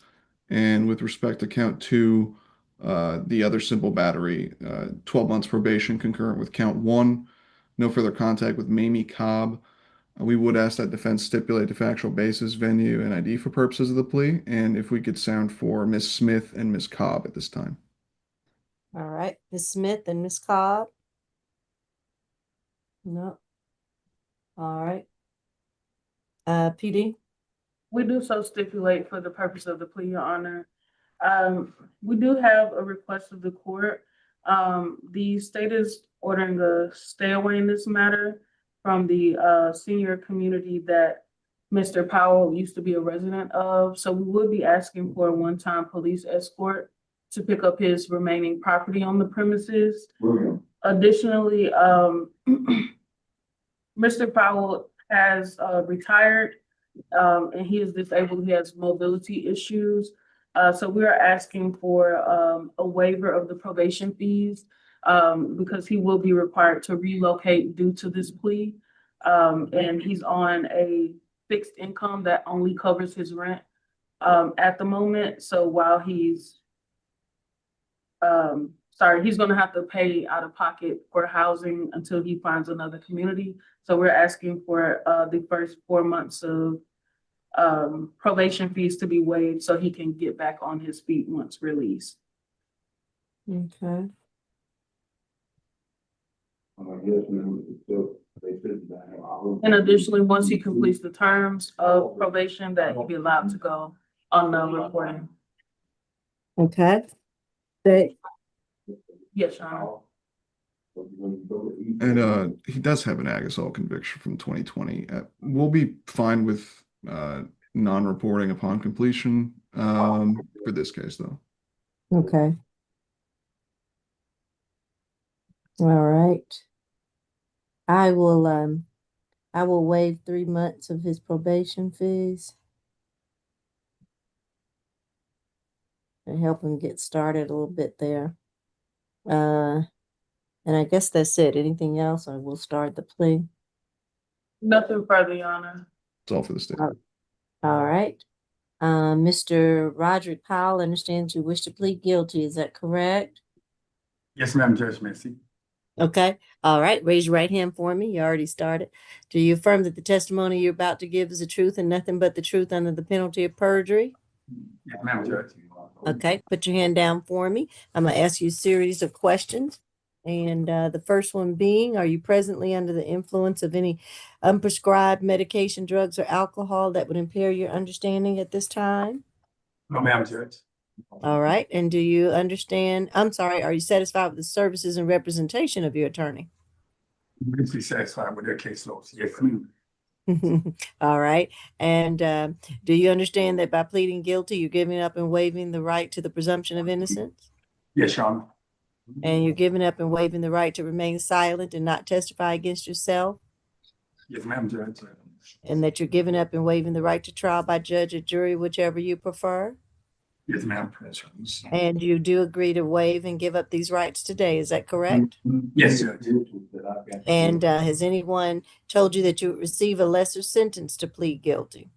And with respect to count 2, the other simple battery, 12 months probation concurrent with count 1. No further contact with Mamie Cobb. We would ask that defense stipulate the factual basis, venue, and ID for purposes of the plea, and if we could sound for Ms. Smith and Ms. Cobb at this time. All right, Ms. Smith and Ms. Cobb? No. All right. PD? We do so stipulate for the purpose of the plea, Your Honor. We do have a request of the court. The state is ordering a stay away in this matter from the senior community that Mr. Powell used to be a resident of. So we would be asking for a one-time police escort to pick up his remaining property on the premises. Additionally, Mr. Powell has retired and he is disabled. He has mobility issues. So we are asking for a waiver of the probation fees because he will be required to relocate due to this plea. And he's on a fixed income that only covers his rent at the moment. So while he's going to have to pay out of pocket for housing until he finds another community. So we're asking for the first 4 months of probation fees to be waived so he can get back on his feet once released. Okay. And additionally, once he completes the terms of probation, that he'll be allowed to go on the reporting. Okay. They, Yes, Your Honor. And he does have an ag assault conviction from 2020. We'll be fine with non-reporting upon completion for this case, though. okay. All right. I will waive 3 months of his probation fees and help him get started a little bit there. And I guess that's it. Anything else? I will start the plea. Nothing further, Your Honor. It's all for the state. All right. Mr. Roderick Powell understands you wish to plead guilty. Is that correct? Yes, Madam Judge Macy. Okay. All right. Raise your right hand for me. You already started. Do you affirm that the testimony you're about to give is the truth and nothing but the truth under the penalty of perjury? Yes, Madam Judge. Okay. Put your hand down for me. I'm going to ask you a series of questions. And the first one being, are you presently under the influence of any unprescribed medication, drugs, or alcohol that would impair your understanding at this time? No, Madam Judge. All right. And do you understand? I'm sorry. Are you satisfied with the services and representation of your attorney? I'm satisfied with their caseloads. Yes, ma'am. All right. And do you understand that by pleading guilty, you're giving up and waiving the right to the presumption of innocence? Yes, Your Honor. And you're giving up and waiving the right to remain silent and not testify against yourself? Yes, Madam Judge. And that you're giving up and waiving the right to trial by judge or jury, whichever you prefer? Yes, Madam. And you do agree to waive and give up these rights today, is that correct? Yes, Judge. And has anyone told you that you would receive a lesser sentence to plead guilty?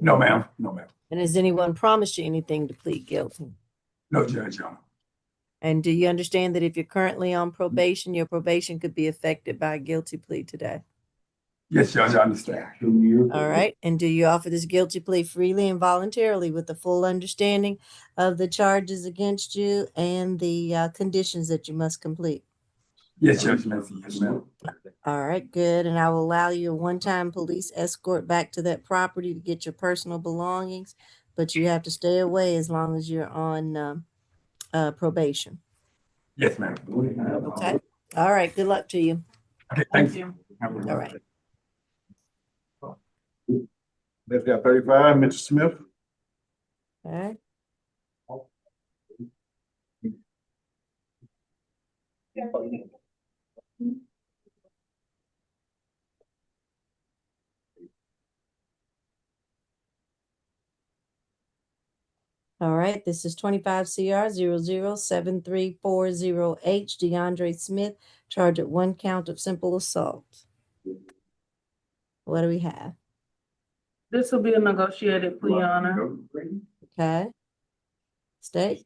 No, ma'am. No, ma'am. And has anyone promised you anything to plead guilty? No, Judge, Your Honor. And do you understand that if you're currently on probation, your probation could be affected by a guilty plea today? Yes, Judge, I understand. All right. And do you offer this guilty plea freely and voluntarily with the full understanding of the charges against you and the conditions that you must complete? Yes, Judge Macy. Yes, ma'am. All right, good. And I will allow you a one-time police escort back to that property to get your personal belongings, but you have to stay away as long as you're on probation. Yes, ma'am. Okay. All right. Good luck to you. Okay, thank you. All right. Next got 35, Mr. Smith. All right. All right, this is 25 CR 007340H, DeAndre Smith, charged at 1 count of simple assault. What do we have? This will be a negotiated plea, Your Honor. Okay. State?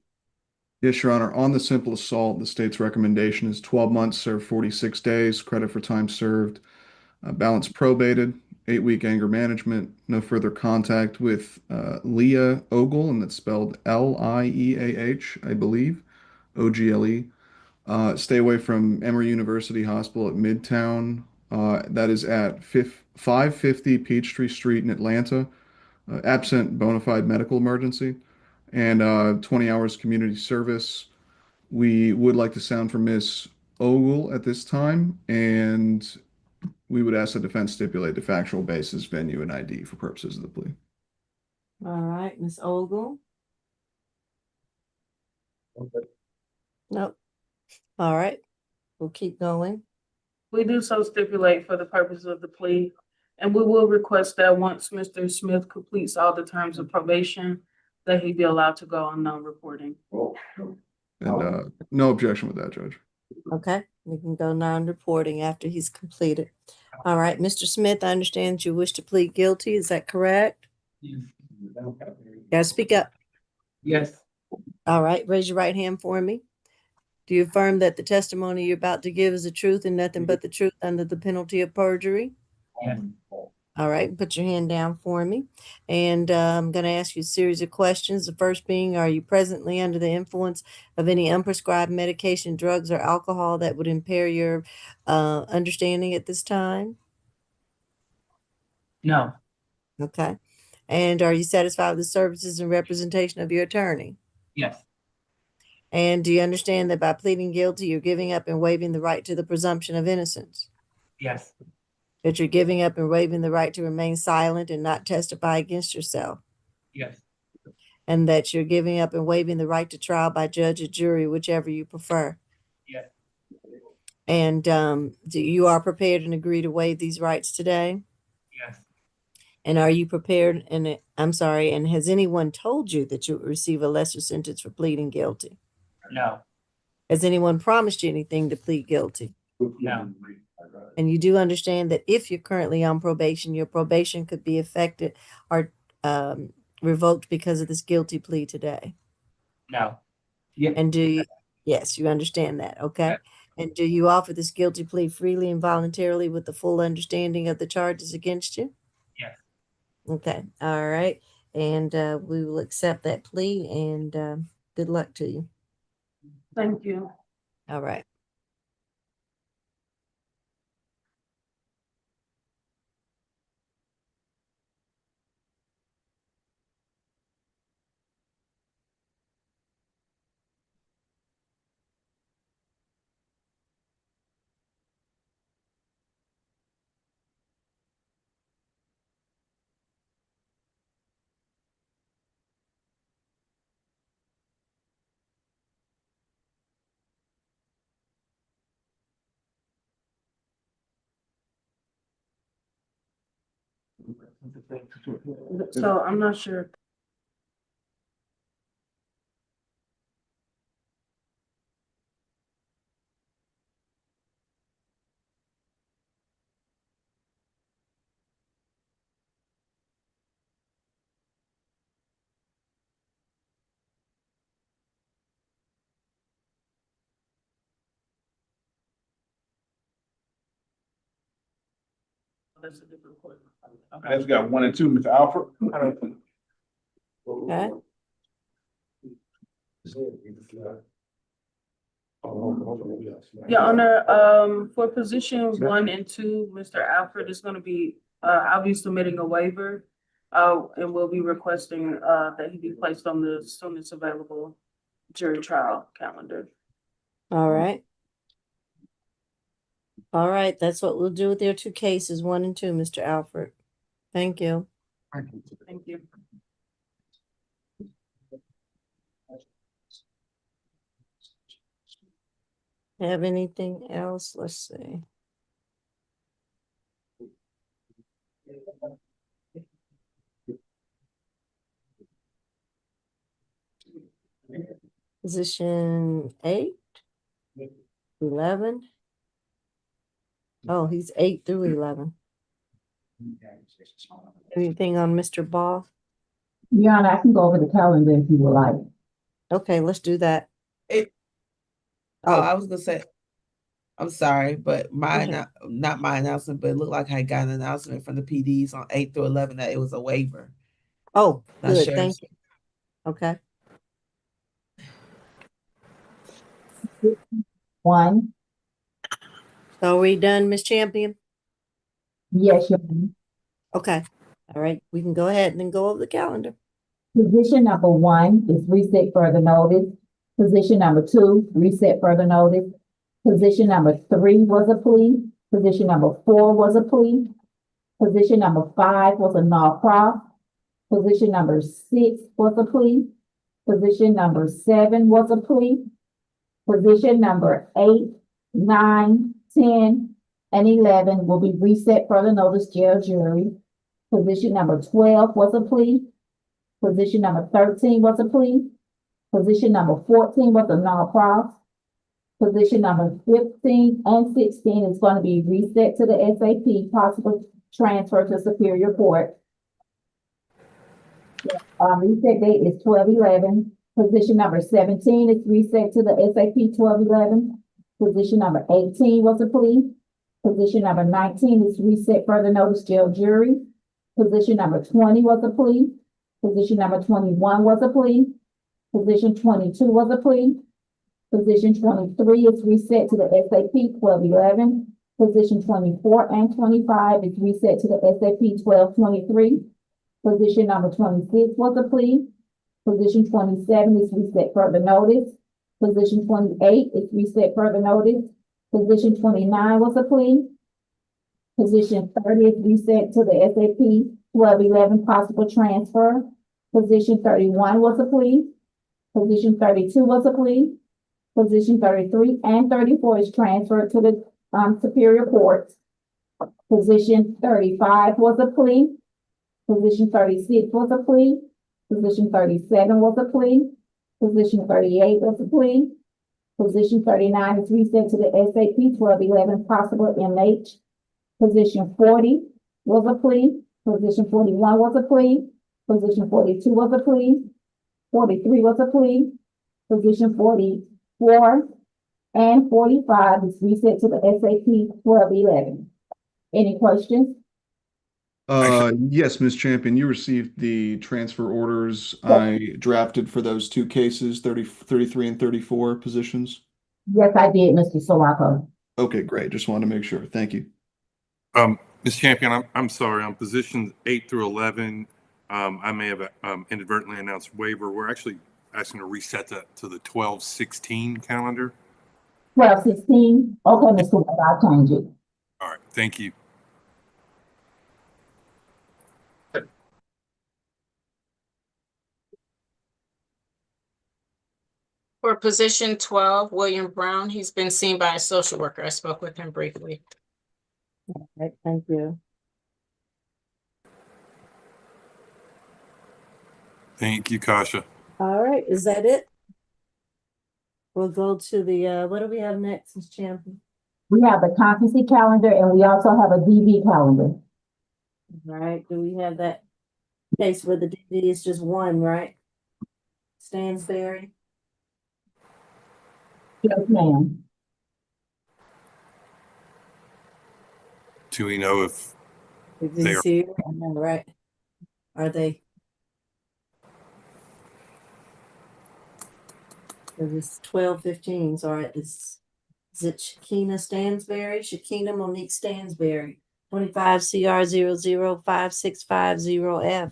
Yes, Your Honor. On the simple assault, the state's recommendation is 12 months, served 46 days, credit for time served, balance probated, 8-week anger management, no further contact with Leah Ogle, and that's spelled Lieah, I believe, Ogle. Stay away from Emory University Hospital at Midtown. That is at 550 Peachtree Street in Atlanta. Absent bona fide medical emergency, and 20 hours community service. We would like to sound for Miss Ogle at this time, and we would ask the defense stipulate the factual basis, venue, and ID for purposes of the plea. All right, Ms. Ogle. Nope. All right, we'll keep going. We do so stipulate for the purpose of the plea, and we will request that once Mr. Smith completes all the terms of probation, that he be allowed to go on non-reporting. And no objection with that, Judge. Okay, we can go non-reporting after he's completed. All right, Mr. Smith, I understand you wish to plead guilty. Is that correct? Gotta speak up. Yes. All right, raise your right hand for me. Do you affirm that the testimony you're about to give is the truth and nothing but the truth under the penalty of perjury? Yes. All right, put your hand down for me. And I'm going to ask you a series of questions. The first being, are you presently under the influence of any unprescribed medication, drugs, or alcohol that would impair your understanding at this time? No. Okay. And are you satisfied with the services and representation of your attorney? Yes. And do you understand that by pleading guilty, you're giving up and waiving the right to the presumption of innocence? Yes. That you're giving up and waiving the right to remain silent and not testify against yourself? Yes. And that you're giving up and waiving the right to trial by judge or jury, whichever you prefer? Yes. And do you are prepared and agree to waive these rights today? Yes. And are you prepared, and has anyone told you that you would receive a lesser sentence for pleading guilty? No. Has anyone promised you anything to plead guilty? No. And you do understand that if you're currently on probation, your probation could be affected or revoked because of this guilty plea today? No. Yeah. And yes, you understand that, okay? And do you offer this guilty plea freely and voluntarily with the full understanding of the charges against you? Yes. Okay, all right. And we will accept that plea, and good luck to you. Thank you. All right. So I'm not sure. That's a different point. Okay. Let's got 1 and 2, Mr. Alfred. Okay. Yeah, under for position 1 and 2, Mr. Alfred is going to be I'll be submitting a waiver, and we'll be requesting that he be placed on the soonest available jury trial calendar. All right. All right, that's what we'll do with their 2 cases, 1 and 2, Mr. Alfred. Thank you. Thank you. Have anything else? Let's see. Position 8, 11. Oh, he's 8 through 11. Anything on Mr. Ball? Yeah, I can go over the calendar if you would like. Okay, let's do that. I was gonna say, I'm sorry, but ahead. not my announcement, but it looked like I got an announcement from the PDs on 8 through 11 that it was a waiver. Oh, Not good, sure. thank you. Okay. 1, So are we done, Ms. Champion? yes, Your Honor. Okay. All right, we can go ahead and then go over the calendar. Position number 1 is reset further notice. Position number 2, reset further notice. Position number 3 was a plea. Position number 4 was a plea. Position number 5 was a non-prof. Position number 6 was a plea. Position number 7 was a plea. Position number 8, 9, 10, and 11 will be reset further notice jail jury. Position number 12 was a plea. Position number 13 was a plea. Position number 14 was a non-prof. Position number 15 and 16 is going to be reset to the SAP, possible transfer to Superior Court. Reset date is 12/11. Position number 17 is reset to the SAP 12/11. Position number 18 was a plea. Position number 19 is reset further notice jail jury. Position number 20 was a plea. Position number 21 was a plea. Position 22 was a plea. Position 23 is reset to the SAP 12/11. Position 24 and 25 is reset to the SAP 12/23. Position number 26 was a plea. Position 27 is reset further notice. Position 28 is reset further notice. Position 29 was a plea. Position 30 is reset to the SAP 12/11 possible transfer. Position 31 was a plea. Position 32 was a plea. Position 33 and 34 is transferred to the Superior Court. Position 35 was a plea. Position 36 was a plea. Position 37 was a plea. Position 38 was a plea. Position 39 is reset to the SAP 12/11 possible MH. Position 40 was a plea. Position 41 was a plea. Position 42 was a plea. 43 was a plea. Position 44 and 45 is reset to the SAP 12/11. Any questions? Yes, Ms. Champion, you received the transfer orders I drafted for those two cases, 33 and 34 positions? Yes, I did, Mr. Sawako. Okay, great. Just wanted to make sure. Thank you. Ms. Champion, I'm sorry, on positions 8 through 11, I may have inadvertently announced waiver. We're actually asking to reset that to the 12/16 calendar. 12/16. Okay, Mr. Webb, I'll change it. All right, thank you. For position 12, William Brown, he's been seen by a social worker. I spoke with him briefly. All right, thank you. Thank you, Kasha. All right, is that it? We'll go to the, what do we have next, Ms. Champion? We have the competency calendar and we also have a DV calendar. All right, do we have that case where the DV is just one, right? Stansberry? Yes, ma'am. Do we know if Is they this are? here? I know, right? Are they? It's 12/15, so is it Shakina Stansberry? Shakina Monique Stansberry, 25 CR 005650F.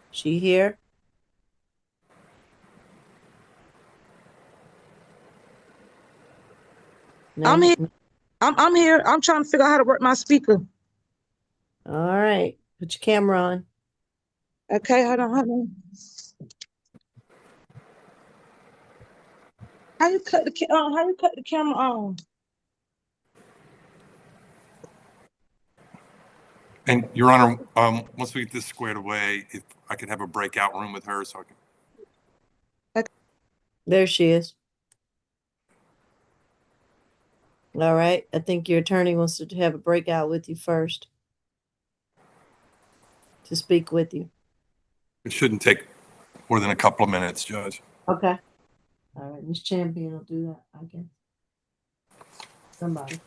She here? No? I'm here. I'm here. I'm trying to figure out how to work my speaker. All right, put your camera on. Okay, hold on. How you cut the camera on? And Your Honor, once we get this squared away, if I could have a breakout room with her so I can. There she is. All right, I think your attorney wants to have a breakout with you first. To speak with you. It shouldn't take more than a couple of minutes, Judge. Okay. All right, Ms. Champion will do that, I guess. Somebody.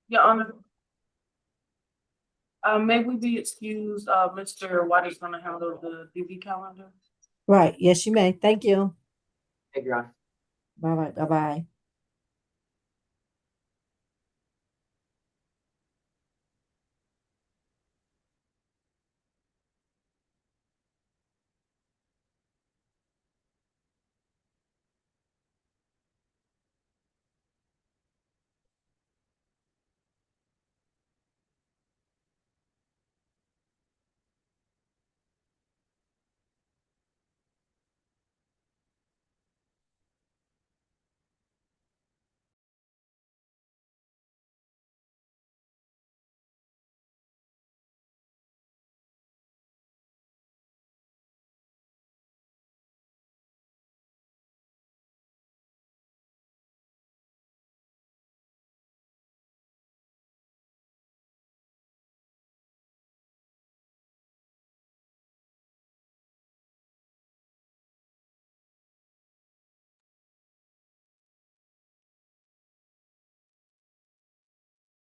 Your Honor, may we be excused? Mr. White is gonna handle the DV calendar. Right. Yes, you may. Thank you. Thank you, Your Honor. Bye-bye. Bye-bye.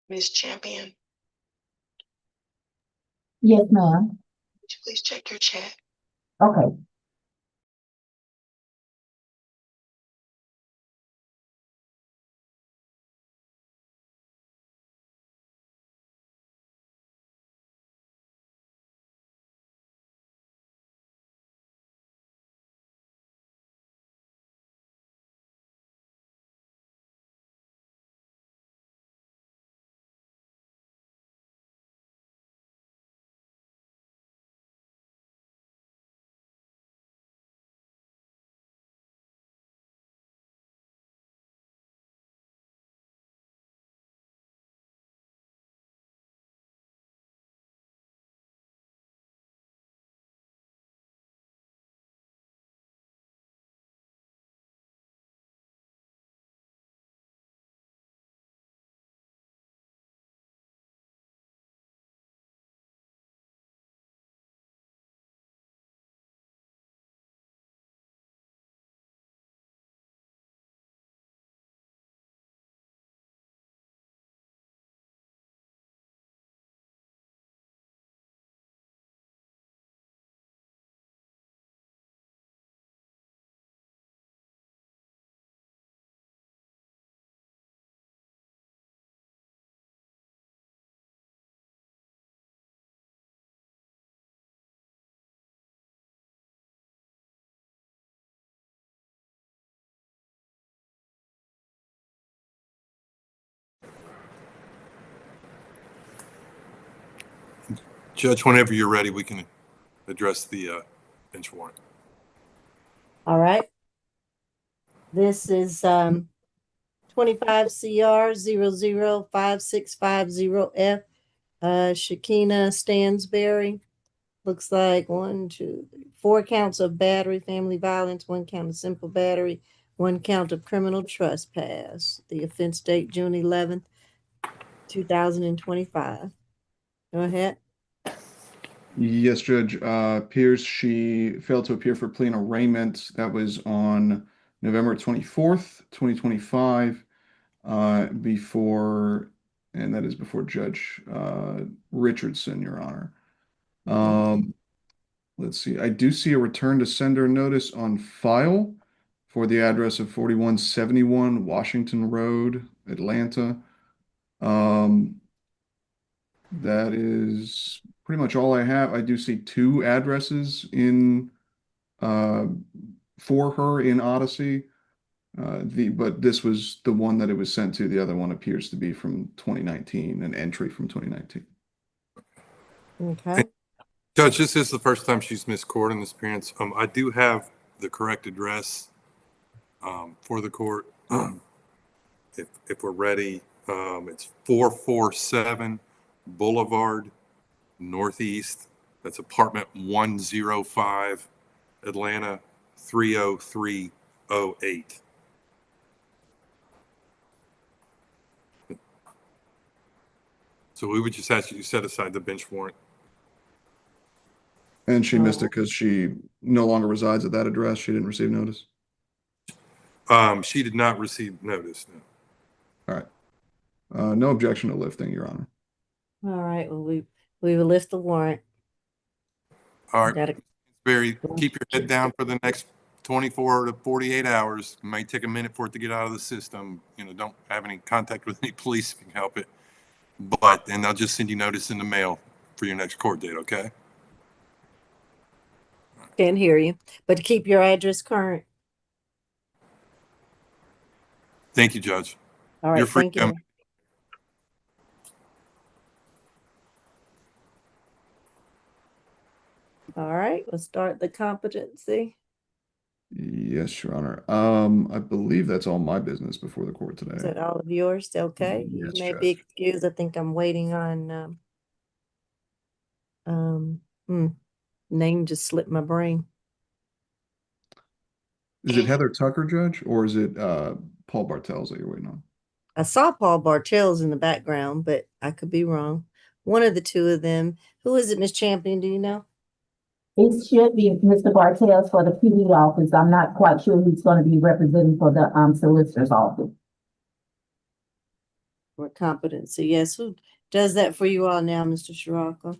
Ms. Champion, Yes, ma'am. would you please check your chat? Okay. Judge, whenever you're ready, we can address the bench warrant. All right. This is 25 CR 005650F. Shakina Stansberry. Looks like 4 counts of battery, family violence, 1 count of simple battery, 1 count of criminal trespass. The offense date June 11th, 2025. Go ahead. Yes, Judge. Appears she failed to appear for plea and arraignment. That was on November 24th, 2025, and that is before Judge Richardson, Your Honor. Let's see. I do see a return to sender notice on file for the address of 4171 Washington Road, Atlanta. That is pretty much all I have. I do see two addresses in for her in Odyssey. But this was the one that it was sent to. The other one appears to be from 2019, an entry from 2019. Okay. Judge, this is the first time she's missed court in this appearance. I do have the correct address for the court. If we're ready, it's 447 Boulevard Northeast. That's apartment 105, Atlanta 30308. So we would just ask you to set aside the bench warrant. And she missed it because she no longer resides at that address. She didn't receive notice. She did not receive notice. No. All right. No objection to lifting, Your Honor. All right. Well, we will lift the warrant. All right. Barry, keep your head down for the next 24 to 48 hours. It might take a minute for it to get out of the system. Don't have any contact with any police if you can help it. But then they'll just send you notice in the mail for your next court date, okay? Can't hear you, but keep your address current. Thank you, Judge. All right. You're free Thank to you. come. All right. We'll start the competency. Yes, Your Honor. I believe that's all my business before the court today. Is that all of yours? Okay. Yes, You may be Judge. excused. I think I'm waiting on name just slipped my brain. Is it Heather Tucker, Judge, or is it Paul Bartels that you're waiting on? I saw Paul Bartels in the background, but I could be wrong. One of the two of them. Who is it, Miss Champion? Do you know? It should be Mr. Bartels for the PD office. I'm not quite sure who's going to be representing for the solicitor's office. For competency. Yes. Who does that for you all now, Mr. Shiraka?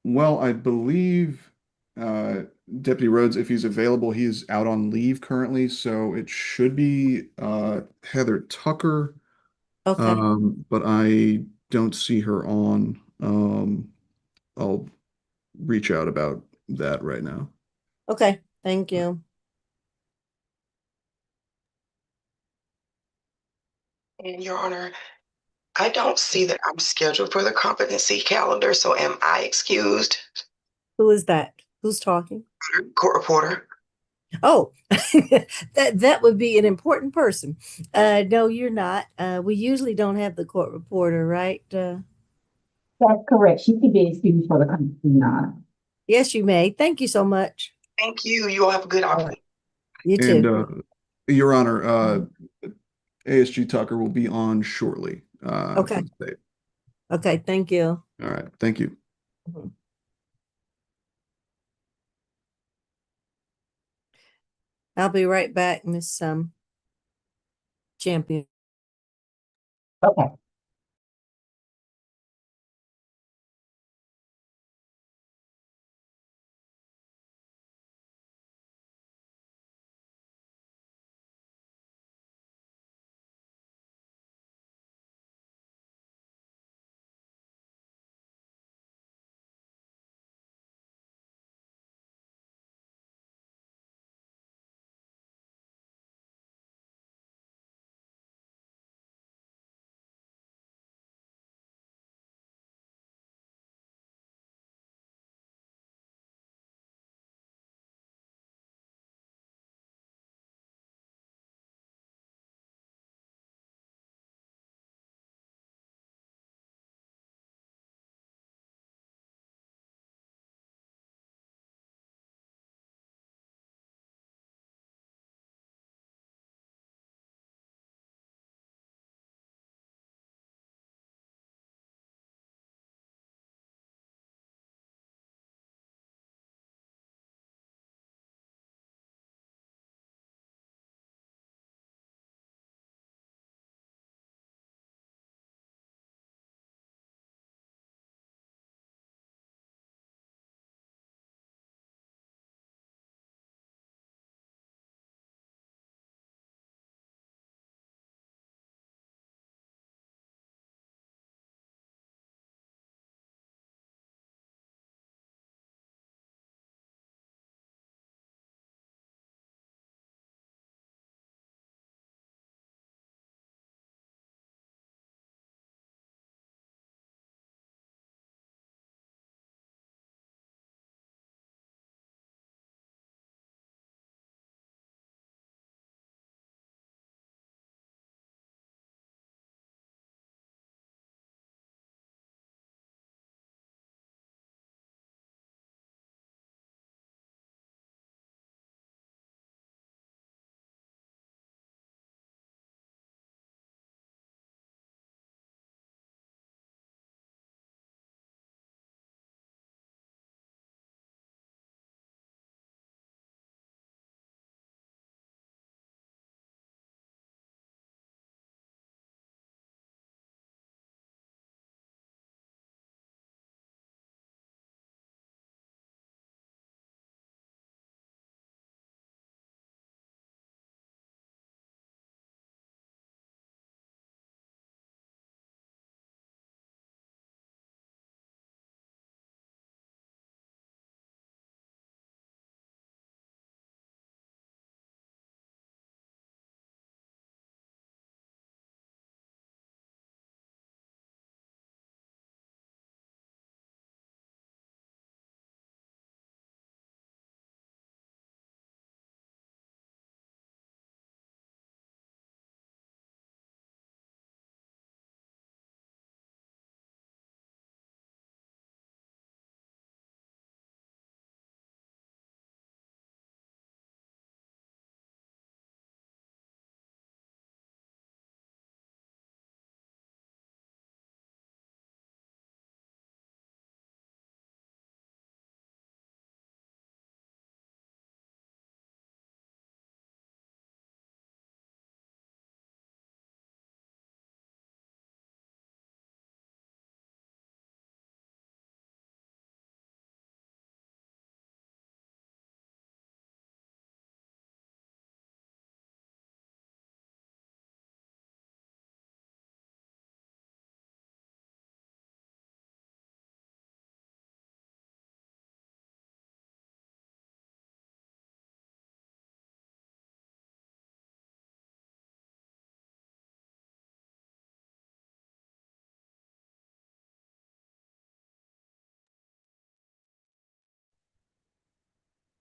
Well, I believe Deputy Rhodes, if he's available, he's out on leave currently, so it should be Heather Tucker. Okay. But I don't see her on. I'll reach out about that right now. Okay. Thank you. And Your Honor, I don't see that I'm scheduled for the competency calendar, so am I excused? Who is that? Who's talking? Court reporter. Oh, that would be an important person. No, you're not. We usually don't have the court reporter, right? That's correct. She could be excused for the competency. Yes, you may. Thank you so much. Thank you. You all have a good opportunity. You too. And Your Honor, ASG Tucker will be on shortly. Okay. From the state. Okay. Thank you. All right. Thank you. I'll be right back, Miss Champion. Okay.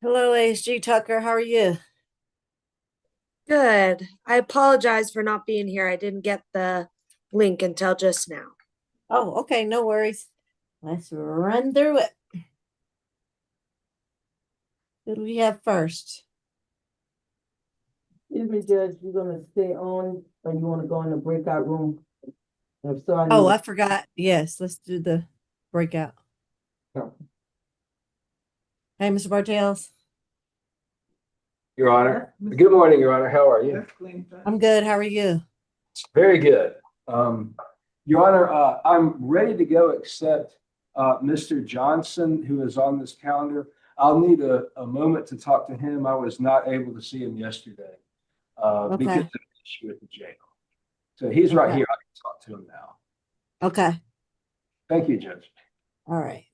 Hello, ASG Tucker. How are you? Good. I apologize for not being here. I didn't get the link until just now. Oh, okay, no worries. Let's run through it. Who do we have first? Excuse me, Judge, you gonna stay on or you wanna go in the breakout room? If so, I Oh, need- I forgot. Yes, let's do the breakout. No. Hey, Mr. Bartels. Your Honor. Good morning, Your Honor. How are you? I'm good. How are you? Very good. Your Honor, I'm ready to go except Mr. Johnson, who is on this calendar. I'll need a moment to talk to him. I was not able to see him yesterday because of an issue at the jail. So he's right Okay. here. I can talk to him now. Okay. Thank you, Judge. All right.